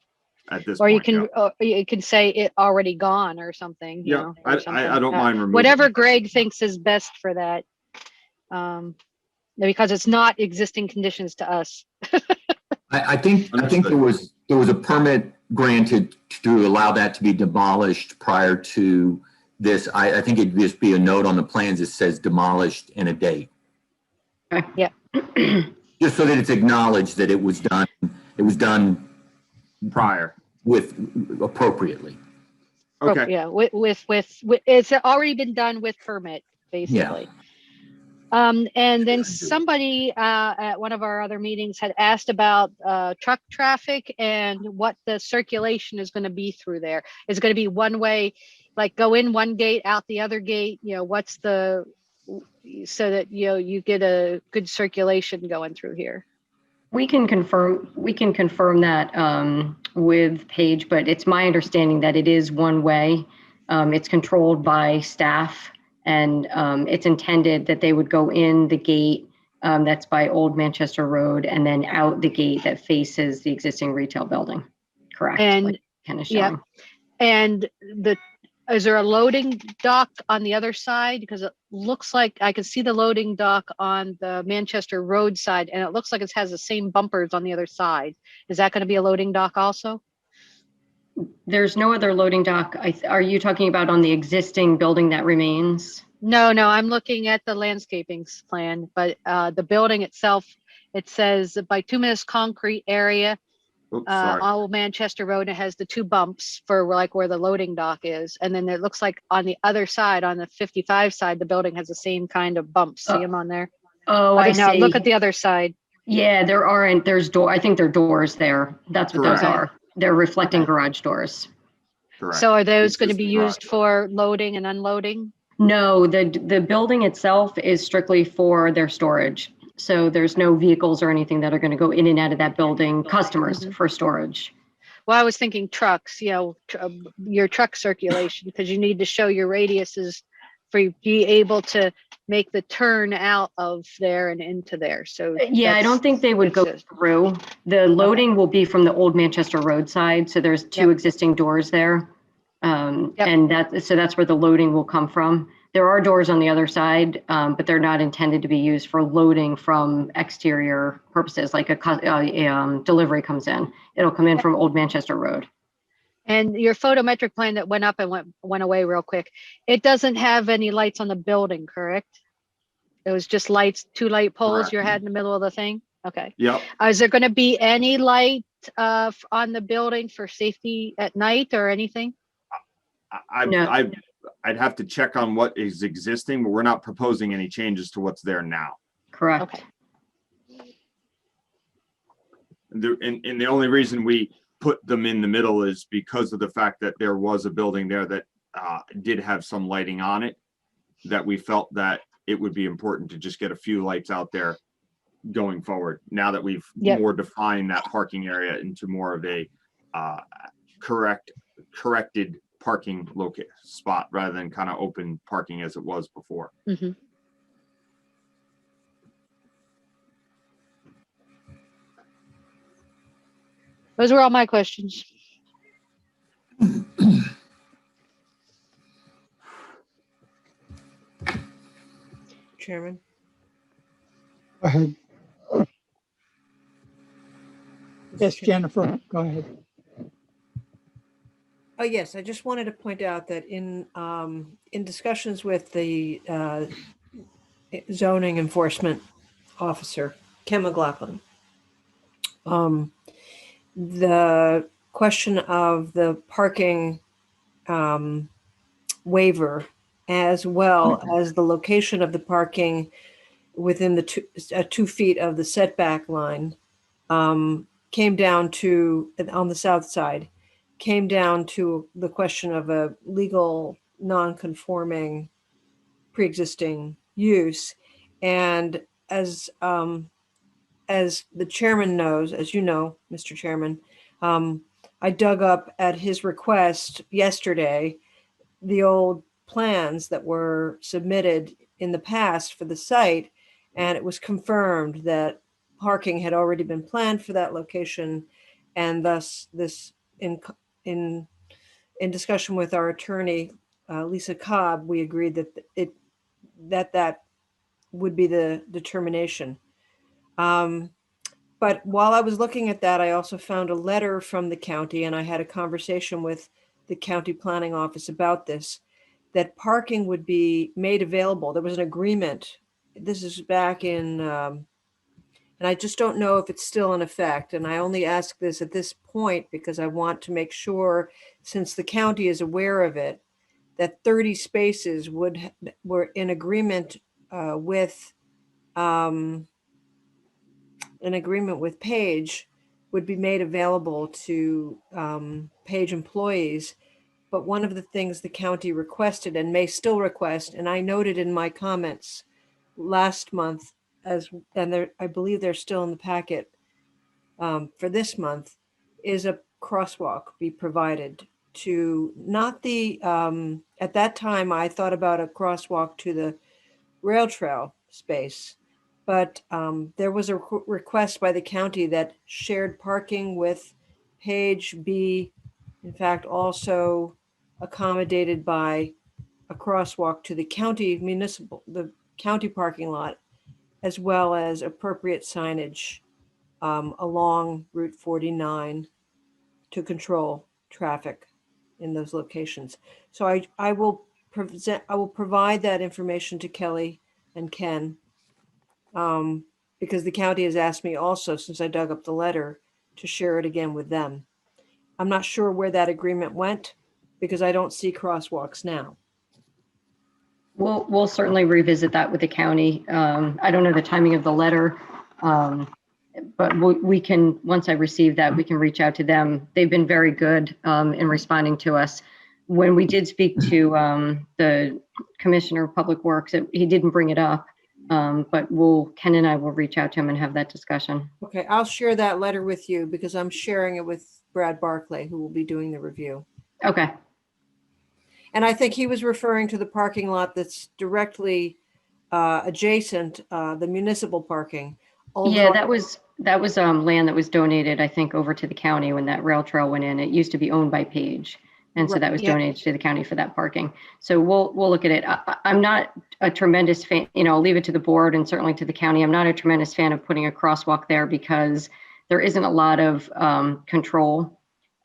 at this Or point. you can say it already gone or something. You Yeah, know, or something. I don't mind removing whatever it. Greg thinks is best for that. Because it's not existing conditions to us. I think there was a permit granted to allow that to be demolished prior to this. I think it'd just be a note on the plans that says demolished and a date. Yeah. Just so that it's acknowledged that it was done. It was done prior with appropriately. Okay. Yeah. With it's already been done with permit, basically. Yeah. And then somebody at one of our other meetings had asked about truck traffic and what the circulation is going to be through there. Is it going to be one way, like go in one gate, out the other gate? You know, what's the, so that, you know, you get a good circulation going through here? We can confirm that with Paige, but it's my understanding that it is one way. It's controlled by staff. And it's intended that they would go in the gate that's by Old Manchester Road and then out the gate that faces the existing retail building. Correct. And like Ken is yeah, showing. and is there a loading dock on the other side? Because it looks like I can see the loading dock on the Manchester Road side, and it looks like it has the same bumpers on the other side. Is that going to be a loading dock also? There's no other loading dock. Are you talking about on the existing building that remains? No, I'm looking at the landscaping plan, but the building itself, it says bituminous concrete area, Old Manchester Road. It has the two bumps for like where the loading dock is. And then it looks like on the other side, on the 55 side, the building has the same kind of bumps. See them on there? Oh, I now see. Look at the other side. Yeah, there aren't. I think there are doors there. That's what those are. They're reflecting garage doors. Correct. So are those going to be used for loading and unloading? No, the building itself is strictly for their storage. So there's no vehicles or anything that are going to go in and out of that building, customers for storage. Well, I was thinking trucks, you know, your truck circulation, because you need to show your radiuses for you to be able to make the turn out of there and into there. So yeah, I don't think they would go through. The loading will be from the Old Manchester Road side. So there's two existing doors there. And that's where the loading will come from. There are doors on the other side, but they're not intended to be used for loading from exterior purposes, like a delivery comes in. It'll come in from Old Manchester Road. And your photometric plan that went up and went away real quick, it doesn't have any lights on the building, correct? It was just lights, 2 light poles you had in the middle of the thing? Okay. Yep. Is there going to be any light on the building for safety at night or anything? I'd have to check on what is existing, but we're not proposing any changes to what's there now. Correct. Okay. And the only reason we put them in the middle is because of the fact that there was a building there that did have some lighting on it, that we felt that it would be important to just get a few lights out there going forward. Now that we've more defined that parking area into more of a corrected parking spot rather than kind of open parking as it was before. Mm-hmm. Those were all my questions. Chairman. Go ahead. Yes, Jennifer, go ahead. Oh, yes, I just wanted to point out that in discussions with the zoning enforcement officer, Ken McLaughlin, the question of the parking waiver, as well as the location of the parking within the 2 feet of the setback line, came down to, on the south side, came down to the question of a legal non-conforming pre-existing use. And as the chairman knows, as you know, Mr. Chairman, I dug up at his request yesterday the old plans that were submitted in the past for the site, and it was confirmed that parking had already been planned for that location, and thus this in discussion with our attorney Lisa Cobb, we agreed that would be the determination. But while I was looking at that, I also found a letter from the county, and I had a conversation with the county planning office about this, that parking would be made available. There was an agreement. This is back in, and I just don't know if it's still in effect. And I only ask this at this point because I want to make sure, since the county is aware of it, that 30 spaces were in agreement with Page would be made available to Page employees. But one of the things the county requested and may still request, and I noted in my comments last month, I believe they're still in the packet for this month, is a crosswalk be provided to not the, at that time I thought about a crosswalk to the rail trail space. But there was a request by the county that shared parking with Page be, in fact, also accommodated by a crosswalk to the county parking lot, as well as appropriate signage along Route 49 to control traffic in those locations. So I will provide that information to Kelly and Ken, because the county has asked me also, since I dug up the letter, to share it again with them. I'm not sure where that agreement went because I don't see crosswalks now. We'll certainly revisit that with the county. I don't know the timing of the letter, but we can, once I receive that, we can reach out to them. They've been very good in responding to us. When we did speak to the Commissioner of Public Works, he didn't bring it up, but Ken and I will reach out to him and have that discussion. Okay, I'll share that letter with you because I'm sharing it with Brad Barclay, who will be doing the review. Okay. And I think he was referring to the parking lot that's directly adjacent, the municipal parking. Yeah, that was land that was donated, I think, over to the county when that rail trail went in. It used to be owned by Page. And so that was donated to the county for that parking. So we'll look at it. I'm not a tremendous fan, I'll leave it to the board and certainly to the county. I'm not a tremendous fan of putting a crosswalk there because there isn't a lot of control.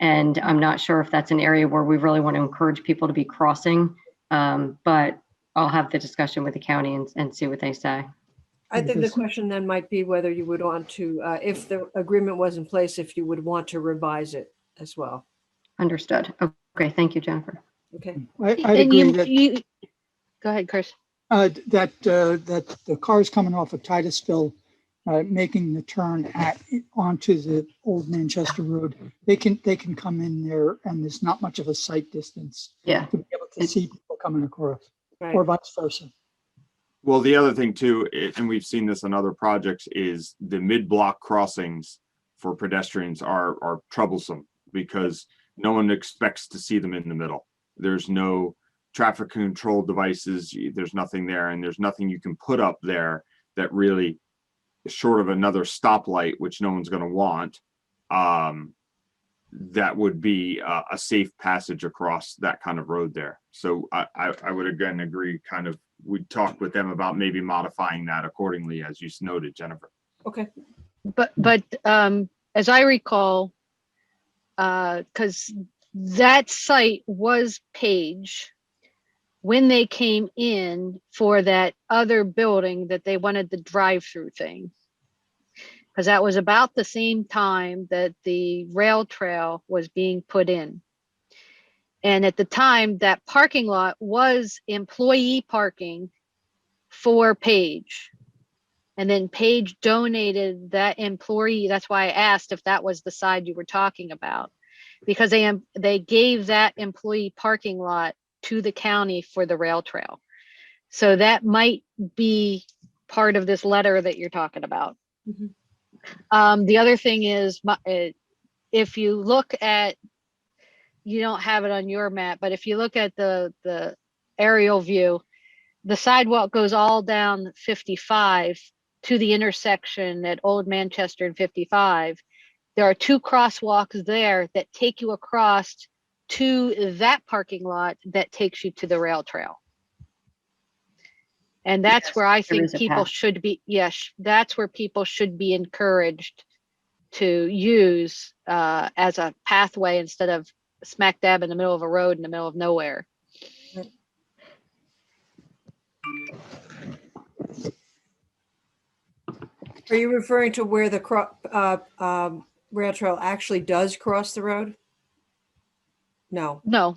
And I'm not sure if that's an area where we really want to encourage people to be crossing. But I'll have the discussion with the county and see what they say. I think the question then might be whether you would want to, if the agreement was in place, if you would want to revise it as well. Understood. Okay, thank you, Jennifer. Okay. I'd agree that. Go ahead, Chris. That the cars coming off of Titusville, making the turn onto the old Manchester Road, they can come in there, and there's not much of a sight distance. Yeah. To be able to see people coming across, right. Or vice versa. Well, the other thing too, and we've seen this on other projects, is the mid-block crossings for pedestrians are troublesome because no one expects to see them in the middle. There's no traffic control devices. There's nothing there, and there's nothing you can put up there that really, short of another stoplight, which no one's going to want, that would be a safe passage across that kind of road there. So I would again agree, kind of, we'd talk with them about maybe modifying that accordingly, as you noted, Jennifer. Okay. But as I recall, because that site was Page when they came in for that other building that they wanted the drive-through thing, because that was about the same time that the rail trail was being put in. And at the time, that parking lot was employee parking for Page. And then Page donated that employee. That's why I asked if that was the side you were talking about, because they gave that employee parking lot to the county for the rail trail. So that might be part of this letter that you're talking about. Mhm. The other thing is, if you look at, you don't have it on your map, but if you look at the aerial view, the sidewalk goes all down 55 to the intersection at Old Manchester and 55. There are 2 crosswalks there that take you across to that parking lot that takes you to the rail trail. And that's Yes, where I there think is a people path. should be, yes, that's where people should be encouraged to use as a pathway instead of smack dab in the middle of a road in the middle of nowhere. Are you referring to where the rail trail actually does cross the road? No. No.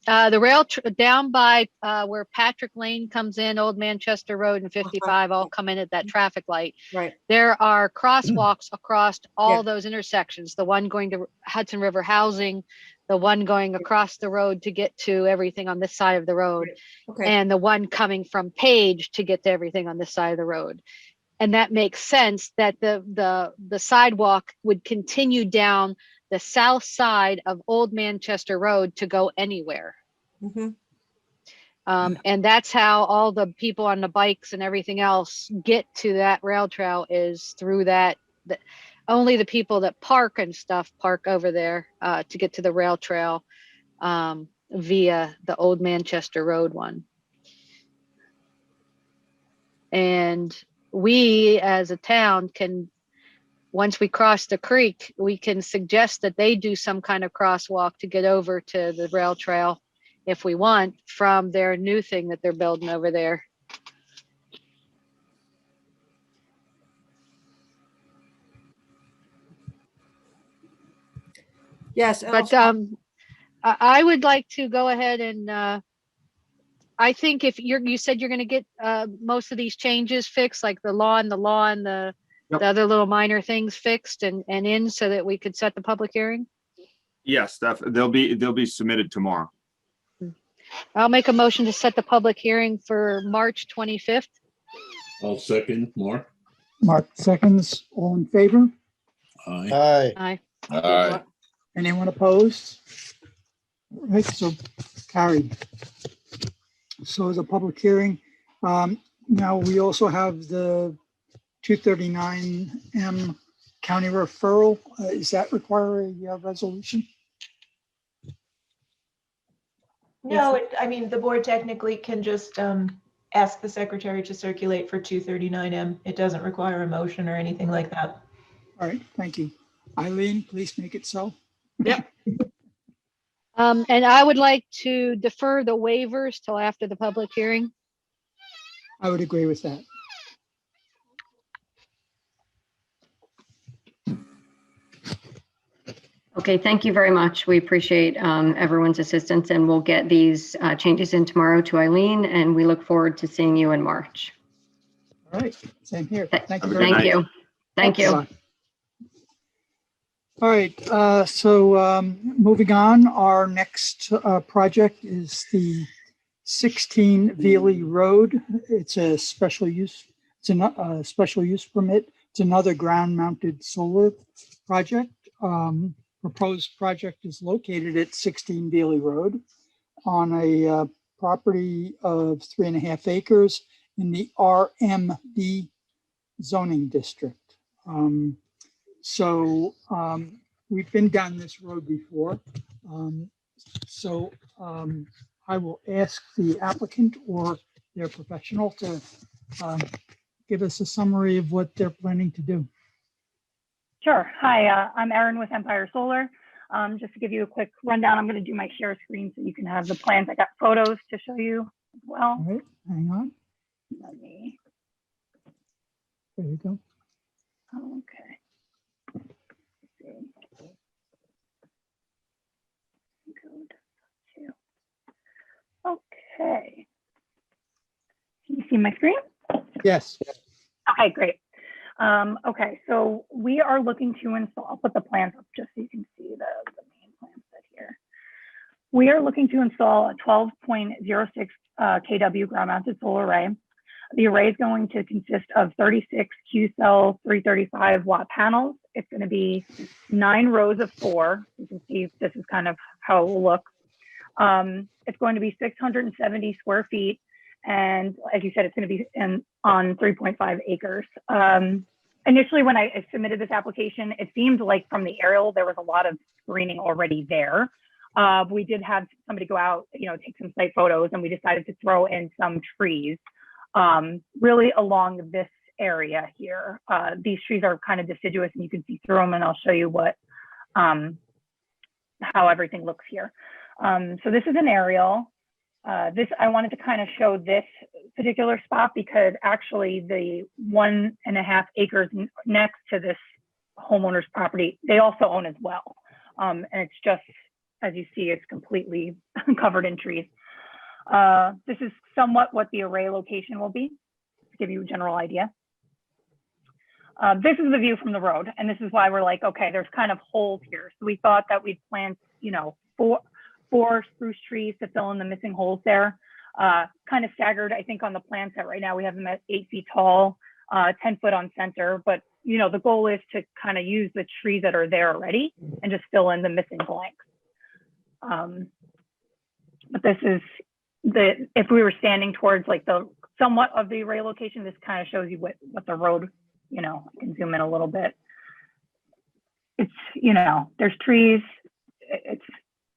The rail down by where Patrick Lane comes in, Old Manchester Road and 55 all come in at that traffic light. Right. There are crosswalks across all those intersections. The one going to Hudson River Housing, the one going across the road to get to everything on this side of the road, Okay. and the one coming from Page to get to everything on this side of the road. And that makes sense that the sidewalk would continue down the south side of Old Manchester Road to go anywhere. Mhm. And that's how all the people on the bikes and everything else get to that rail trail, is through that. Only the people that park and stuff park over there to get to the rail trail via the Old Manchester Road one. And we as a town can, once we cross the creek, we can suggest that they do some kind of crosswalk to get over to the rail trail if we want, from their new thing that they're building over there. Yes. But I would like to go ahead and I think if you said you're going to get most of these changes fixed, like the law and the other little minor things fixed and in, so that we could set the public hearing. Yes, they'll be submitted tomorrow. I'll make a motion to set the public hearing for March 25th. I'll second. Mark? Mark seconds. All in favor? Aye. Aye. Aye. Anyone opposed? All right, so carried. So the public hearing. Now we also have the 239M county referral. Does that require a resolution? No, I mean, the board technically can just ask the secretary to circulate for 239M. It doesn't require a motion or anything like that. All right, thank you. Eileen, please make it so. Yep. And I would like to defer the waivers till after the public hearing. I would agree with that. Okay, thank you very much. We appreciate everyone's assistance, and we'll get these changes in tomorrow to Eileen, and we look forward to seeing you in March. All right, same here. Thank you. Thank you. Thank you. All right, so moving on, our next project is the 16 Veely Road. It's a special use. It's a special use permit. It's another ground-mounted solar project. Proposed project is located at 16 Veely Road on a property of 3.5 acres in the RMB zoning district. We've been down this road before. I will ask the applicant or their professional to give us a summary of what they're planning to do. Sure. Hi, I'm Erin with Empire Solar. Just to give you a quick rundown, I'm going to do my share screen so you can have the plans. I got photos to show you as well. All right, hang on. Let me. There you go. Okay. Let's see. Code 2. Okay. Can you see my screen? Yes. Okay, great. Okay, so we are looking to install, I'll put the plans up just so you can see the main plan set here. We are looking to install a 12.06 kW ground mounted solar array. The array is going to consist of 36 Q-cell 335 watt panels. It's going to be 9 rows of 4. You can see this is kind of how it will look. It's going to be 670 square feet. And as you said, it's going to be on 3.5 acres. Initially, when I submitted this application, it seemed like from the aerial, there was a lot of screening already there. We did have somebody go out, take some site photos, and we decided to throw in some trees really along this area here. These trees are kind of deciduous and you can see through them, and I'll show you what how everything looks here. So this is an aerial. I wanted to kind of show this particular spot because actually the 1.5 acres next to this homeowner's property, they also own as well. And it's just, as you see, it's completely covered in trees. This is somewhat what the array location will be, to give you a general idea. This is the view from the road, and this is why we're like, okay, there's kind of holes here. So we thought that we'd plant, four spruce trees to fill in the missing holes there. Kind of staggered, I think, on the plan set right now. We have them at 8 feet tall, 10 foot on center, but the goal is to kind of use the trees that are there already and just fill in the missing blanks. But this is if we were standing towards like the somewhat of the array location, this kind of shows you what the road, I can zoom in a little bit. It's, there's trees. It's,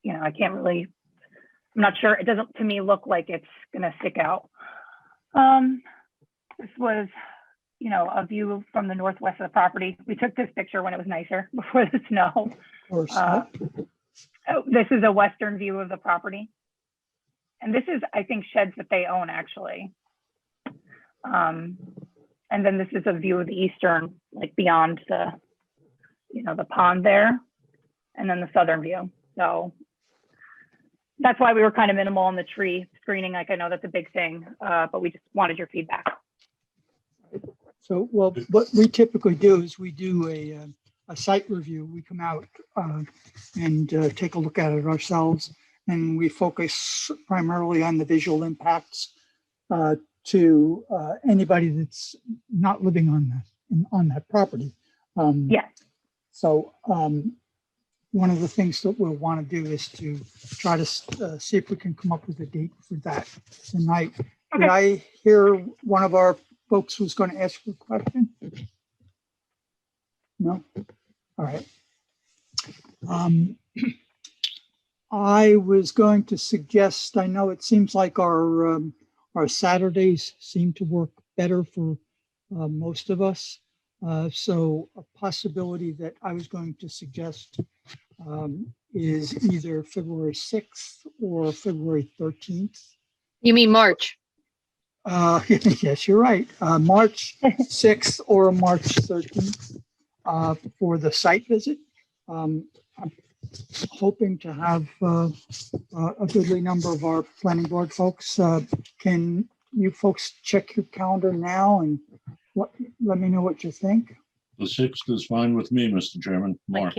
I can't really, I'm not sure. It doesn't, to me, look like it's going to stick out. This was, a view from the northwest of the property. We took this picture when it was nicer before the snow. Of course. This is a western view of the property. And this is, I think, sheds that they own, actually. And then this is a view of the eastern, like beyond the, the pond there. And then the southern view. So that's why we were kind of minimal on the tree screening. Like, I know that's a big thing, but we just wanted your feedback. So, well, what we typically do is we do a site review. We come out and take a look at it ourselves, and we focus primarily on the visual impacts to anybody that's not living on that property. Yeah. So one of the things that we'll want to do is to try to see if we can come up with a date for that tonight. Okay. Did I hear one of our folks was going to ask a question? No? All right. I was going to suggest, I know it seems like our Saturdays seem to work better for most of us. So a possibility that I was going to suggest is either February 6th or February 13th. You mean March? Yes, you're right. March 6th or March 13th for the site visit. I'm hoping to have a goodly number of our planning board folks. Can you folks check your calendar now and let me know what you think? The 6th is fine with me, Mr. Chairman. Mark.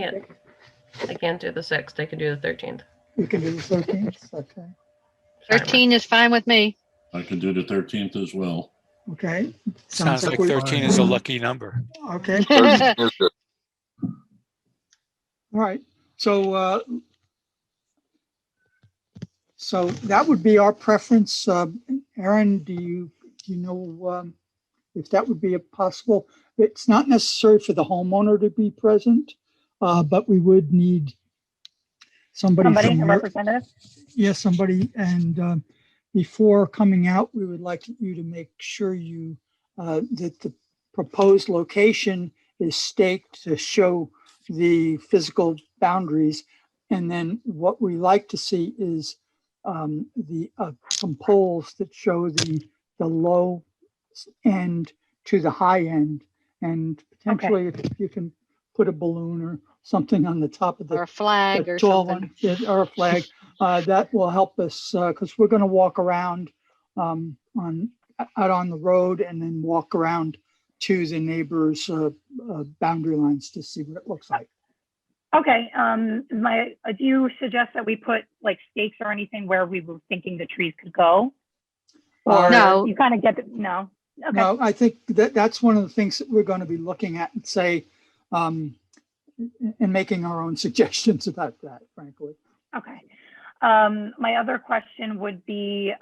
I can't do the 6th. I can do the 13th. You can do the 13th? Okay. 13 is fine with me. I can do the 13th as well. Okay. Sounds like 13 is a lucky number. Okay. All right. So so that would be our preference. Aaron, do you know if that would be a possible? It's not necessary for the homeowner to be present, but we would need somebody, a representative. Yes, somebody. And before coming out, we would like you to make sure you that the proposed location is staked to show the physical boundaries. And then what we like to see is some poles that show the low end to the high end, and potentially if you can put a balloon or something on the top of the, or a flag or tall something. one, or a flag, that will help us because we're going to walk around out on the road and then walk around to the neighbors' boundary lines to see what it looks like. Okay. Do you suggest that we put like stakes or anything where we were thinking the trees could go? Or no. You kind of get it? No. Okay. No, I think that's one of the things that we're going to be looking at and say, and making our own suggestions about that, frankly. Okay. My other question would be,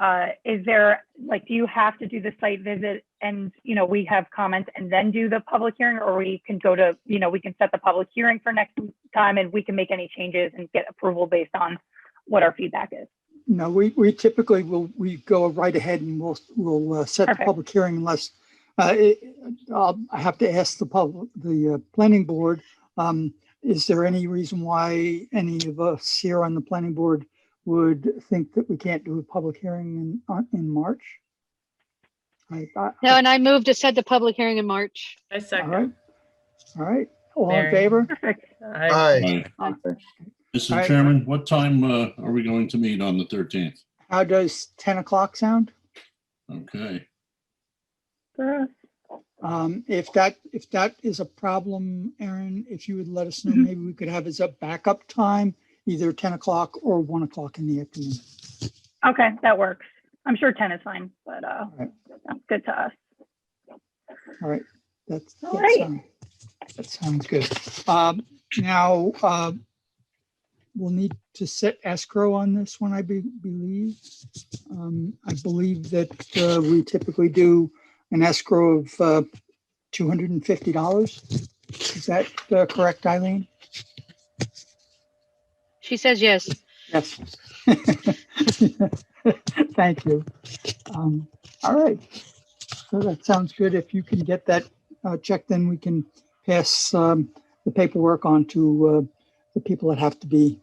is there, like, do you have to do the site visit and, you know, we have comments and then do the public hearing, or we can go to, you know, we can set the public hearing for next time and we can make any changes and get approval based on what our feedback is? No, we typically we go right ahead and we'll set the public hearing unless I have to ask the planning board. Is there any reason why any of us here on the planning board would think that we can't do a public hearing in March? No, and I moved to set the public hearing in March. I second. All right. All in Mary. favor? Perfect. Aye. Mr. Aye. Chairman, what time are we going to meet on the 13th? How does 10 o'clock sound? Okay. If that is a problem, Aaron, if you would let us know, maybe we could have as a backup time, either 10 o'clock or 1 o'clock in the afternoon. Okay, that works. I'm sure 10 is fine, but right. sounds good to us. All right. That sounds good. Now, we'll need to set escrow on this one, I believe. I believe that we typically do an escrow of $250. Is that correct, Eileen? She says yes. Yes. Thank you. All right. So that sounds good. If you can get that check, then we can pass the paperwork on to the people that have to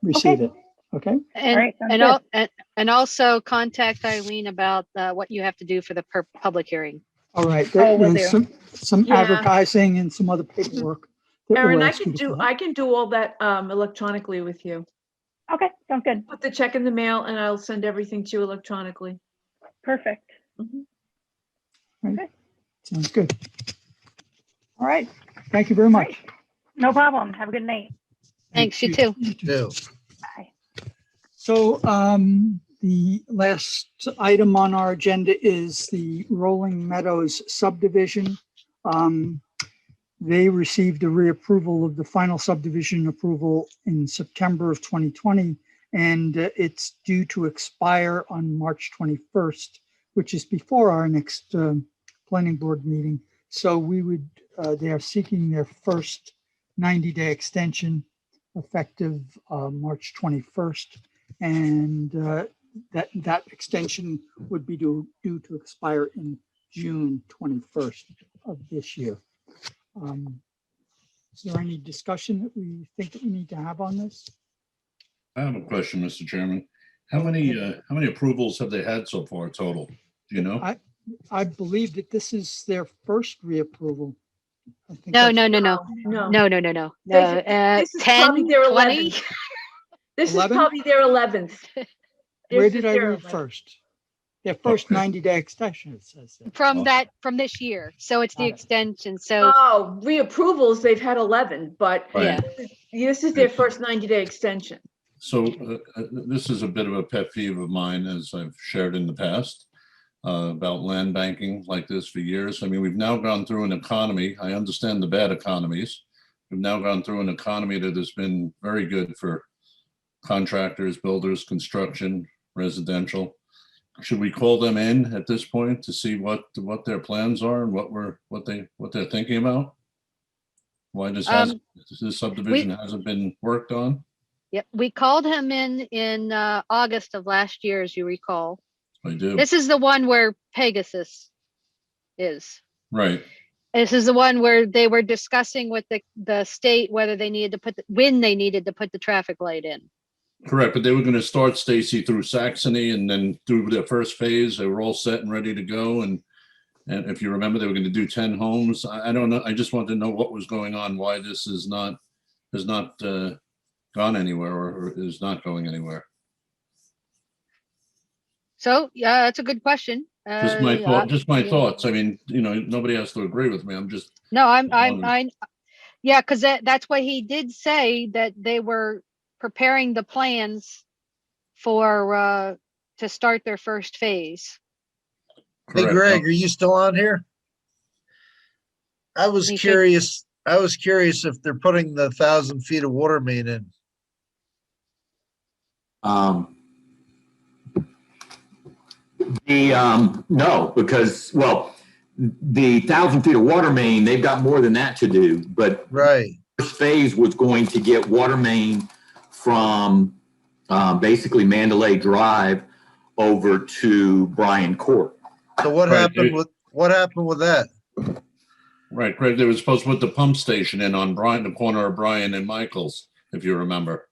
receive it. Okay. And also contact Eileen about what you have to do for the public hearing. All right. will There's do. some advertising and some other paperwork. that Erin, we'll I ask you can to do fill out. I can do all that electronically with you. Okay, sounds good. Put the check in the mail and I'll send everything to you electronically. Perfect. Right. Sounds good. All right. Thank you very much. No problem. Have a good night. Thanks, you too. Bye. So the last item on our agenda is the Rolling Meadows subdivision. They received a reapproval of the final subdivision approval in September of 2020, and it's due to expire on March 21st, which is before our next planning board meeting. So they are seeking their first 90-day extension effective March 21st. And that extension would be due to expire in June 21st of this year. Is there any discussion that we think that we need to have on this? I have a question, Mr. Chairman. How many approvals have they had so far total? Do you know? I believe that this is their first reapproval. I think No. This is probably 10, their 20. 11th. This 11? is probably their 11th. Where This did is I their read 11th. first? Their first 90-day extension, it says there. From this year. So it's the Got it. extension. So Oh, reapprovals, they've had 11, but Right. this is their first 90-day extension. So this is a bit of a pet peeve of mine, as I've shared in the past, about land banking like this for years. I mean, we've now gone through an economy. I understand the bad economies. We've now gone through an economy that has been very good for contractors, builders, construction, residential. Should we call them in at this point to see what their plans are and what they're thinking about? Why this subdivision hasn't been worked on? Yep, we called him in August of last year, as you recall. I do. This is the one where Pegasus is. Right. This is the one where they were discussing with the state whether they needed to when they needed to put the traffic light in. Correct, but they were going to start, Stacy, through Saxony and then do their first phase. They were all set and ready to go. And if you remember, they were going to do 10 homes. I don't know. I just wanted to know what was going on, why this has not gone anywhere or is not going anywhere. So yeah, that's a good question. Just my thoughts. I mean, nobody has to agree with me. I'm just. No, yeah, because that's what he did say, that they were preparing the plans for to start their first phase. Hey, Correct. Greg, are you still on here? I was You should- curious. I was curious if they're putting the 1,000 feet of water main in. No, because, well, the 1,000 feet of water main, they've got more than that to do, but Right. first phase was going to get water main from basically Mandalay Drive over to Bryan Court. So what Right, happened with that? Right, Greg, they were supposed to put the pump station in on the corner of Bryan and Michaels, if you remember.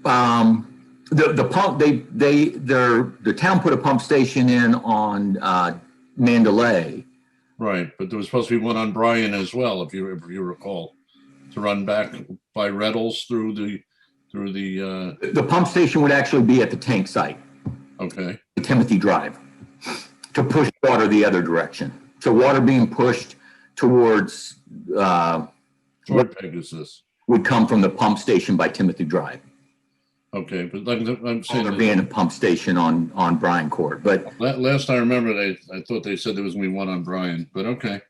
The pump, the town put a pump station in on Mandalay. Right, but there was supposed to be one on Bryan as well, if you recall, to run back by Reddles through the. The pump station would actually be at the tank site. Okay. Timothy Drive, to push water the other direction. So water being pushed towards Toward Pegasus. would come from the pump station by Timothy Drive. Okay, but like I'm saying, There being a pump station on Bryan Court, but last I remember, I thought they said there was gonna be one on Bryan, but okay.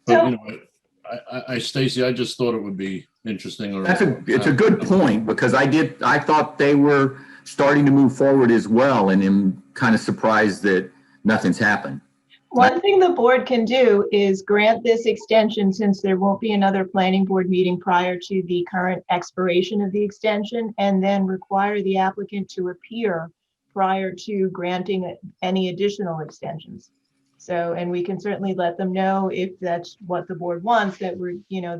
But So- you know, I Stacy, I just thought it would be interesting. it's a good point, because I thought they were starting to move forward as well, and am kind of surprised that nothing's happened. One thing the board can do is grant this extension, since there won't be another planning board meeting prior to the current expiration of the extension, and then require the applicant to appear prior to granting any additional extensions. So, and we can certainly let them know, if that's what the board wants, that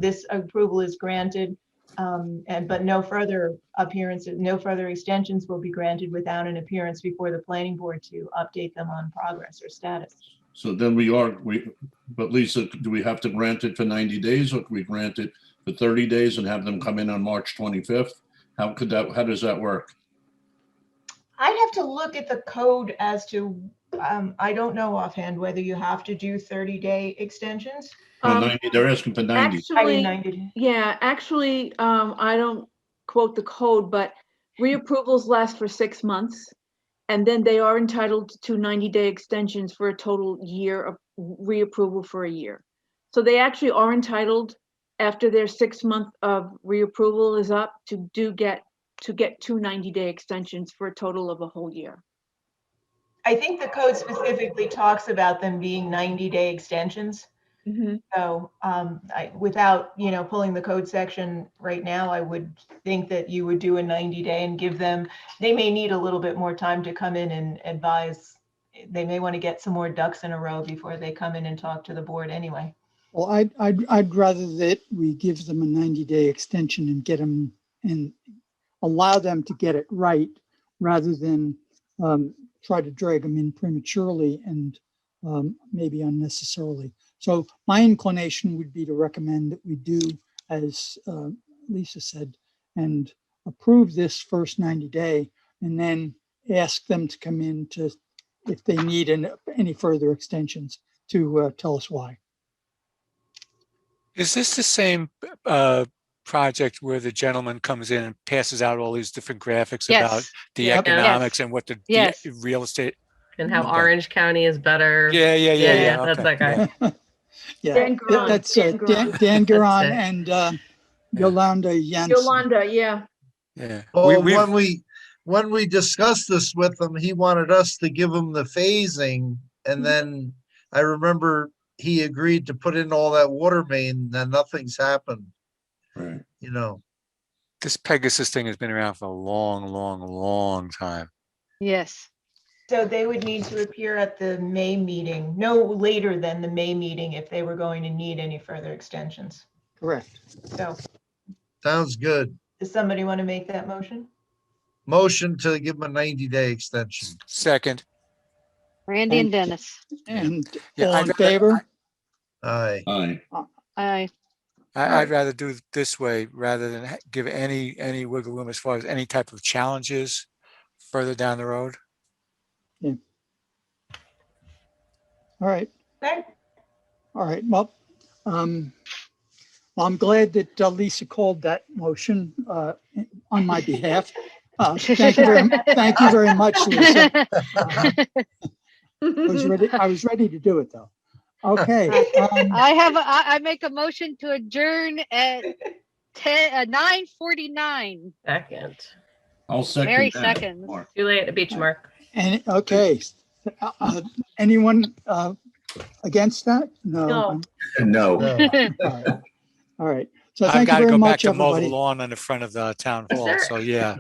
this approval is granted, but no further appearances, no further extensions will be granted without an appearance before the planning board to update them on progress or status. So then but Lisa, do we have to grant it for 90 days, or can we grant it for 30 days and have them come in on March 25th? How does that work? I'd have to look at the code as to, I don't know offhand whether you have to do 30-day extensions. No, 90, they're asking for 90. Actually, I don't quote the code, but reapprovals last for 6 months. And then they are entitled to 90-day extensions for a total year of reapproval for a year. So they actually are entitled, after their 6 month of reapproval is up, to get 2 90-day extensions for a total of a whole year. I think the code specifically talks about them being 90-day extensions. Mm-hmm. So without, pulling the code section right now, I would think that you would do a 90-day and give them, they may need a little bit more time to come in and advise. They may want to get some more ducks in a row before they come in and talk to the board anyway. Well, I'd rather that we give them a 90-day extension and get them and allow them to get it right, rather than try to drag them in prematurely and maybe unnecessarily. So my inclination would be to recommend that we do, as Lisa said, and approve this first 90-day, and then ask them to come in to, if they need any further extensions, to tell us why. Is this the same project where the gentleman comes in and passes out all these different graphics about the economics and what the real estate and how Orange County is better? Yeah. That's Okay. that guy. Yeah, Dan Guerin, that's Dan Guerin. Dan Guerin That's and Yolanda Jensen. Yolanda, yeah. Yeah. Well, when we discussed this with him, he wanted us to give him the phasing, and then I remember he agreed to put in all that water main, and nothing's happened. Right. This Pegasus thing has been around for a long time. Yes. So they would need to appear at the May meeting, no later than the May meeting, if they were going to need any further extensions. Correct. So Sounds good. does somebody want to make that motion? Motion to give him a 90-day extension. Second. Randy and Dennis. And Yeah, all I'd in rather- favor? Aye. Aye. I'd rather do it this way rather than give any wiggle room as far as any type of challenges further down the road. Yeah. All right. Okay. All right. Well, I'm glad that Lisa called that motion on my behalf. Thank you very much, Lisa. I was ready to do it though. Okay. I make a motion to adjourn at 9:49. Second. I'll second Mary that. seconds. Mark. Too late at beach mark. And okay. Anyone against that? No. No. All right. So I've thank you got to very go back much, to mow the everybody. lawn on the front of the town Is hall. there- So yeah.